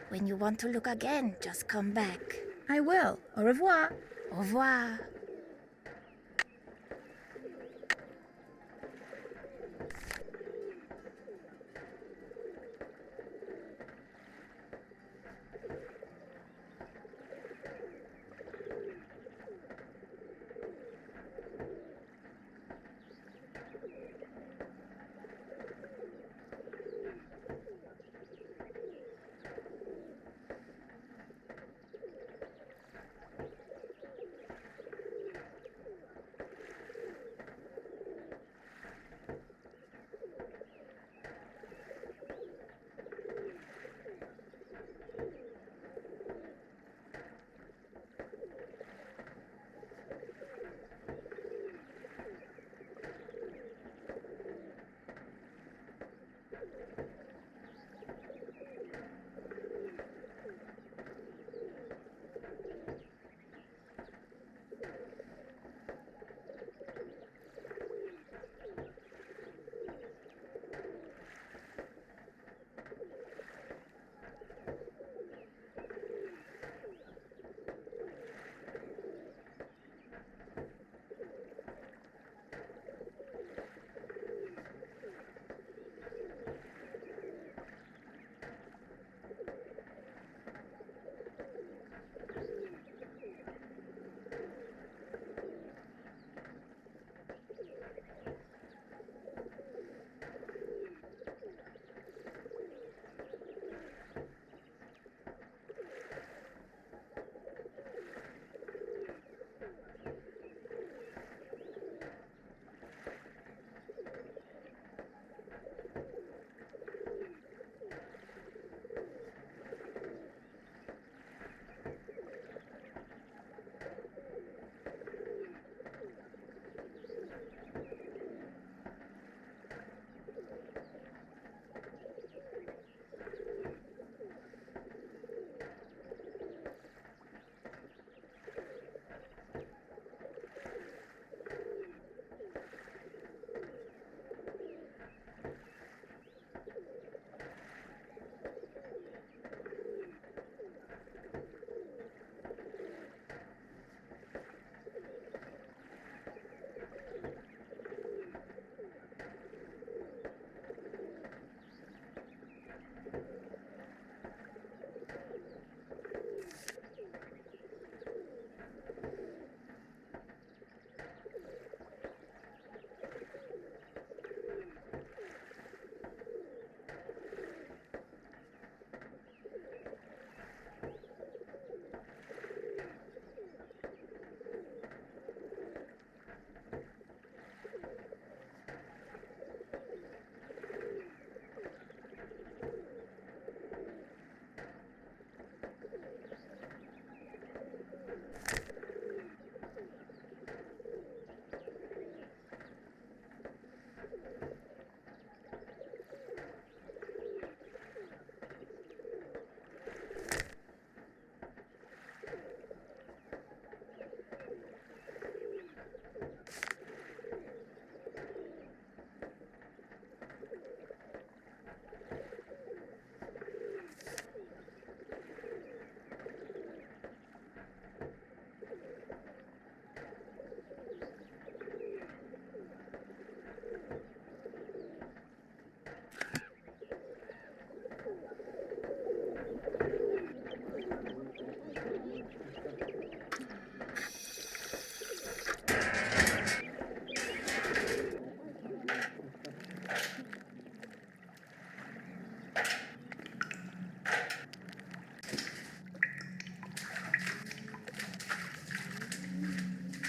When you want to look again, just come back. I will. Au revoir. Au revoir.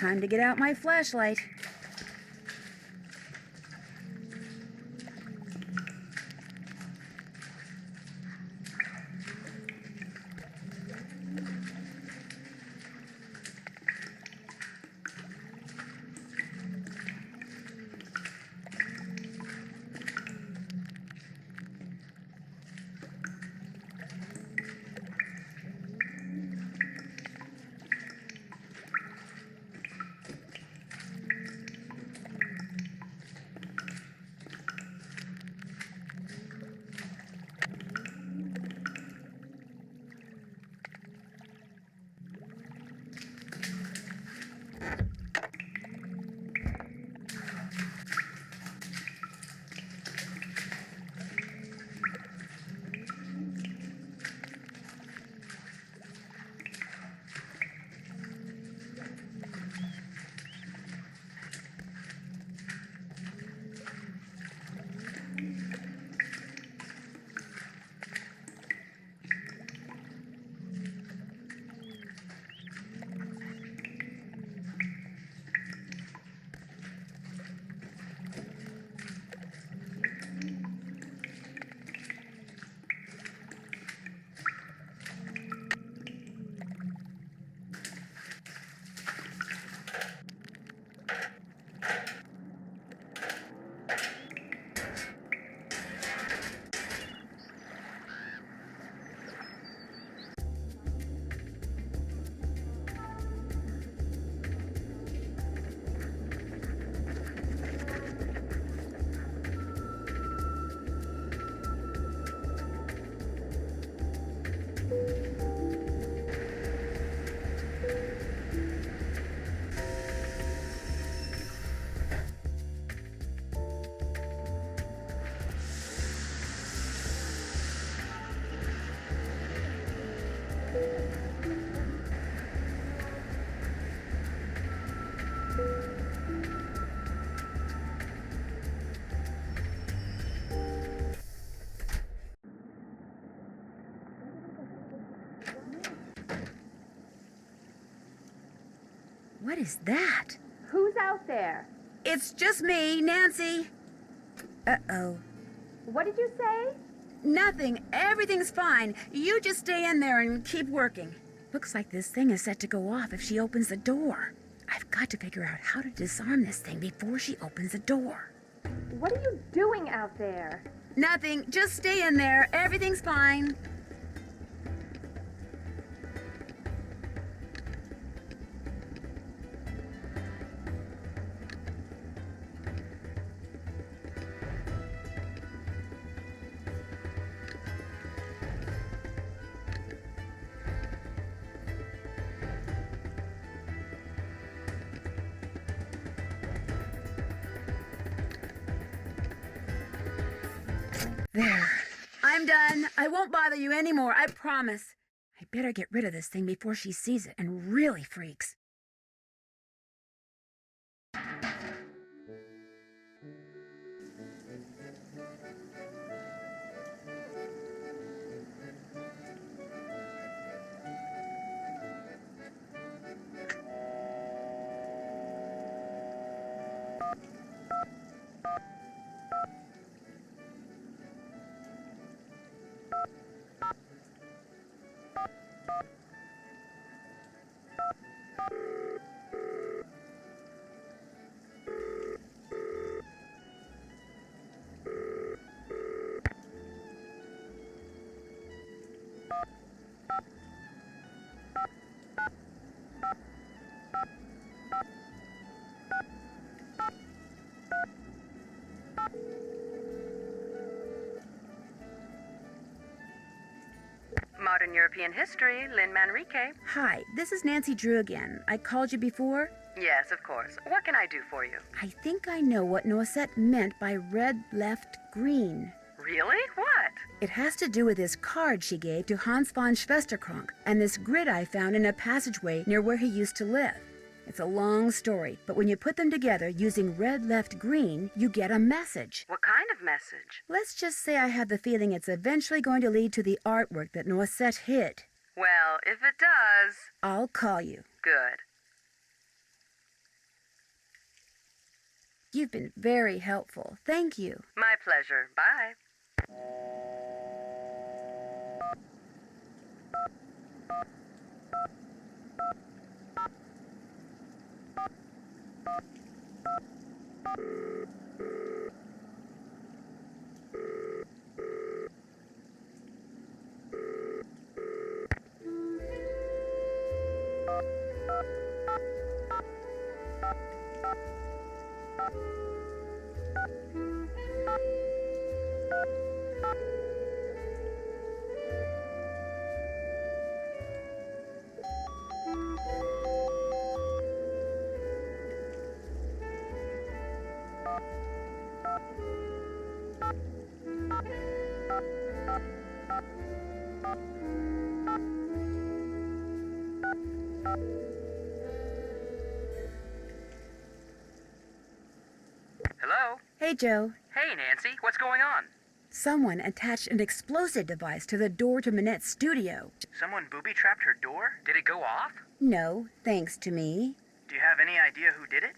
Time to get out my flashlight. What is that? Who's out there? It's just me, Nancy. Uh-oh. What did you say? Nothing. Everything's fine. You just stay in there and keep working. Looks like this thing is set to go off if she opens the door. I've got to figure out how to disarm this thing before she opens the door. What are you doing out there? Nothing. Just stay in there. Everything's fine. There. I'm done. I won't bother you anymore, I promise. I better get rid of this thing before she sees it and really freaks. Modern European History, Lynn Manrique. Hi, this is Nancy Drew again. I called you before? Yes, of course. What can I do for you? I think I know what Noisette meant by red left green. Really? What? It has to do with this card she gave to Hans von Schwesterkrank and this grid I found in a passageway near where he used to live. It's a long story, but when you put them together using red left green, you get a message. What kind of message? Let's just say I have the feeling it's eventually going to lead to the artwork that Noisette hid. Well, if it does... I'll call you. Good. You've been very helpful. Thank you. My pleasure. Bye. Hello? Hey, Joe. Hey, Nancy, what's going on? Someone attached an explosive device to the door to Minette's studio. Someone booby-trapped her door? Did it go off? No, thanks to me. Do you have any idea who did it?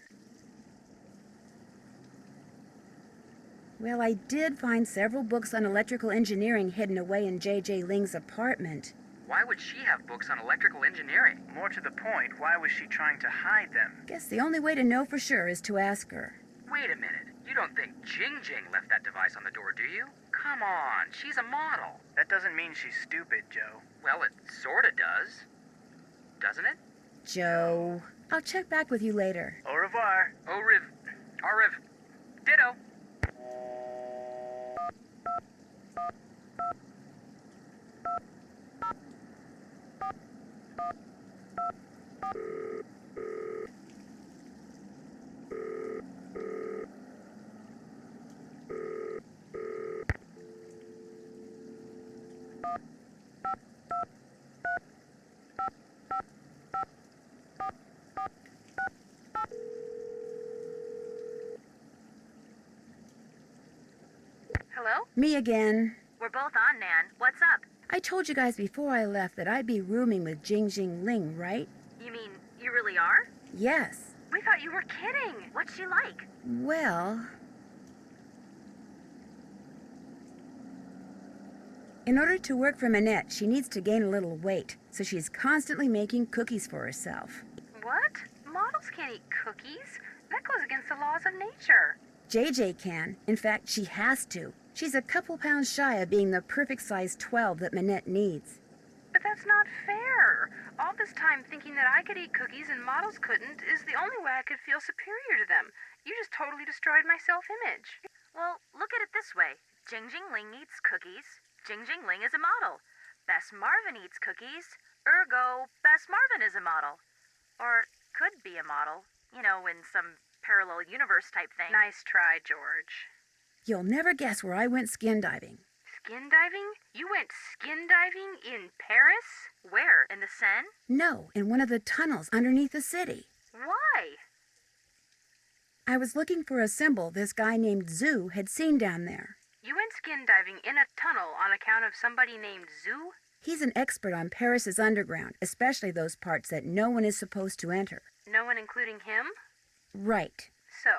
Well, I did find several books on electrical engineering hidden away in J.J. Ling's apartment. Why would she have books on electrical engineering? More to the point, why was she trying to hide them? Guess the only way to know for sure is to ask her. Wait a minute. You don't think Jing Jing left that device on the door, do you? Come on, she's a model. That doesn't mean she's stupid, Joe. Well, it sorta does. Doesn't it? Joe, I'll check back with you later. Au revoir. Au rev. Ditto. Hello? Me again. We're both on, Nan. What's up? I told you guys before I left that I'd be rooming with Jing Jing Ling, right? You mean you really are? Yes. We thought you were kidding. What's she like? Well... In order to work for Minette, she needs to gain a little weight, so she's constantly making cookies for herself. What? Models can't eat cookies. That goes against the laws of nature. JJ can. In fact, she has to. She's a couple pounds shy of being the perfect size 12 that Minette needs. But that's not fair. All this time thinking that I could eat cookies and models couldn't is the only way I could feel superior to them. You just totally destroyed my self-image. Well, look at it this way. Jing Jing Ling eats cookies. Jing Jing Ling is a model. Bess Marvin eats cookies. Ergo, Bess Marvin is a model. Or could be a model. You know, in some parallel universe type thing. Nice try, George. You'll never guess where I went skin diving. Skin diving? You went skin diving in Paris? Where? In the Seine? No, in one of the tunnels underneath the city. Why? I was looking for a symbol this guy named Zoo had seen down there. You went skin diving in a tunnel on account of somebody named Zoo? He's an expert on Paris's underground, especially those parts that no one is supposed to enter. No one including him? Right. So,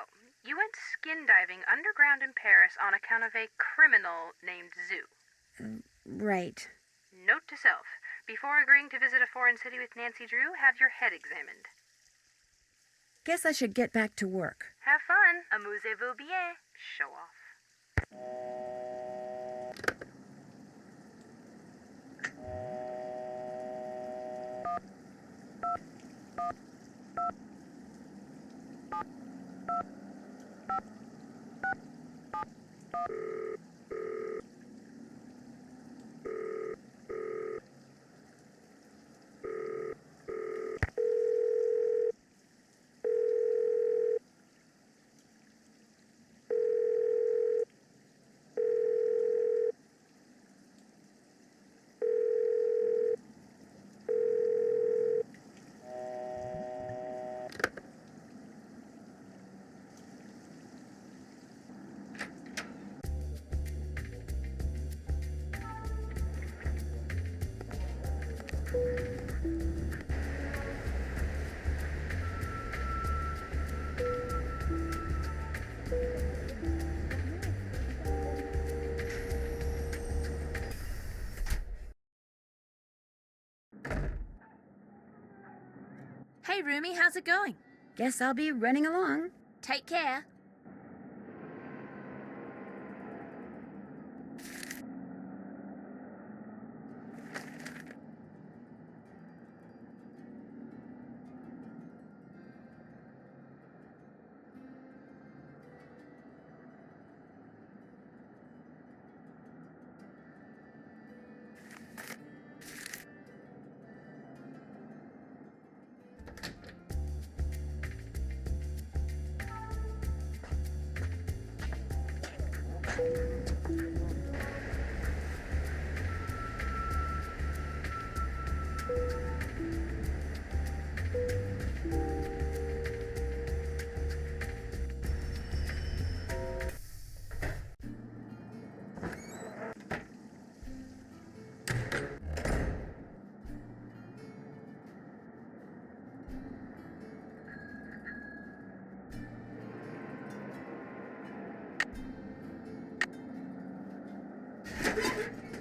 you went skin diving underground in Paris on account of a criminal named Zoo. Right. Note to self. Before agreeing to visit a foreign city with Nancy Drew, have your head examined. Guess I should get back to work. Have fun. Amusez-vous bien. Show off. Hey, Roomie, how's it going? Guess I'll be running along. Take care.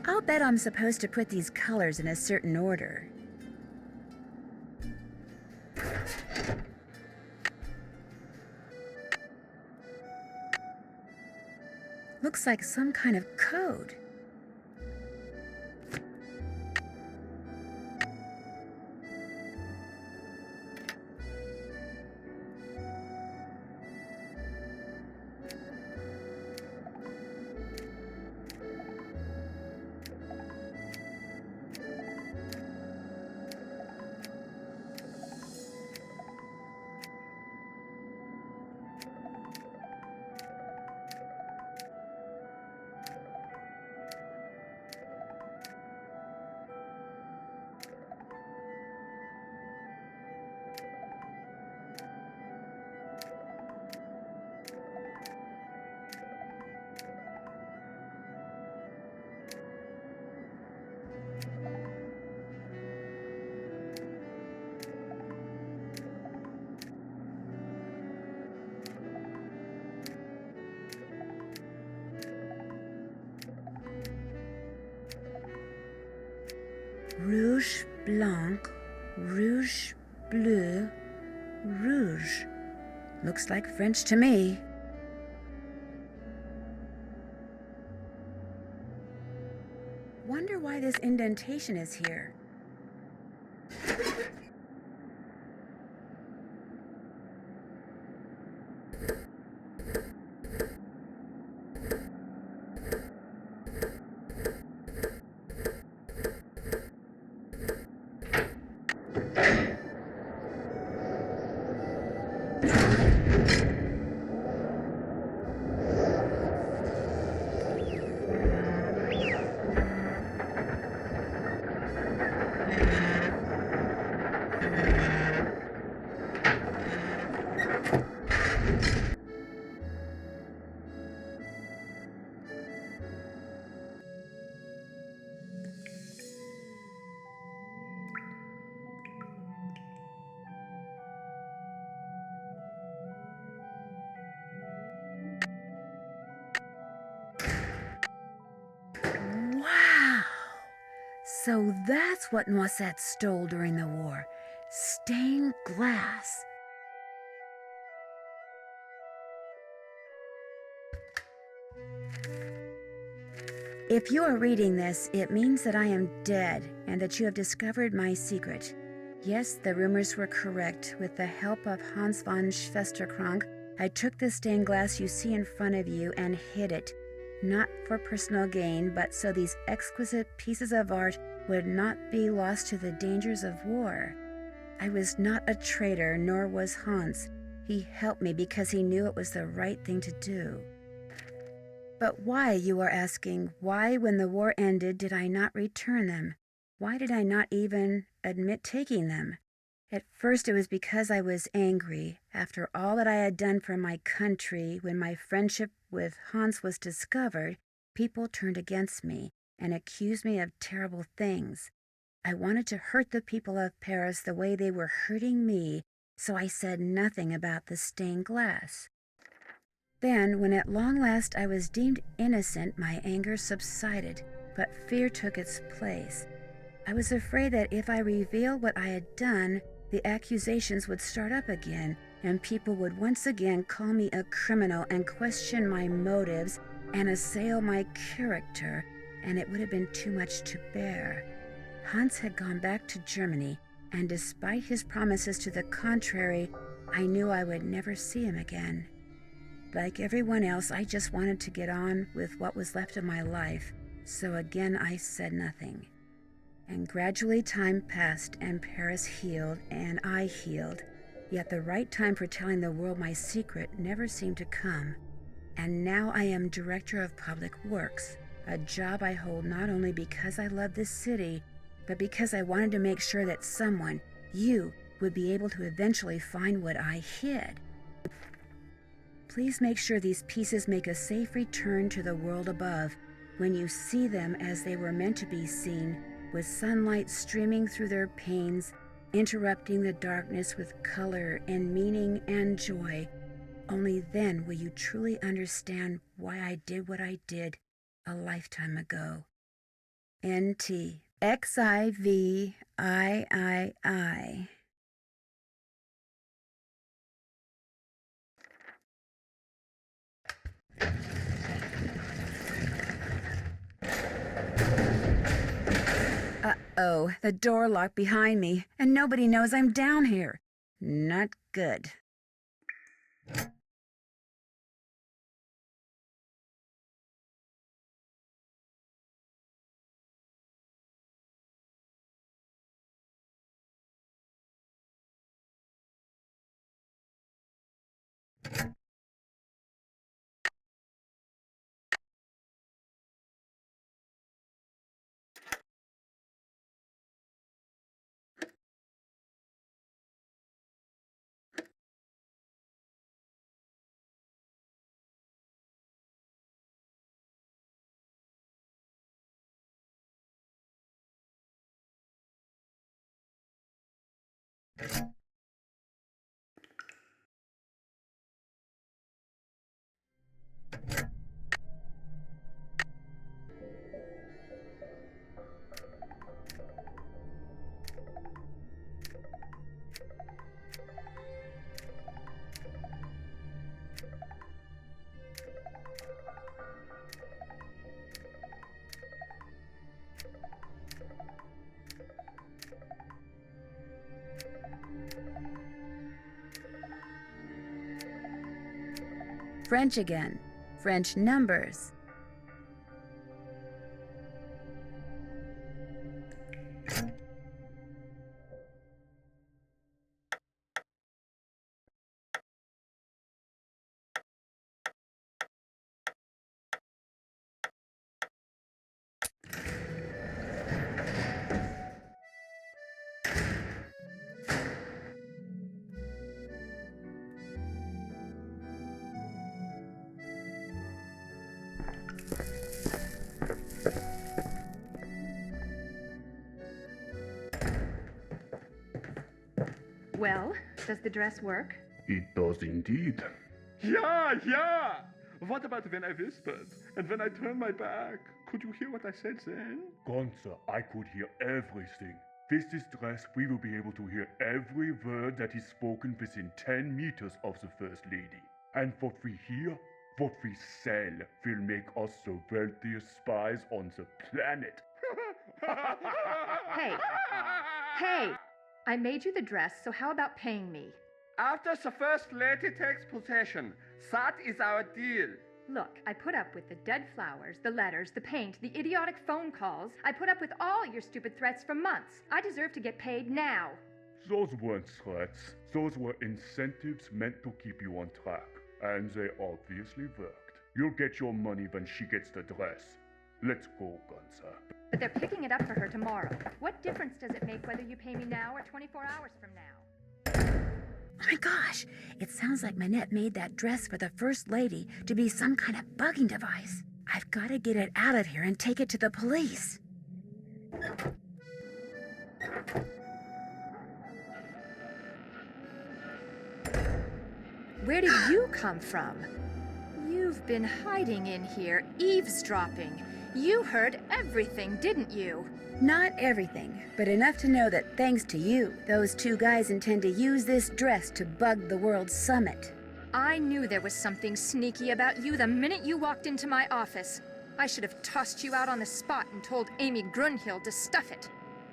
I'll bet I'm supposed to put these colors in a certain order. Looks like some kind of code. Rouge, blanc, rouge, bleu, rouge. Looks like French to me. Wonder why this indentation is here. So that's what Noisette stole during the war. Stained glass. If you are reading this, it means that I am dead and that you have discovered my secret. Yes, the rumors were correct. With the help of Hans von Schwesterkrank, I took the stained glass you see in front of you and hid it. Not for personal gain, but so these exquisite pieces of art would not be lost to the dangers of war. I was not a traitor, nor was Hans. He helped me because he knew it was the right thing to do. But why, you are asking, why when the war ended did I not return them? Why did I not even admit taking them? At first it was because I was angry. After all that I had done for my country, when my friendship with Hans was discovered, people turned against me and accused me of terrible things. I wanted to hurt the people of Paris the way they were hurting me, so I said nothing about the stained glass. Then, when at long last I was deemed innocent, my anger subsided, but fear took its place. I was afraid that if I revealed what I had done, the accusations would start up again, and people would once again call me a criminal and question my motives and assail my character, and it would have been too much to bear. Hans had gone back to Germany, and despite his promises to the contrary, I knew I would never see him again. Like everyone else, I just wanted to get on with what was left of my life, so again I said nothing. And gradually time passed, and Paris healed, and I healed, yet the right time for telling the world my secret never seemed to come. And now I am Director of Public Works, a job I hold not only because I love this city, but because I wanted to make sure that someone, you, would be able to eventually find what I hid. Please make sure these pieces make a safe return to the world above when you see them as they were meant to be seen, with sunlight streaming through their panes, interrupting the darkness with color and meaning and joy. Only then will you truly understand why I did what I did a lifetime ago. N.T. XIVIII. Uh-oh, the door locked behind me, and nobody knows I'm down here. Not good. French again. French numbers. Well, does the dress work? It does indeed. Yeah! What about when I whispered? And when I turned my back? Could you hear what I said then? Gunther, I could hear everything. With this dress, we will be able to hear every word that is spoken within 10 meters of the First Lady. And what we hear, what we sell, will make us the wealthiest spies on the planet. Hey! I made you the dress, so how about paying me? After the First Lady takes possession, that is our deal. Look, I put up with the dead flowers, the letters, the paint, the idiotic phone calls. I put up with all your stupid threats for months. I deserve to get paid now. Those weren't threats. Those were incentives meant to keep you on track. And they obviously worked. You'll get your money when she gets the dress. Let's go, Gunther. But they're picking it up for her tomorrow. What difference does it make whether you pay me now or 24 hours from now? Oh my gosh, it sounds like Minette made that dress for the First Lady to be some kind of bugging device. I've got to get it out of here and take it to the police. Where did you come from? You've been hiding in here, eavesdropping. You heard everything, didn't you? Not everything, but enough to know that thanks to you, those two guys intend to use this dress to bug the World Summit. I knew there was something sneaky about you the minute you walked into my office. I should have tossed you out on the spot and told Amy Grunhill to stuff it.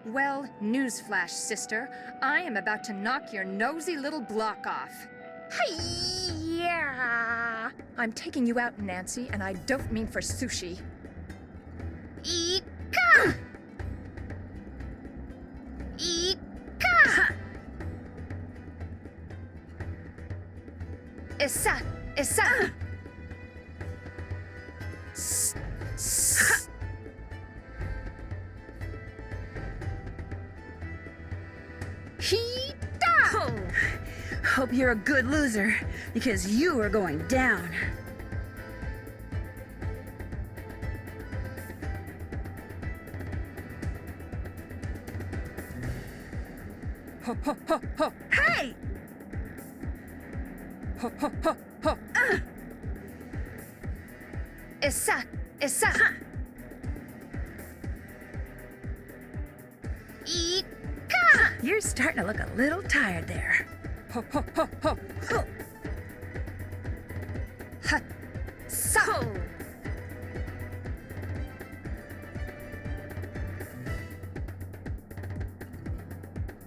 Well, newsflash, sister. I am about to knock your nosy little block off. Hi-ya! I'm taking you out, Nancy, and I don't mean for sushi. Ika! Ika! Essa! Essa! Oh, hope you're a good loser, because you are going down. Ho, ho, ho, ho! Hey! Ho, ho, ho, ho! Essa! Essa! Ika! You're starting to look a little tired there. Ho, ho, ho, ho! Ho! Ha! Sa!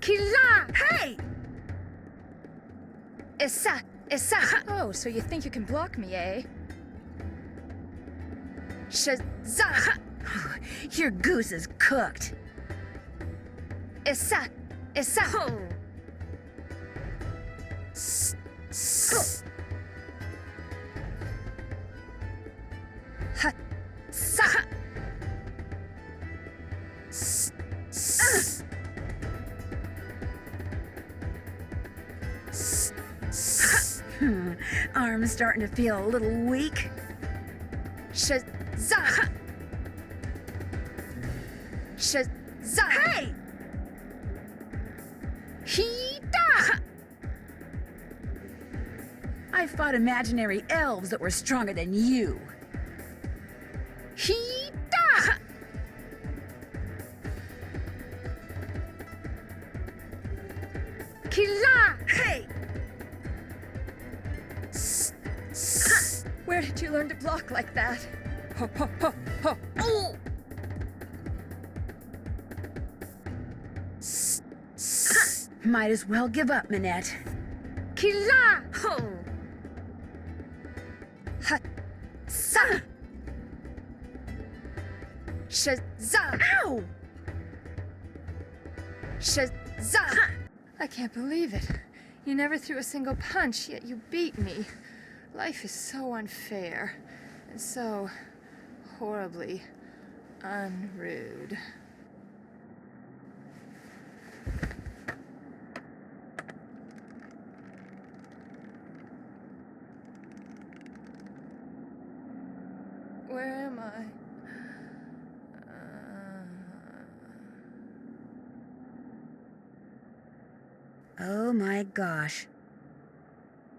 Kila! Hey! Essa! Essa! Oh, so you think you can block me, eh? Shazza! Your goose is cooked. Essa! Essa! Oh. Ha! Sa! Arm's starting to feel a little weak. Shazza! Shazza! Hey! Hita! I fought imaginary elves that were stronger than you. Hita! Kila! Hey! Where did you learn to block like that? Ho, ho, ho, ho! Oh! Might as well give up, Minette. Kila! Oh! Ha! Sa! Shazza! Ow! Shazza! I can't believe it. You never threw a single punch, yet you beat me. Life is so unfair, and so horribly unrude. Where am I? Oh my gosh.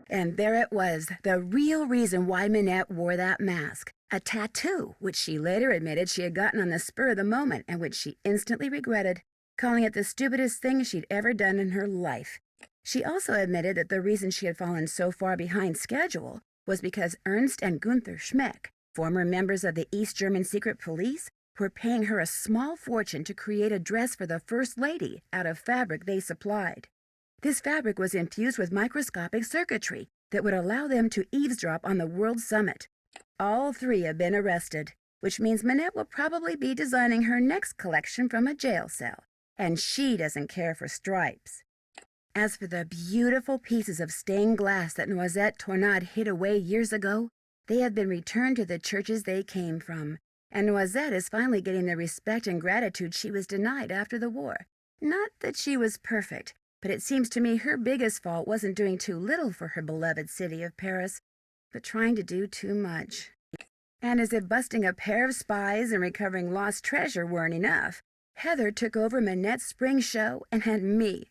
And there it was, the real reason why Minette wore that mask. A tattoo, which she later admitted she had gotten on the spur of the moment and which she instantly regretted, calling it the stupidest thing she'd ever done in her life. She also admitted that the reason she had fallen so far behind schedule was because Ernst and Gunther Schmeck, former members of the East German secret police, were paying her a small fortune to create a dress for the First Lady out of fabric they supplied. This fabric was infused with microscopic circuitry that would allow them to eavesdrop on the World Summit. All three have been arrested, which means Minette will probably be designing her next collection from a jail cell, and she doesn't care for stripes. As for the beautiful pieces of stained glass that Noisette Tornade hid away years ago, they have been returned to the churches they came from, and Noisette is finally getting the respect and gratitude she was denied after the war. Not that she was perfect, but it seems to me her biggest fault wasn't doing too little for her beloved city of Paris, but trying to do too much. And as if busting a pair of spies and recovering lost treasure weren't enough, Heather took over Minette's spring show and had me,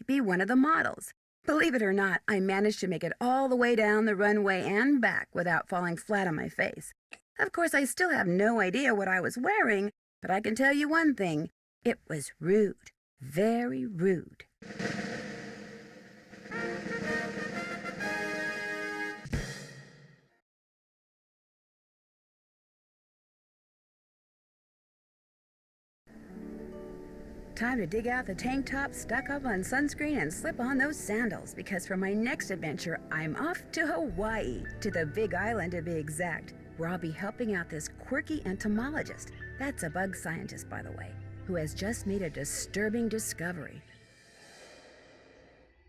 be one of the models. Believe it or not, I managed to make it all the way down the runway and back without falling flat on my face. Of course, I still have no idea what I was wearing, but I can tell you one thing. It was rude, very rude. Time to dig out the tank top, stock up on sunscreen, and slip on those sandals, because for my next adventure, I'm off to Hawaii, to the Big Island to be exact, where I'll be helping out this quirky entomologist, that's a bug scientist by the way, who has just made a disturbing discovery.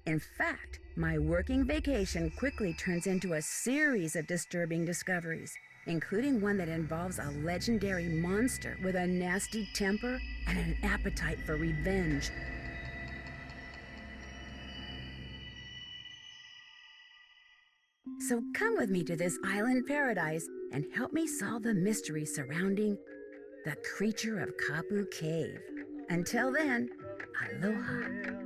In fact, my working vacation quickly turns into a series of disturbing discoveries, including one that involves a legendary monster with a nasty temper and an appetite for revenge. So come with me to this island paradise and help me solve the mystery surrounding the creature of Kapu Cave. Until then, aloha.